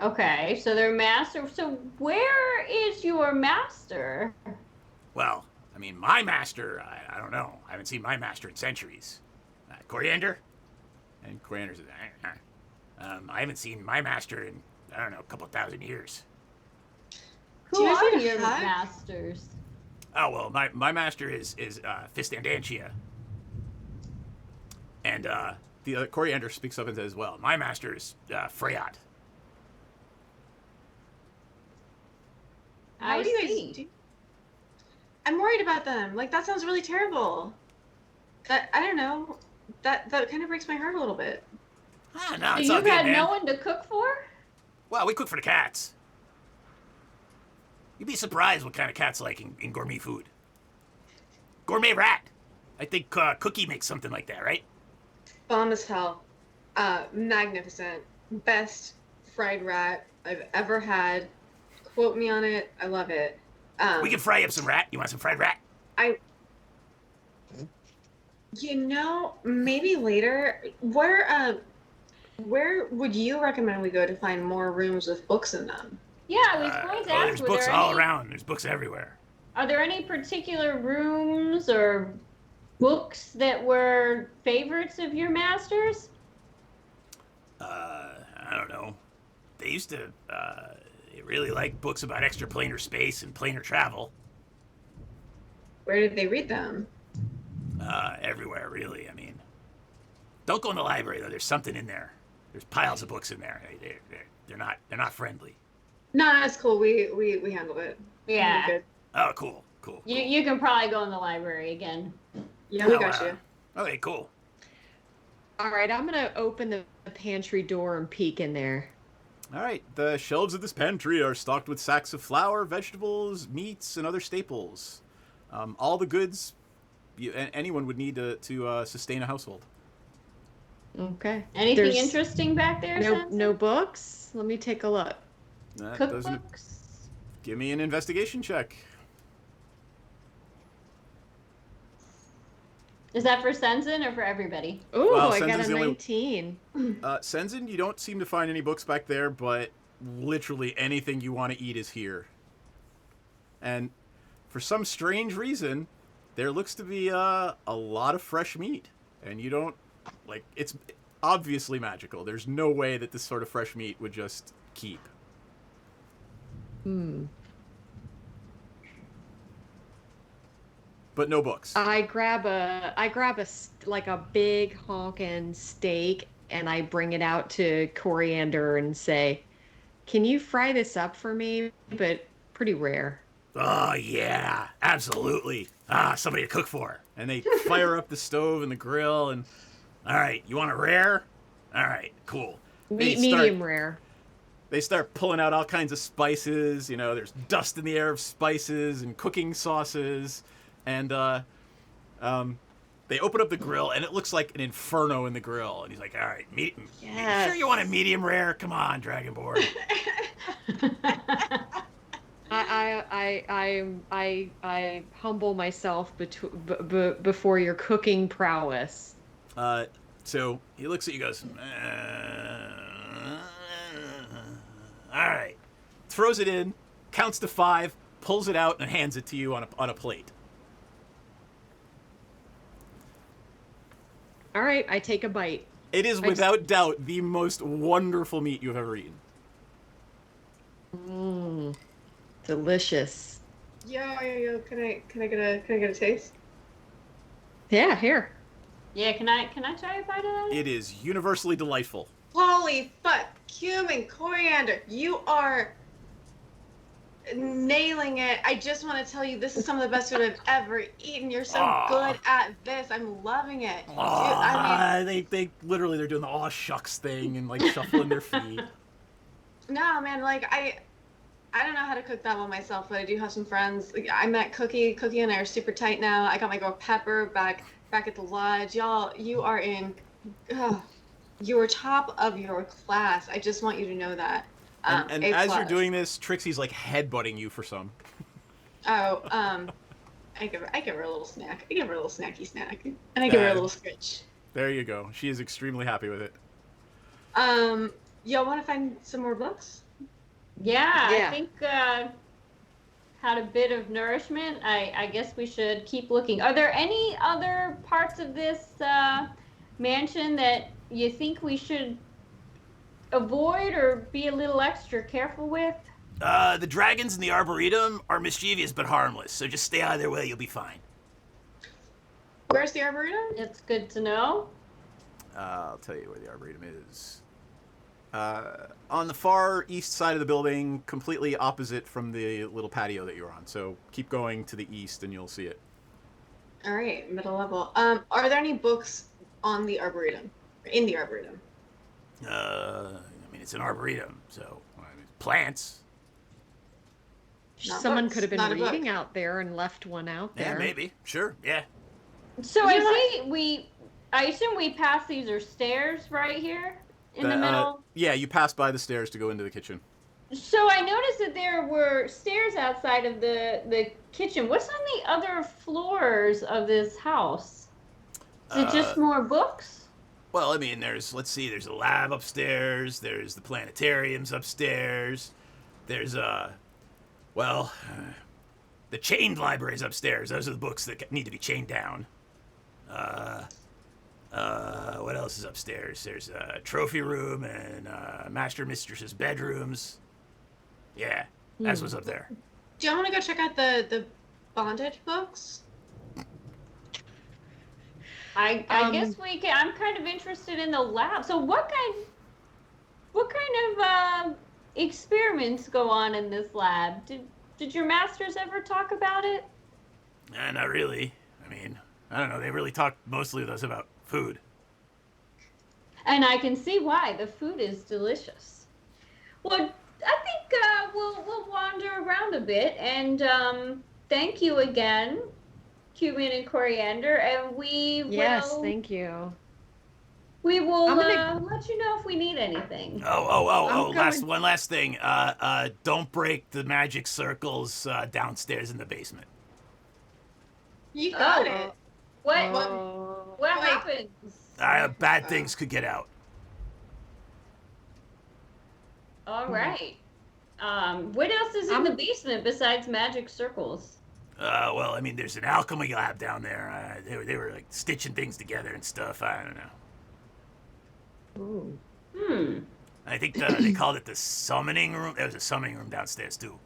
Okay, so their master. So where is your master? Well, I mean, my master, I don't know. I haven't seen my master in centuries. Coriander? And Coriander says, I haven't seen my master in, I don't know, a couple thousand years. Who you are have your hat? masters? Oh, well, my master is Fistandantia. And the other Coriander speaks up and says, well, my master is Freyat. How do you guys do? I'm worried about them. Like, that sounds really terrible. That, I don't know. That kind of breaks my heart a little bit. Ah, no, So it's all you've good, had man. no one to cook for? Well, we cook for the cats. You'd be surprised what kind of cats like in gourmet food. Gourmet rat. I think Cookie makes something like that, right? Bomb as hell. Magnificent. Best fried rat I've ever had. Quote me on it. I love it. We can fry up some rat. You want some fried rat? Maybe later. Where would you recommend we go to find more rooms with books in them? Yeah, I was going to ask. There's books all around. There's books everywhere. Are there any particular rooms or books that were favorites of your masters? I don't know. They used to they really liked books about extraplanar space and planar travel. Where did they read them? Everywhere, really. I mean, don't go in the library though. There's something in there. There's piles of books in there. They're not friendly. No, that's cool. We handled it. Yeah. We're good. Oh, cool. You can probably go in the library again. Yeah, we got you. Okay, cool. All right, I'm gonna open the pantry door and peek in there. all right, the shelves of this pantry are stocked with sacks of flour, vegetables, meats, and other staples. All the goods anyone would need to sustain a household. Okay. Anything There's interesting back there? no books? Let me take a look. That Cookbooks? doesn't. Give me an investigation check. Is that for Sensen or for everybody? Ooh, Well, I got Sensen's a the only- 19. Senzen, you don't seem to find any books back there, but literally anything you want to eat is here. And for some strange reason, there looks to be a lot of fresh meat. And you don't, it's obviously magical. There's no way that this sort of fresh meat would just keep. But no books. I grab a big honkin' steak and I bring it out to Coriander and say, "Can you fry this up for me? But pretty rare." Oh yeah, absolutely. Somebody to cook for. And they fire up the stove and the grill and... All right, you want a rare? All right, cool. Medium rare. They start pulling out all kinds of spices. You know, there's dust in the air of spices and cooking sauces. And they open up the grill, and it looks like an inferno in the grill. And he's like, all right, Yes. sure you want a medium rare? Come on, Dragonborn. I humble myself before your cooking prowess. So he looks at you, goes, all right. throws it in, counts to 5, pulls it out, and hands it to you on a plate. All right, I take a bite. It is without doubt the most wonderful meat you've ever eaten. Delicious. Yo, can I get a taste? Yeah, here. Yeah, can I try a bite of that? It is universally delightful. Holy fuck, cumin, coriander, you are nailing it. I just want to tell you, this is some of the best food I've ever eaten. You're so good at this. I'm loving it. Dude, I mean, They literally, they're doing the aw shucks thing and shuffling their feet. no, man, I don't know how to cook that well myself, but I do have some friends. I met Cookie and I are super tight now. I got my girl Pepper back at the lodge. Y'all, you are in, you're top of your class. I just want you to know that. And as you're doing this, Trixie's headbutting you for some. I give her a little snack. I give her a little snacky snack, and I give her a little scritch. There you go. She is extremely happy with it. Y'all want to find some more books? Yeah, Yeah. I think had a bit of nourishment, I guess we should keep looking. Are there any other parts of this mansion that you think we should avoid or be a little extra careful with? The dragons in the Arboretum are mischievous but harmless, so just stay out of their way, you'll be fine. Where's the Arboretum? It's good to know. I'll tell you where the Arboretum is. On the far east side of the building, completely opposite from the little patio that you're on. So keep going to the east and you'll see it. All right, middle level. Are there any books on the Arboretum? In the Arboretum? I mean, it's an Arboretum, so plants. Not Someone books, could have been not a book. reading out there and left one out there. Yeah, maybe. Sure, yeah. So I assume we pass these are stairs right here in the middle. Yeah, you pass by the stairs to go into the kitchen. So I noticed that there were stairs outside of the kitchen. What's on the other floors of this house? Is it just more books? Well, I mean, there's a lab upstairs, there's the planetariums upstairs, there's, the chained libraries upstairs. Those are the books that need to be chained down. What else is upstairs? There's a trophy room and master mistress's bedrooms. Yeah, that's what's up there. Do y'all want to go check out the bondage books? I guess we can. I'm kind of interested in the lab. So what kind of experiments go on in this lab? Did your masters ever talk about it? Not really. I mean, I don't know. They really talk mostly with us about food. And I can see why. The food is delicious. Well, I think we'll wander around a bit. And thank you again, Cumin and Coriander. And Yes, thank you. We will let you know if we need anything. One last thing. Don't break the magic circles downstairs in the basement. You got it. What happens? Bad things could get out. All right. What else is in the basement besides magic circles? Well, I mean, there's an alchemy lab down there. They were like stitching things together and stuff. I don't know. Ooh. I think they called it the summoning room. There was a summoning room downstairs too.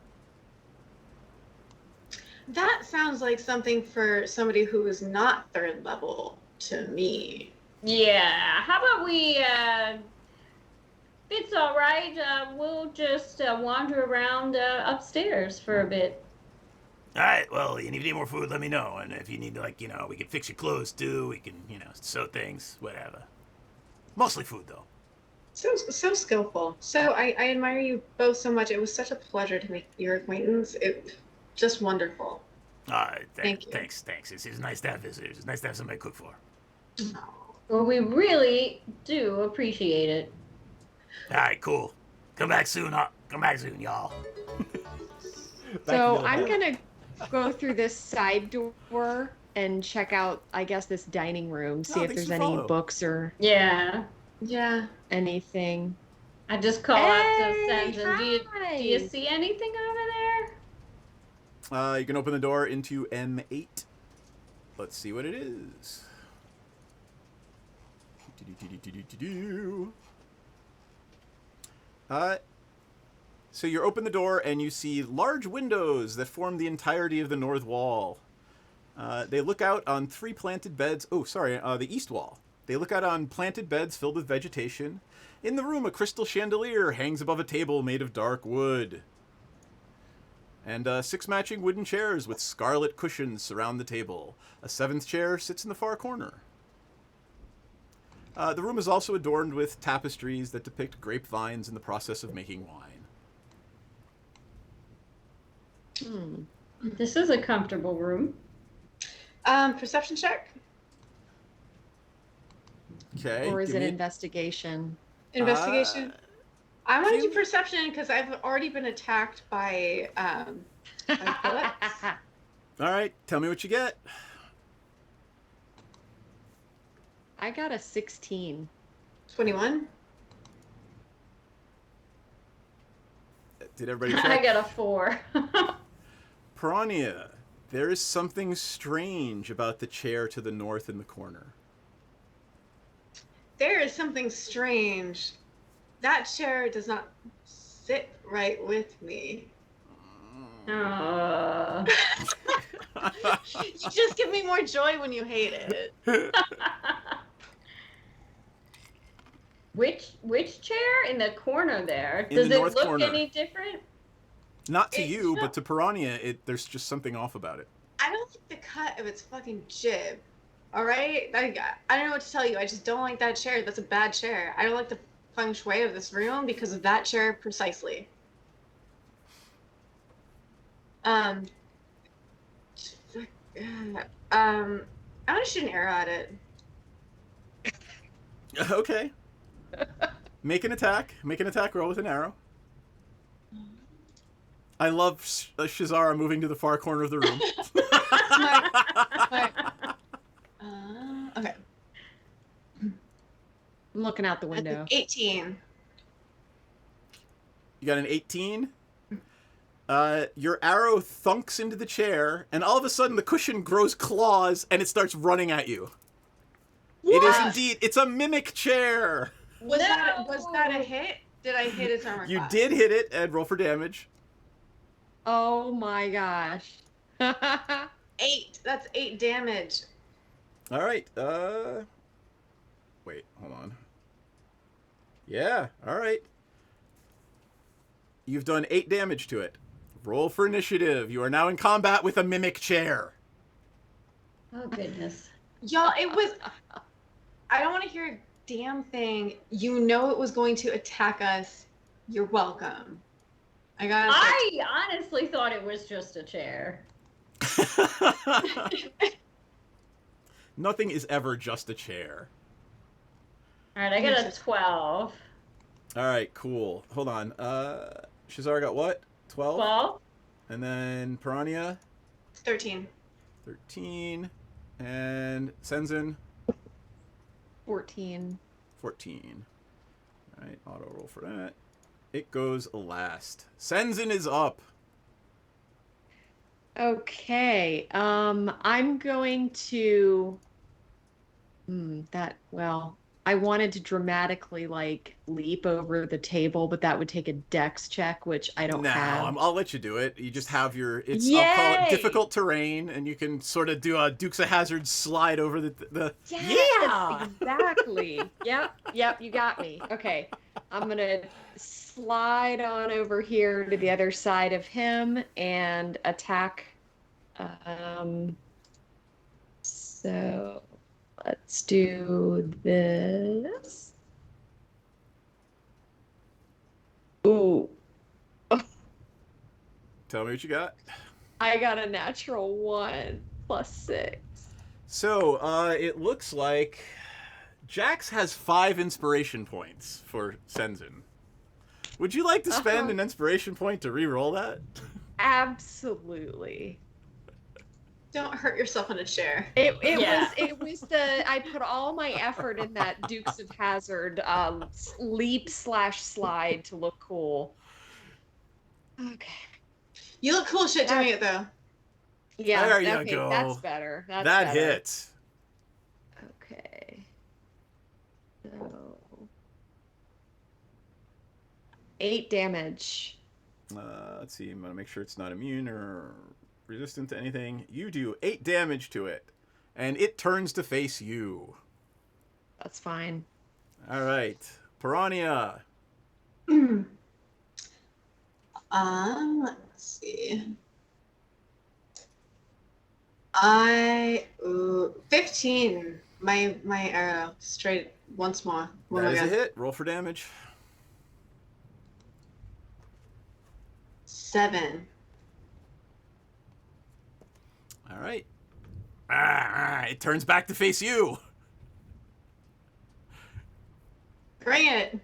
That sounds like something for somebody who is not third level to me. Yeah. How about we? If it's all right, we'll just wander around upstairs for a bit. All right. Well, you need more food, let me know. And if you need, we can fix your clothes too. We can, sew things, whatever. Mostly food, though. So skillful. So I admire you both so much. It was such a pleasure to make your acquaintance. It just wonderful. All right. Thank you. Thanks. It's nice to have visitors. It's nice to have somebody to cook for. Well, we really do appreciate it. All right. Cool. Come back soon, y'all. So I'm going to go through this side door and check out, I guess, this dining room, see if there's any books or Yeah. anything. I just call out to Sanjin. Do you see anything over there? You can open the door into M8. Let's see what it is. So you open the door and you see large windows that form the entirety of the north wall. They look out on 3 planted beds. The east wall. They look out on planted beds filled with vegetation. In the room, a crystal chandelier hangs above a table made of dark wood. And 6 matching wooden chairs with scarlet cushions surround the table. A 7th chair sits in the far corner. The room is also adorned with tapestries that depict grapevines in the process of making wine. This is a comfortable room. Perception check. Okay. Or is it investigation? Investigation. I want to do perception because I've already been attacked by bullets. All right, tell me what you get. I got a 16. 21. Did everybody check? I got a 4. Piranha, there is something strange about the chair to the north in the corner. There is something strange. That chair does not sit right with me. You just give me more joy when you hate it. Which chair in the corner there? In Does the it north look corner. any different? Not to you, but to Piranha, there's just something off about it. I don't like the cut of its fucking jib. All right? I don't know what to tell you. I just don't like that chair. That's a bad chair. I don't like the feng shui of this room because of that chair precisely. I'm gonna shoot an arrow at it. Okay. Make an attack. Make an attack roll with an arrow. I love Shazara moving to the far corner of the room. Okay. I'm looking out the window. 18. You got an 18? Your arrow thunks into the chair, and all of a sudden the cushion grows claws, and it starts running at you. What? It is indeed. It's a mimic chair. Was that a hit? Did I hit its armor class? You did hit it, and roll for damage. Oh my gosh. 8. That's 8 damage. All right. Wait, hold on. Yeah, all right. You've done 8 damage to it. Roll for initiative. You are now in combat with a mimic chair. Oh, goodness. Y'all, it was... I don't want to hear a damn thing. You know it was going to attack us. You're welcome. I honestly thought it was just a chair. Nothing is ever just a chair. All right, I got a 12. All right, cool. Hold on. Shazar got what? 12? 12. And then Piranha? 13. 13. And Senzin? 14. 14. All right, auto roll for that. It goes last. Senzin is up. Okay. I'm going to... I wanted to dramatically, leap over the table, but that would take a dex check, which I don't have. I'll let you do it. You just have your... Yay! I'll call it difficult terrain, and you can sort of do a Dukes of Hazzard slide over the Yes, exactly. Yep, you got me. Okay. I'm going to slide on over here to the other side of him and attack. So let's do this. Ooh. Tell me what you got. I got a natural 1 plus 6. So, it looks like Jax has 5 inspiration points for Senzin. Would you like to spend an inspiration point to re-roll that? Absolutely. Don't hurt yourself in a chair. It was I put all my effort in that Dukes of Hazzard leap/slide to look cool. Okay. You look cool shit doing it though. Yeah, there you go. That's better. That hits. Okay. So 8 damage. Let's see. I'm gonna make sure it's not immune or resistant to anything. You do 8 damage to it, and it turns to face you. That's fine. All right, Piranha. Let's see. 15. My arrow straight once more. That is a hit. Roll for damage. 7. All right. It turns back to face you. Bring it.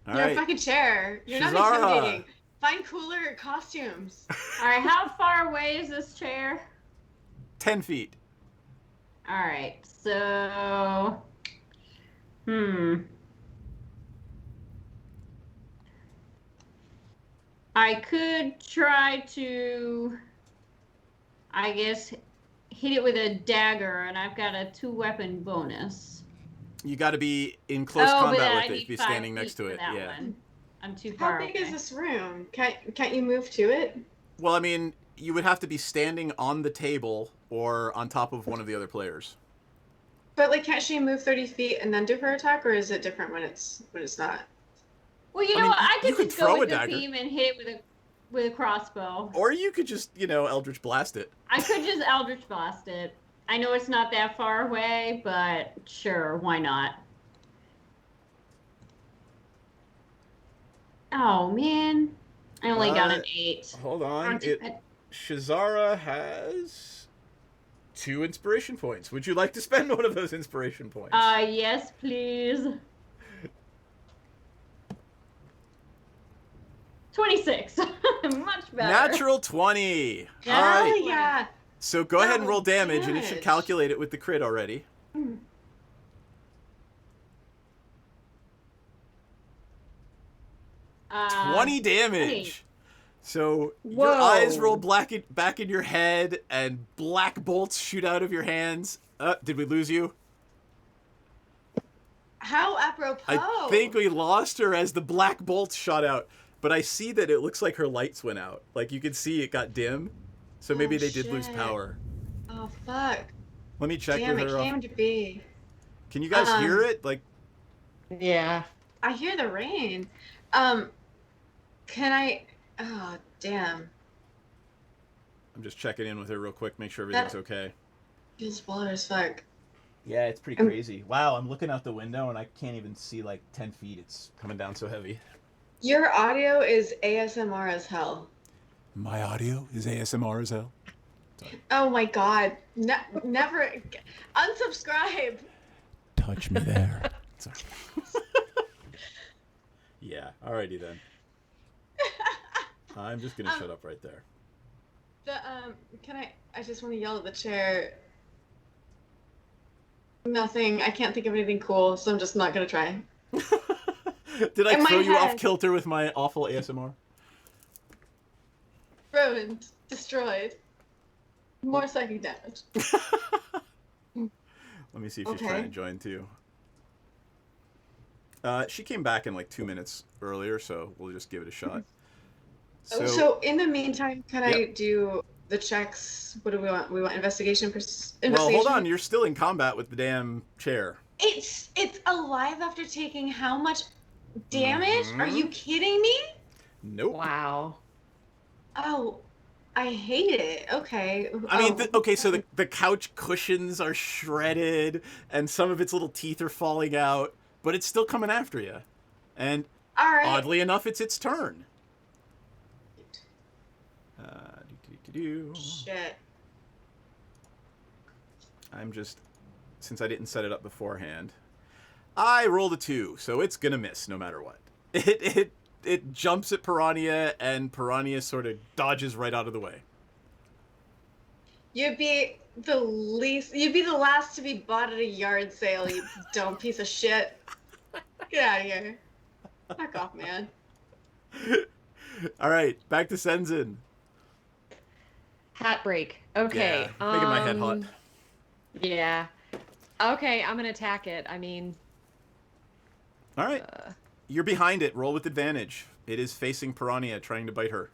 All You're right. a fucking chair. You're not Shazara. intimidating. Find cooler costumes. All right, how far away is this chair? 10 feet. All right, so... I could try to I guess, hit it with a dagger, and I've got a 2-weapon bonus. You got to be in close but combat I with it. need Be 5 standing feet next to for it. that Yeah. one. I'm too How far big away. is this room? Can't you move to it? Well, I mean, you would have to be standing on the table or on top of one of the other players. But like, can't she move 30 feet and then do her attack, or is it different when it's not? Well, you I know mean, what? I you could could just throw go a with the dagger. theme and hit it with a crossbow. Or you could just, Eldritch Blast it. I could just Eldritch Blast it. I know it's not that far away, but sure, why not? Oh, man. I only got an 8. Hold on. Aren't you- Shazara has 2 inspiration points. Would you like to spend one of those inspiration points? Yes, please. 26. Much better. Natural 20. Yeah. All right. Oh yeah. So go ahead and roll damage, and it good. should calculate it with the crit already. 20 damage. So your eyes roll back in your head, and black bolts shoot out of your hands. Did we lose you? How apropos. I think we lost her as the black bolts shot out. But I see that it looks like her lights went out. Like, you can see it got dim. So maybe they did lose shit. power. Oh fuck. Let me check Damn, with it her. came to be. Can you guys hear it? Like, Yeah. I hear the rain. Can I? Oh damn. I'm just checking in with her real quick, make sure everything's okay. Feels baller as fuck. Yeah, it's pretty crazy. Wow, I'm looking out the window and I can't even see like 10 feet. It's coming down so heavy. Your audio is ASMR as hell. My audio is ASMR as hell. Oh my god. Never. Unsubscribe. Touch me there. Yeah, alrighty then. I'm just gonna shut up right there. Can I just want to yell at the chair. Nothing. I can't think of anything cool, so I'm just not gonna try. Did I In my throw you off head. kilter with my awful ASMR? Ruined. Destroyed. More psychic damage. Let me see if she's trying to join too. She came back in like 2 minutes earlier, so we'll just give it a shot. So in the meantime, can I Yep. do the checks? What do we want? We want investigation. Well, hold on. You're still in combat with the damn chair. It's alive after taking how much damage? Are Mhm. you kidding me? Nope. Wow. Oh, I hate it. Okay. I mean, okay, so the couch cushions are shredded, and some of its little teeth are falling out, but it's still coming after you. And all right. oddly enough, it's its turn. Shit. I'm just, since I didn't set it up beforehand, I rolled a 2, so it's gonna miss no matter what. It jumps at Piranha, and Piranha sort of dodges right out of the way. You'd be the last to be bought at a yard sale, you dumb piece of shit. Get out of here. Back off, man. All right, back to Senzin. Hat break. Okay. Yeah, making my head hot. Yeah. Okay, I'm gonna attack it. I mean, All right. You're behind it. Roll with advantage. It is facing Piranha, trying to bite her.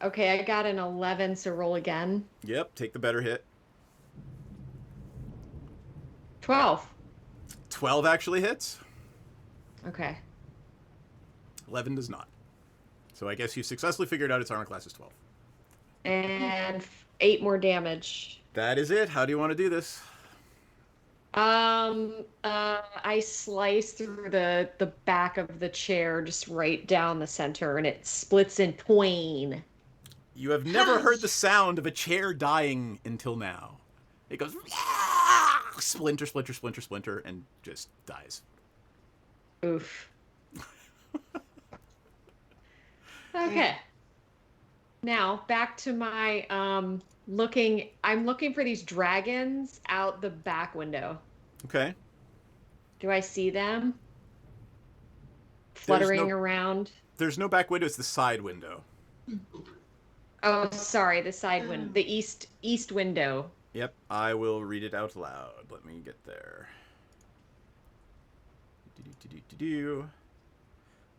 okay, I got an 11, so roll again. Yep, take the better hit. 12. 12 actually hits. Okay. 11 does not. So I guess you successfully figured out its armor class is 12. And 8 more damage. That is it. How do you want to do this? I slice through the back of the chair, just right down the center, and it splits in twain. You have never heard the sound of a chair dying until now. It goes "Ah!" splinter, splinter, splinter, splinter, and just dies. Oof. Okay. Now back to my looking. I'm looking for these dragons out the back window. Okay. Do I see them fluttering around? There's no back window. It's the side window. Oh, sorry, the side window, the east window. Yep, I will read it out loud. Let me get there.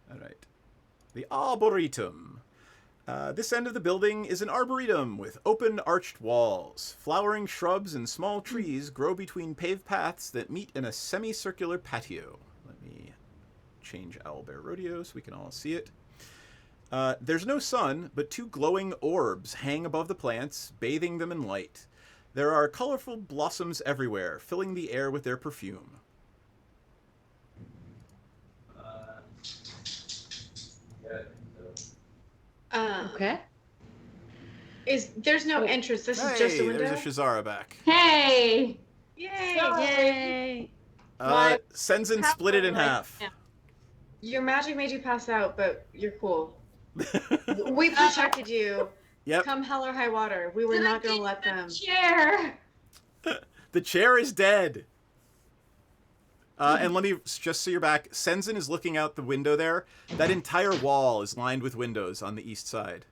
All right. The Arboretum. This end of the building is an arboretum with open arched walls. Flowering shrubs and small trees grow between paved paths that meet in a semicircular patio. Let me change Owlbear Rodeo so we can all see it. There's no sun, but 2 glowing orbs hang above the plants, bathing them in light. There are colorful blossoms everywhere, filling the air with their perfume. Okay. There's no entrance. This is just a window. There's a Shazara back. Hey! Yay! Yay! Senzin split it in half. Your magic made you pass out, but you're cool. We protected you. Yep. Come hell or high water. We were not going to let them. Chair! The chair is dead. And let me, just so you're back, Senzin is looking out the window there. That entire wall is lined with windows on the east side.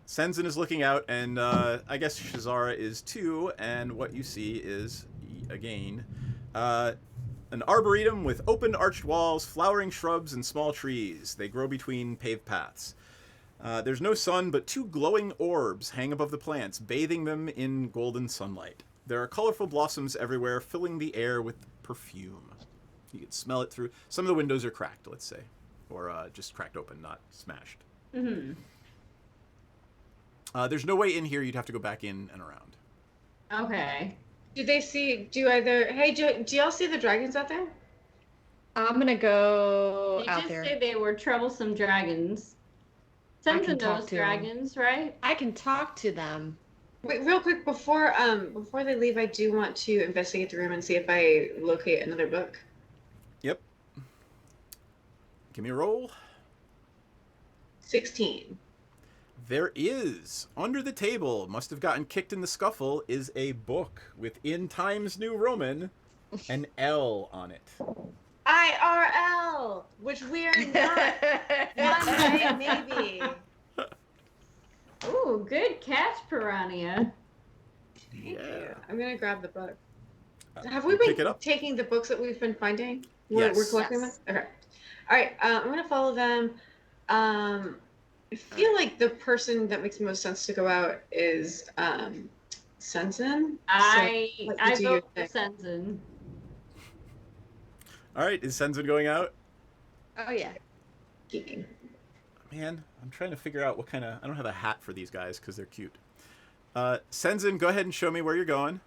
Senzin is looking out, and I guess Shazara is too, and what you see is, again, an arboretum with open arched walls, flowering shrubs, and small trees. They grow between paved paths. There's no sun, but 2 glowing orbs hang above the plants, bathing them in golden sunlight. There are colorful blossoms everywhere, filling the air with perfume. You can smell it through. Some of the windows are cracked, let's say, or just cracked open, not smashed. Mm-hmm. There's no way in here. You'd have to go back in and around. Okay. Do y'all see the dragons out there? I'm going to go They out just there. said they were troublesome dragons. I can Senzin talk knows to 'em. dragons, right? I can talk to them. Wait, real quick, before they leave, I do want to investigate the room and see if I locate another book. Yep. Give me a roll. 16. There is, under the table, must have gotten kicked in the scuffle, is a book with, in Times New Roman, an L on it. IRL, which we are not. One day, maybe. Ooh, good catch, Piranha. Thank you. I'm gonna grab the book. Have we pick it been up? taking the books that we've been finding? Yes. We're collecting them? Okay. All right, I'm gonna follow them. I feel like the person that makes the most sense to go out is Senzin. I do your vote for thing. Senzin. All right, is Senzin going out? Oh, yeah. Man, I'm trying to figure out what kind of... I don't have a hat for these guys because they're cute. Senzin, go ahead and show me where you're going.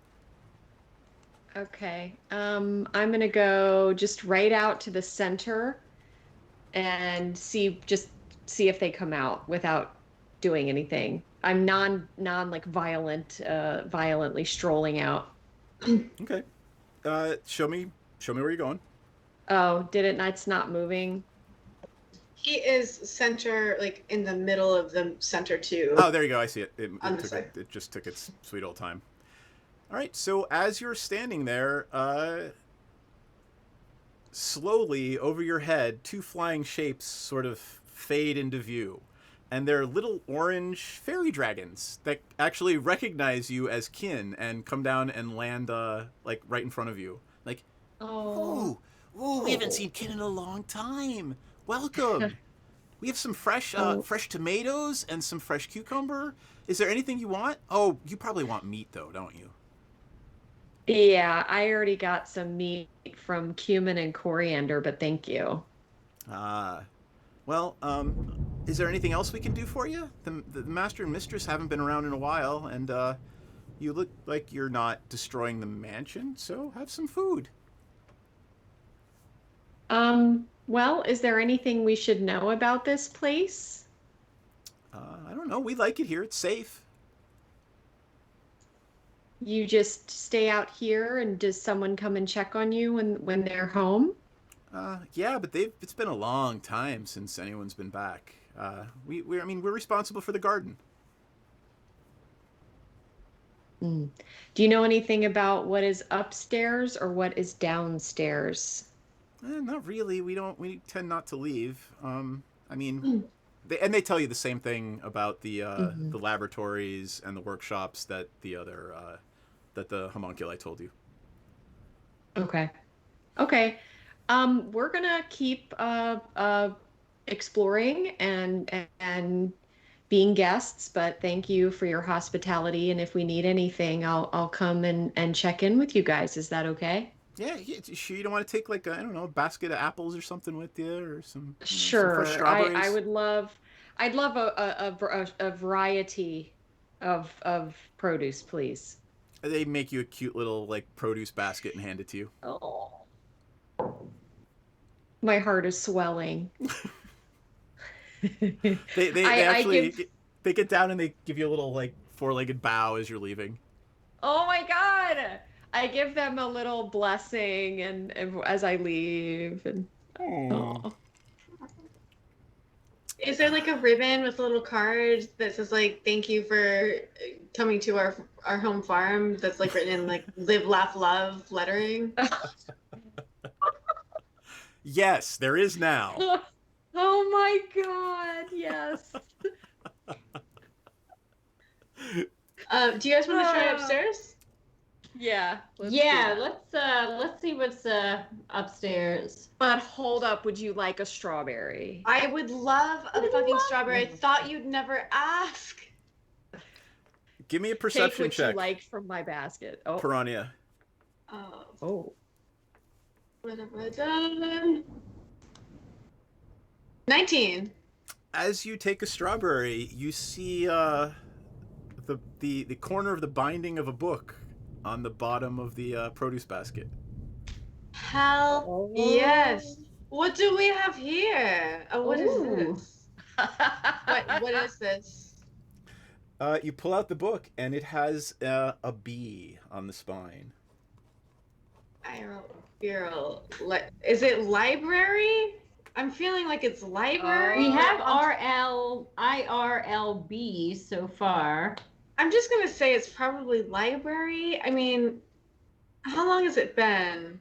Okay. I'm going to go just right out to the center and see if they come out without doing anything. I'm violently strolling out. Okay. Show me where you're going. Oh, it's not moving. He is center, like in the middle of the center too. Oh, there you go. I see it. It just took its sweet old time. All right. So as you're standing there, slowly over your head, 2 flying shapes sort of fade into view. And they're little orange fairy dragons that actually recognize you as kin and come down and land like right in front of you. Like, Ooh, we haven't seen Kin in a long time. welcome. We have some fresh tomatoes and some fresh cucumber. Is there anything you want? Oh, you probably want meat though, don't you? Yeah, I already got some meat from cumin and coriander, but thank you. Well, is there anything else we can do for you? The master and mistress haven't been around in a while, and you look like you're not destroying the mansion, so have some food. Well, is there anything we should know about this place? I don't know. We like it here. It's safe. You just stay out here, and does someone come and check on you when they're home? Yeah, but it's been a long time since anyone's been back. We're responsible for the garden. Do you know anything about what is upstairs or what is downstairs? Not really. We tend not to leave. they tell you the same thing about the laboratories and the workshops that the other that the homunculi told you. Okay. We're gonna keep exploring and being guests, but thank you for your hospitality. And if we need anything, I'll come and check in with you guys. Is that okay? Yeah, sure. You don't want to take like a basket of apples or something with you, or some Sure. some fresh strawberries. I would love. I'd love a variety of produce, please. They make you a cute little like produce basket and hand it to you. Oh. My heart is swelling. They get down and they give you a little like four-legged bow as you're leaving. Oh my God! I give them a little blessing and as I leave. And oh. Is there like a ribbon with a little card that says like "Thank you for coming to our home farm"? That's like written in like "Live, Laugh, Love" lettering. Yes, there is now. Oh my God! Yes. Do you guys want to try upstairs? Yeah. Let's see what's upstairs. But hold up, would you like a strawberry? I would love a fucking strawberry. I thought you'd never ask. Give me a perception check. check. You like from my basket. Oh. Piranha. Oh. What have I done? 19. As you take a strawberry, you see the corner of the binding of a book on the bottom of the produce basket. Hell yes. What do we have here? Oh, what is this? What is this? You pull out the book, and it has a bee on the spine. Is it library? I'm feeling like it's library. We have IRLB so far. I'm just gonna say it's probably library. I mean, how long has it been?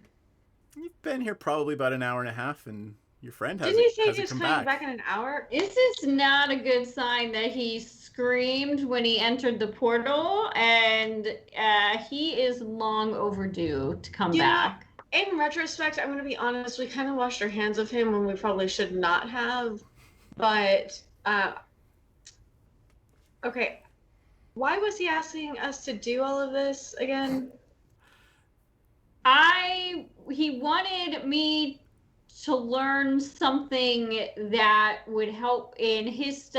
You've been here probably about an hour and a half, and your friend hasn't. Didn't you say hasn't he was come coming back. back in an hour? This is not a good sign that he screamed when he entered the portal, and he is long overdue to come back. In retrospect, I'm going to be honest, we kind of washed our hands of him when we probably should not have. But, okay. Why was he asking us to do all of this again? He wanted me to learn something that would help in his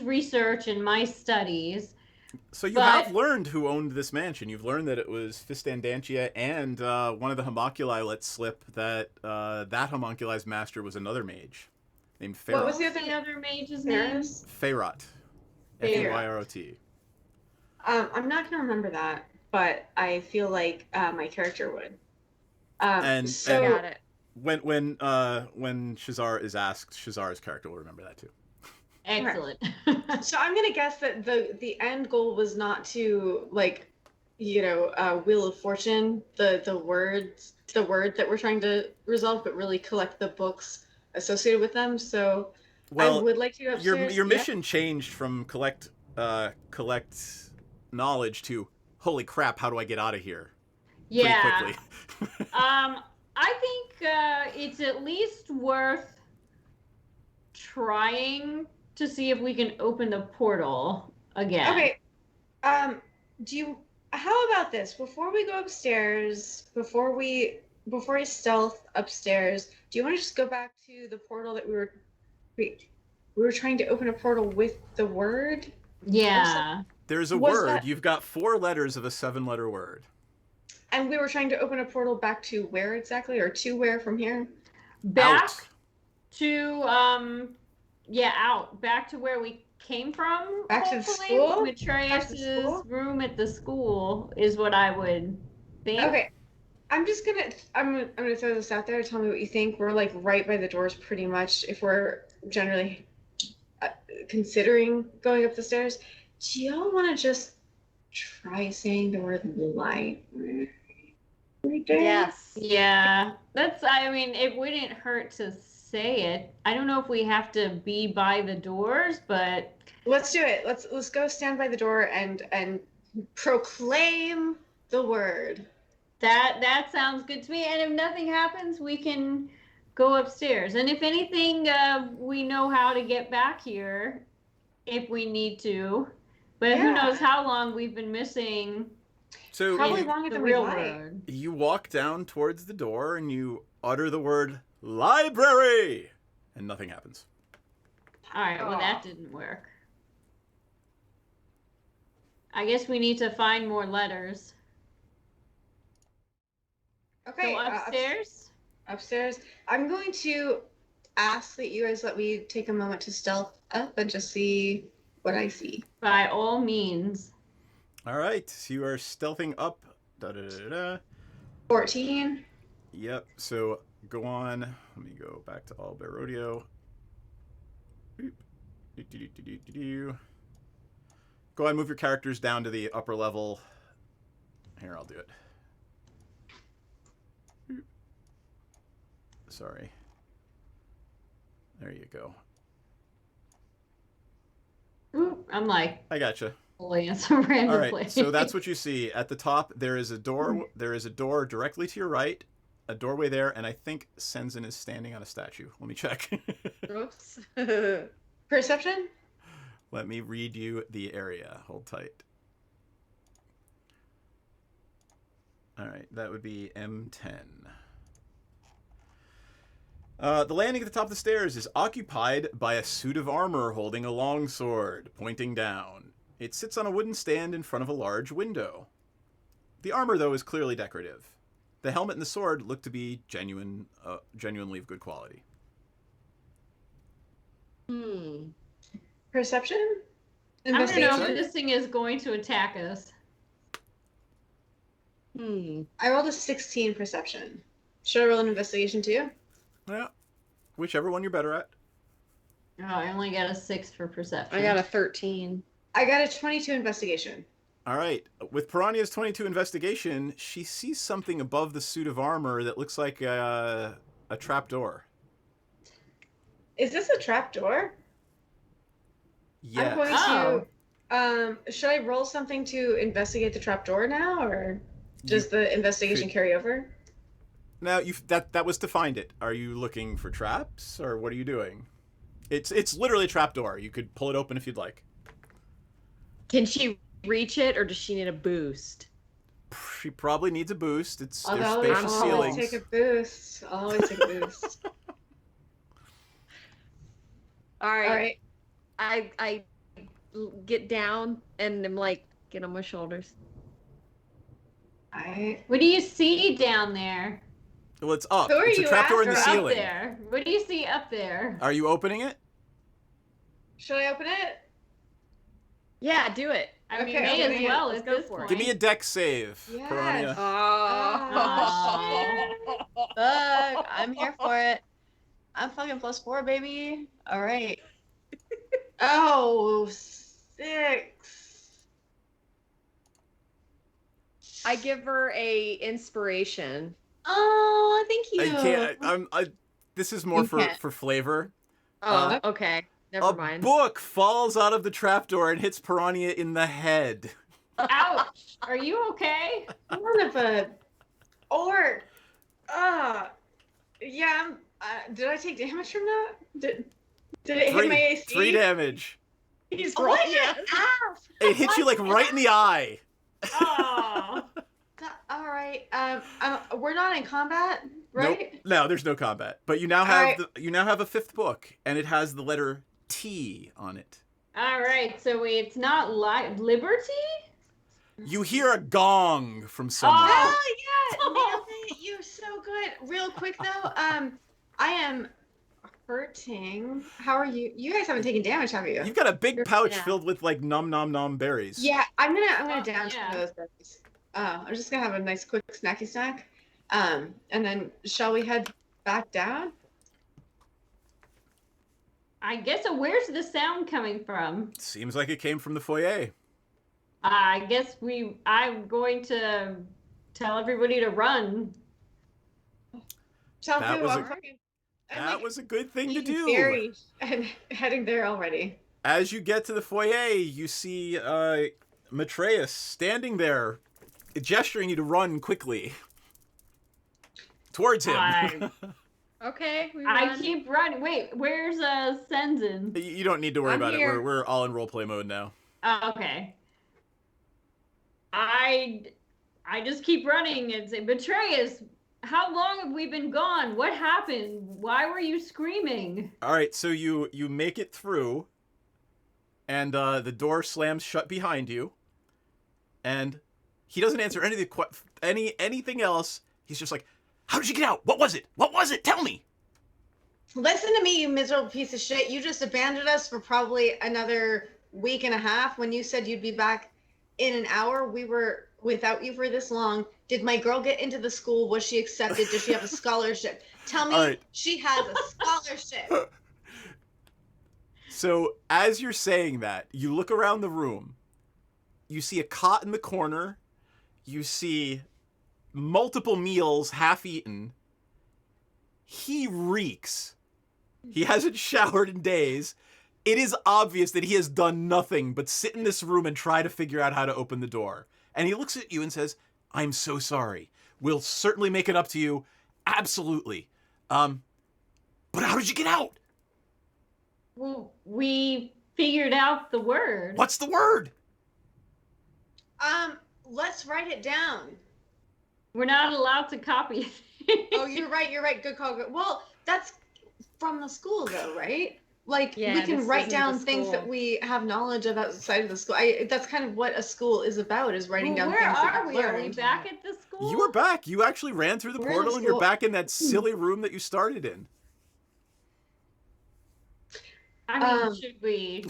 research and my studies. So you have learned who owned this mansion. You've learned that it was Fistandantia, and one of the homunculi let slip that that homunculi's master was another mage named Feyrot. What was the other mage's name? Feyrot. Feyrot. I'm not going to remember that, but I feel like my character would. And got it. When Shazar is asked, Shazar's character will remember that too. Excellent. So I'm gonna guess that the end goal was not to Wheel of Fortune, the word that we're trying to resolve, but really collect the books associated with them. So I would like to go upstairs. Your mission changed from collect knowledge to holy crap, how do I get out of here? Yeah. Pretty quickly. I think it's at least worth trying to see if we can open the portal again. Okay. How about this? Before we go upstairs, before we stealth upstairs, do you want to just go back to the portal that we were trying to open a portal with the word? Yeah. There's a word. You've got 4 letters of a 7-letter word. And we were trying to open a portal back to where exactly, or to where from here? Back to out. Back to where we came from. Back to the school. Matreus's room at the school is what I would think. Okay. I'm gonna throw this out there. Tell me what you think. We're like right by the doors, pretty much. If we're generally considering going up the stairs, do y'all want to just try saying the word library? Yes. Yeah. It wouldn't hurt to say it. I don't know if we have to be by the doors, but let's do it. Let's go stand by the door and proclaim the word. That sounds good to me. And if nothing happens, we can go upstairs. And if anything, we know how to get back here if we need to. But who knows how long we've been missing. So probably longer than we like. You walk down towards the door and you utter the word library, and nothing happens. All right, well, that didn't work. I guess we need to find more letters. Okay, so upstairs? Upstairs. I'm going to ask that you guys let me take a moment to stealth up and just see what I see. By all means. All right, so you are stealthing up. 14. Yep, so go on. Let me go back to All Bear Rodeo. Go ahead and move your characters down to the upper level. Here, I'll do it. Sorry. There you go. Ooh, I'm like... I gotcha. In some random All right, place. so that's what you see. At the top, there is a door. There is a door directly to your right, a doorway there, and I think Senzin is standing on a statue. Let me check. Oops. Perception? Let me read you the area. Hold tight. All right, that would be M10. The landing at the top of the stairs is occupied by a suit of armor holding a longsword, pointing down. It sits on a wooden stand in front of a large window. The armor, though, is clearly decorative. The helmet and the sword look to be genuinely of good quality. Perception? I don't know if this thing is going to attack us. I rolled a 16 perception. Should I roll an investigation too? Yeah. Whichever one you're better at. Oh, I only got a 6 for perception. I got a 13. I got a 22 investigation. All right. With Piranha's 22 investigation, she sees something above the suit of armor that looks like a trapdoor. Is this a trapdoor? Yeah. I'm going to... should I roll something to investigate the trapdoor now, or does the investigation carry over? Now, that was to find it. Are you looking for traps, or what are you doing? It's literally a trapdoor. You could pull it open if you'd like. Can she reach it, or does she need a boost? She probably needs a boost. There's spacious I'll ceilings. always take a boost. I'll always take a boost. All right. I get down and I'm like, get on my shoulders. What do you see down there? Well, it's up. Who are It's a you trapdoor in the after? ceiling. Up there. What do you see up there? Are you opening it? Should I open it? Yeah, do it. I mean, Okay, may open as it. well Let's at go this for it. point. Give me a dex save, Piranha. Fuck, I'm here for it. I'm fucking +4, baby. All right. Oh, 6. I give her a inspiration. Oh, thank you. I can't. This is more You can't. for flavor. Oh, okay. Never a mind. book falls out of the trapdoor and hits Piranha in the head. Ouch! Are you okay? Son of a orc. Yeah. Did I take damage from that? Did it hit my AC? 3 damage. He's rolling it. It hit you like right in the eye. Oh. All right. We're not in combat, right? Nope. No, there's no combat. But you now All have right. you now have a 5th book, and it has the letter T on it. All right, so it's not Liberty? You hear a gong from someone. Oh yeah, nailed it. You're so good. Real quick though, I am hurting. How are you? You guys haven't taken damage, have you? You've got a big pouch filled with like nom nom nom berries. Yeah, I'm gonna down some of those berries. I'm just gonna have a nice quick snacky snack. And then shall we head back down? I guess so. Where's the sound coming from? Seems like it came from the foyer. I guess I'm going to tell everybody to run. Sounds That good. was Well, a- I'm fucking That was a good thing to do. Very and heading there already. As you get to the foyer, you see Matreus standing there, gesturing you to run quickly towards him. Okay, I keep running. Wait, where's Senzin? You don't need to worry about here. it. We're all in roleplay mode now. Oh, okay. I just keep running and say, Betrayus, how long have we been gone? What happened? Why were you screaming? All right, so you make it through, and the door slams shut behind you, and he doesn't answer anything else. He's just like, "How did you get out? What was it? What was it? Tell me." Listen to me, you miserable piece of shit. You just abandoned us for probably another week and a half when you said you'd be back in an hour. We were without you for this long. Did my girl get into the school? Was she accepted? Does she have a scholarship? Tell me All right. she has a scholarship. So as you're saying that, you look around the room. You see a cot in the corner. You see multiple meals half eaten. He reeks. He hasn't showered in days. It is obvious that he has done nothing but sit in this room and try to figure out how to open the door. And he looks at you and says, "I'm so sorry. We'll certainly make it up to you. Absolutely. But how did you get out?" Well, we figured out the word. What's the word? Let's write it down. We're not allowed to copy it. Oh, you're right. Good call. Well, that's from the school, though, right? Like, Yeah, we can this write isn't down the things school. that we have knowledge of outside of the school. That's kind of what a school is about, is writing down Where things that are you've we? Are we learned. back at the school? You are back. You actually ran through the We're in portal the and you're school. back in that silly room that you started in. I mean, should we?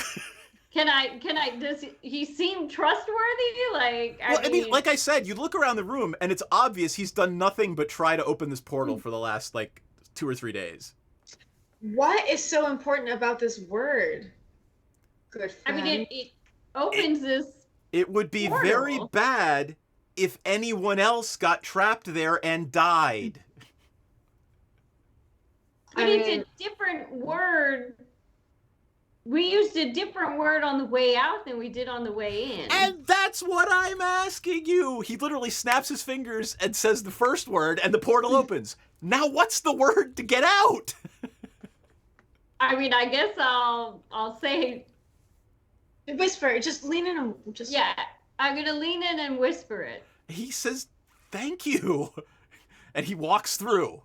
Can I? Does he seem trustworthy? Like, Well, I mean, like I said, you look around the room and it's obvious he's done nothing but try to open this portal for the last, 2 or 3 days. What is so important about this word? Good I friend. mean, it opens this. It would be Portal. very bad if anyone else got trapped there and died. But it's a different word. We used a different word on the way out than we did on the way in. And that's what I'm asking you. He literally snaps his fingers and says the first word and the portal opens. Now what's the word to get out? I mean, I guess I'll say. Whisper. Just lean in and just. Yeah, I'm gonna lean in and whisper it. He says, "Thank you." And he walks through.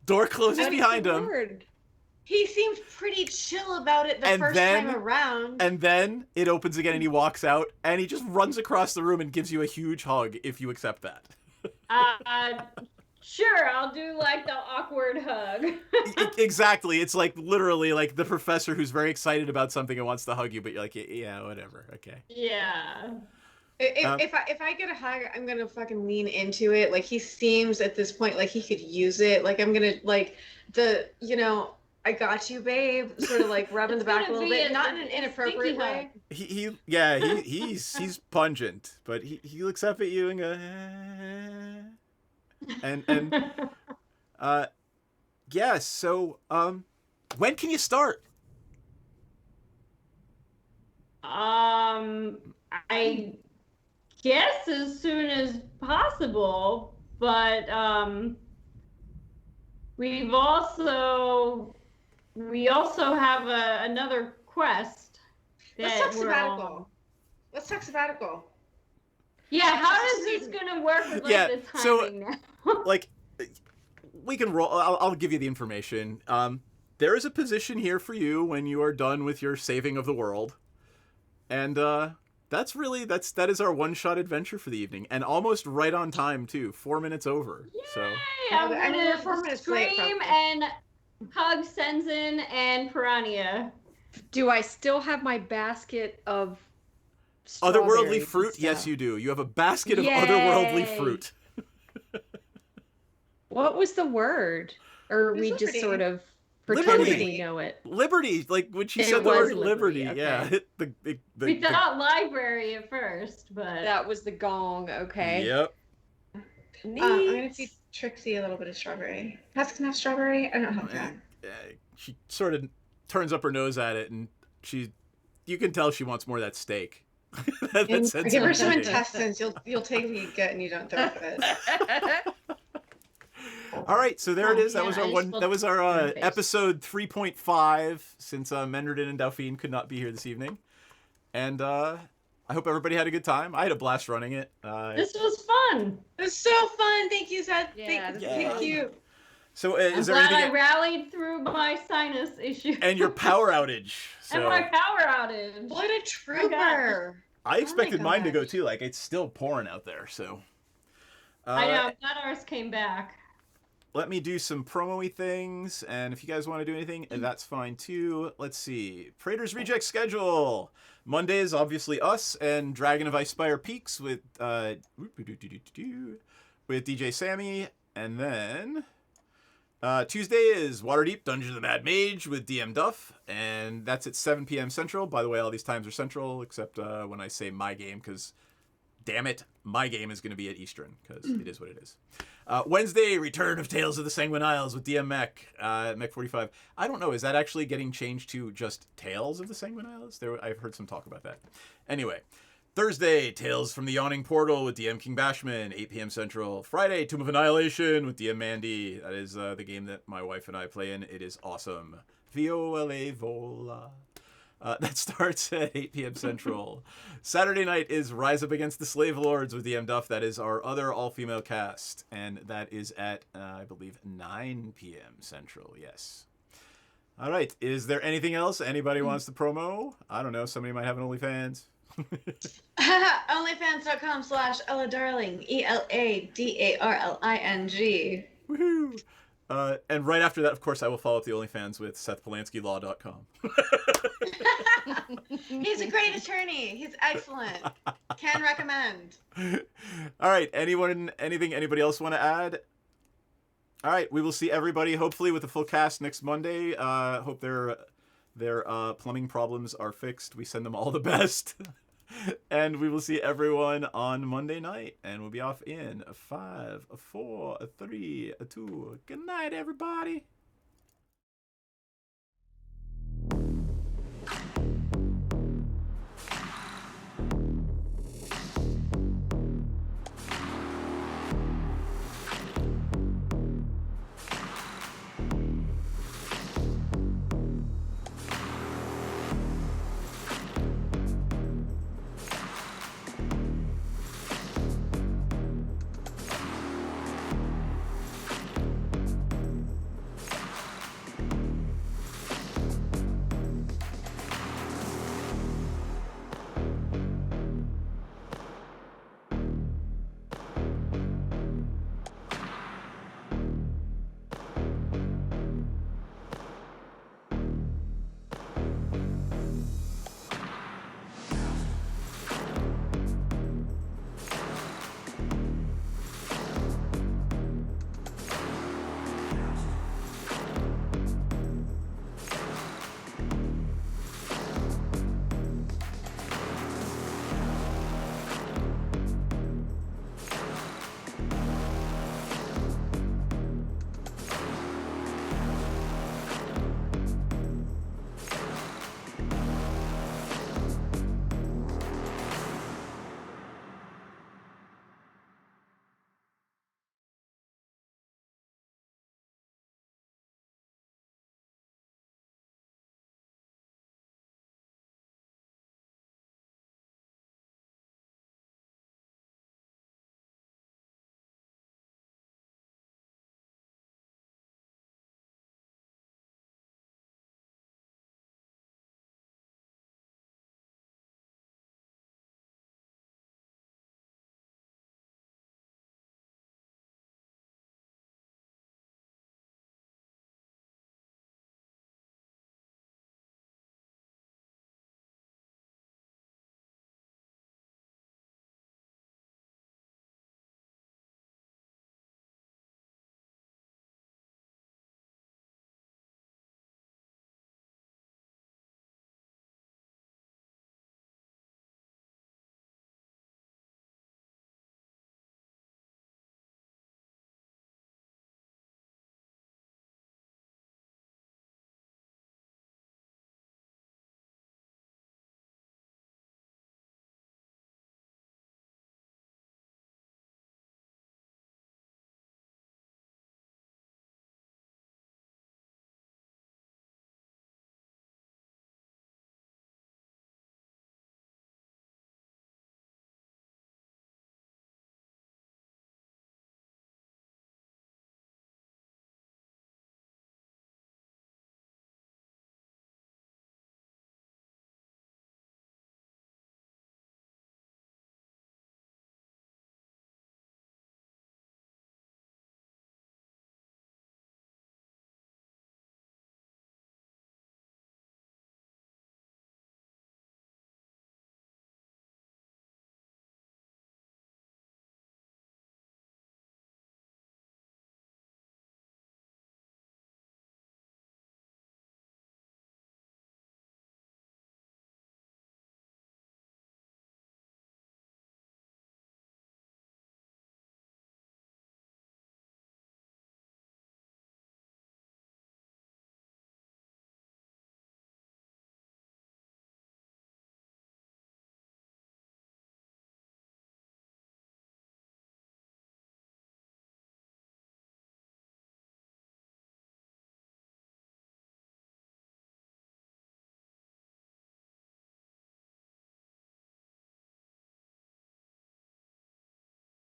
Door closes behind him. He seemed pretty chill about it the first time around. And then it opens again and he walks out and he just runs across the room and gives you a huge hug if you accept that. Sure, I'll do like the awkward hug. Exactly. It's like literally like the professor who's very excited about something and wants to hug you, but you're like, yeah, whatever. Okay. Yeah. If I get a hug, I'm gonna fucking lean into it. Like, he seems at this point like he could use it. Like, I'm gonna I got you, babe. Sort of like rubbing the back a little bit, not in an inappropriate way. He's pungent, but he looks up at you and goes, yeah. So when can you start? I guess as soon as possible, but we also have another quest. Let's talk sabbatical. Yeah, how is this gonna work with the timing now? Like, we can roll. I'll give you the information. There is a position here for you when you are done with your saving of the world, and that is our one-shot adventure for the evening, and almost right on time too. 4 minutes over. Yay! So I'm I mean, we're 4 gonna minutes late, scream probably. and hug Senzin and Piranha. Do I still have my basket of otherworldly strawberries and fruit? stuff? Yes, you do. You have a basket of Yay! otherworldly fruit. What was the word? Or It's we just liberty. sort of pretend Liberty. we know it? Liberty, like when she It said the was word liberty, liberty. okay. Yeah. We thought library at first, but That was the gong, okay. Yep. I'm gonna feed Trixie a little bit of strawberry. Hats can have strawberry. I don't have that. She sort of turns up her nose at it, and you can tell she wants more of that steak. Give her some intestines. You'll take what you get and you don't throw a fit. All right, so there it is. That was our one. That was our episode 3.5. Since Menderden and Dauphine could not be here this evening, and I hope everybody had a good time. I had a blast running it. This was fun. It was so fun. Thank you, Seth. Yeah, Thank you. So I'm is there glad anything? I rallied through my sinus issue. And your power outage. So And my power outage. What a trooper. I expected mine to go too. Like it's still pouring out there. So I know. I'm glad ours came back. let me do some promo-y things, and if you guys want to do anything, that's fine too. Let's see. Praetor's Reject schedule. Monday is obviously us and Dragon of Icespire Peaks with DJ Sammy, and then Tuesday is Waterdeep Dungeons of the Mad Mage with DM Duff, and that's at 7 p.m. Central. By the way, all these times are Central, except when I say my game, because damn it, my game is going to be at Eastern, because it is what it is. Wednesday, Return of Tales of the Sanguine Isles with DM Mech, Mech 45. I don't know, is that actually getting changed to just Tales of the Sanguine Isles? I've heard some talk about that. Anyway, Thursday, Tales from the Yawning Portal with DM King Bashman, 8 p.m. Central. Friday, Tomb of Annihilation with DM Mandy. That is the game that my wife and I play in. It is awesome. Viola Vola. That starts at 8 p.m. Central. Saturday night is Rise Up Against the Slave Lords with DM Duff. That is our other all-female cast. And that is at, I believe, 9 p.m. Central. Yes. All right. Is there anything else anybody wants to promo? I don't know. Somebody might have an OnlyFans. Onlyfans.com/Ella Darling. ELADARLING. Woohoo! And right after that, of course, I will follow up the OnlyFans with SethPolanskiLaw.com. He's a great attorney. He's excellent. Can recommend. All right. Anything anybody else want to add? All right. We will see everybody, hopefully, with the full cast next Monday. Hope their plumbing problems are fixed. We send them all the best. And we will see everyone on Monday night. And we'll be off in a 5, a 4, a 3, a 2. Good night, everybody.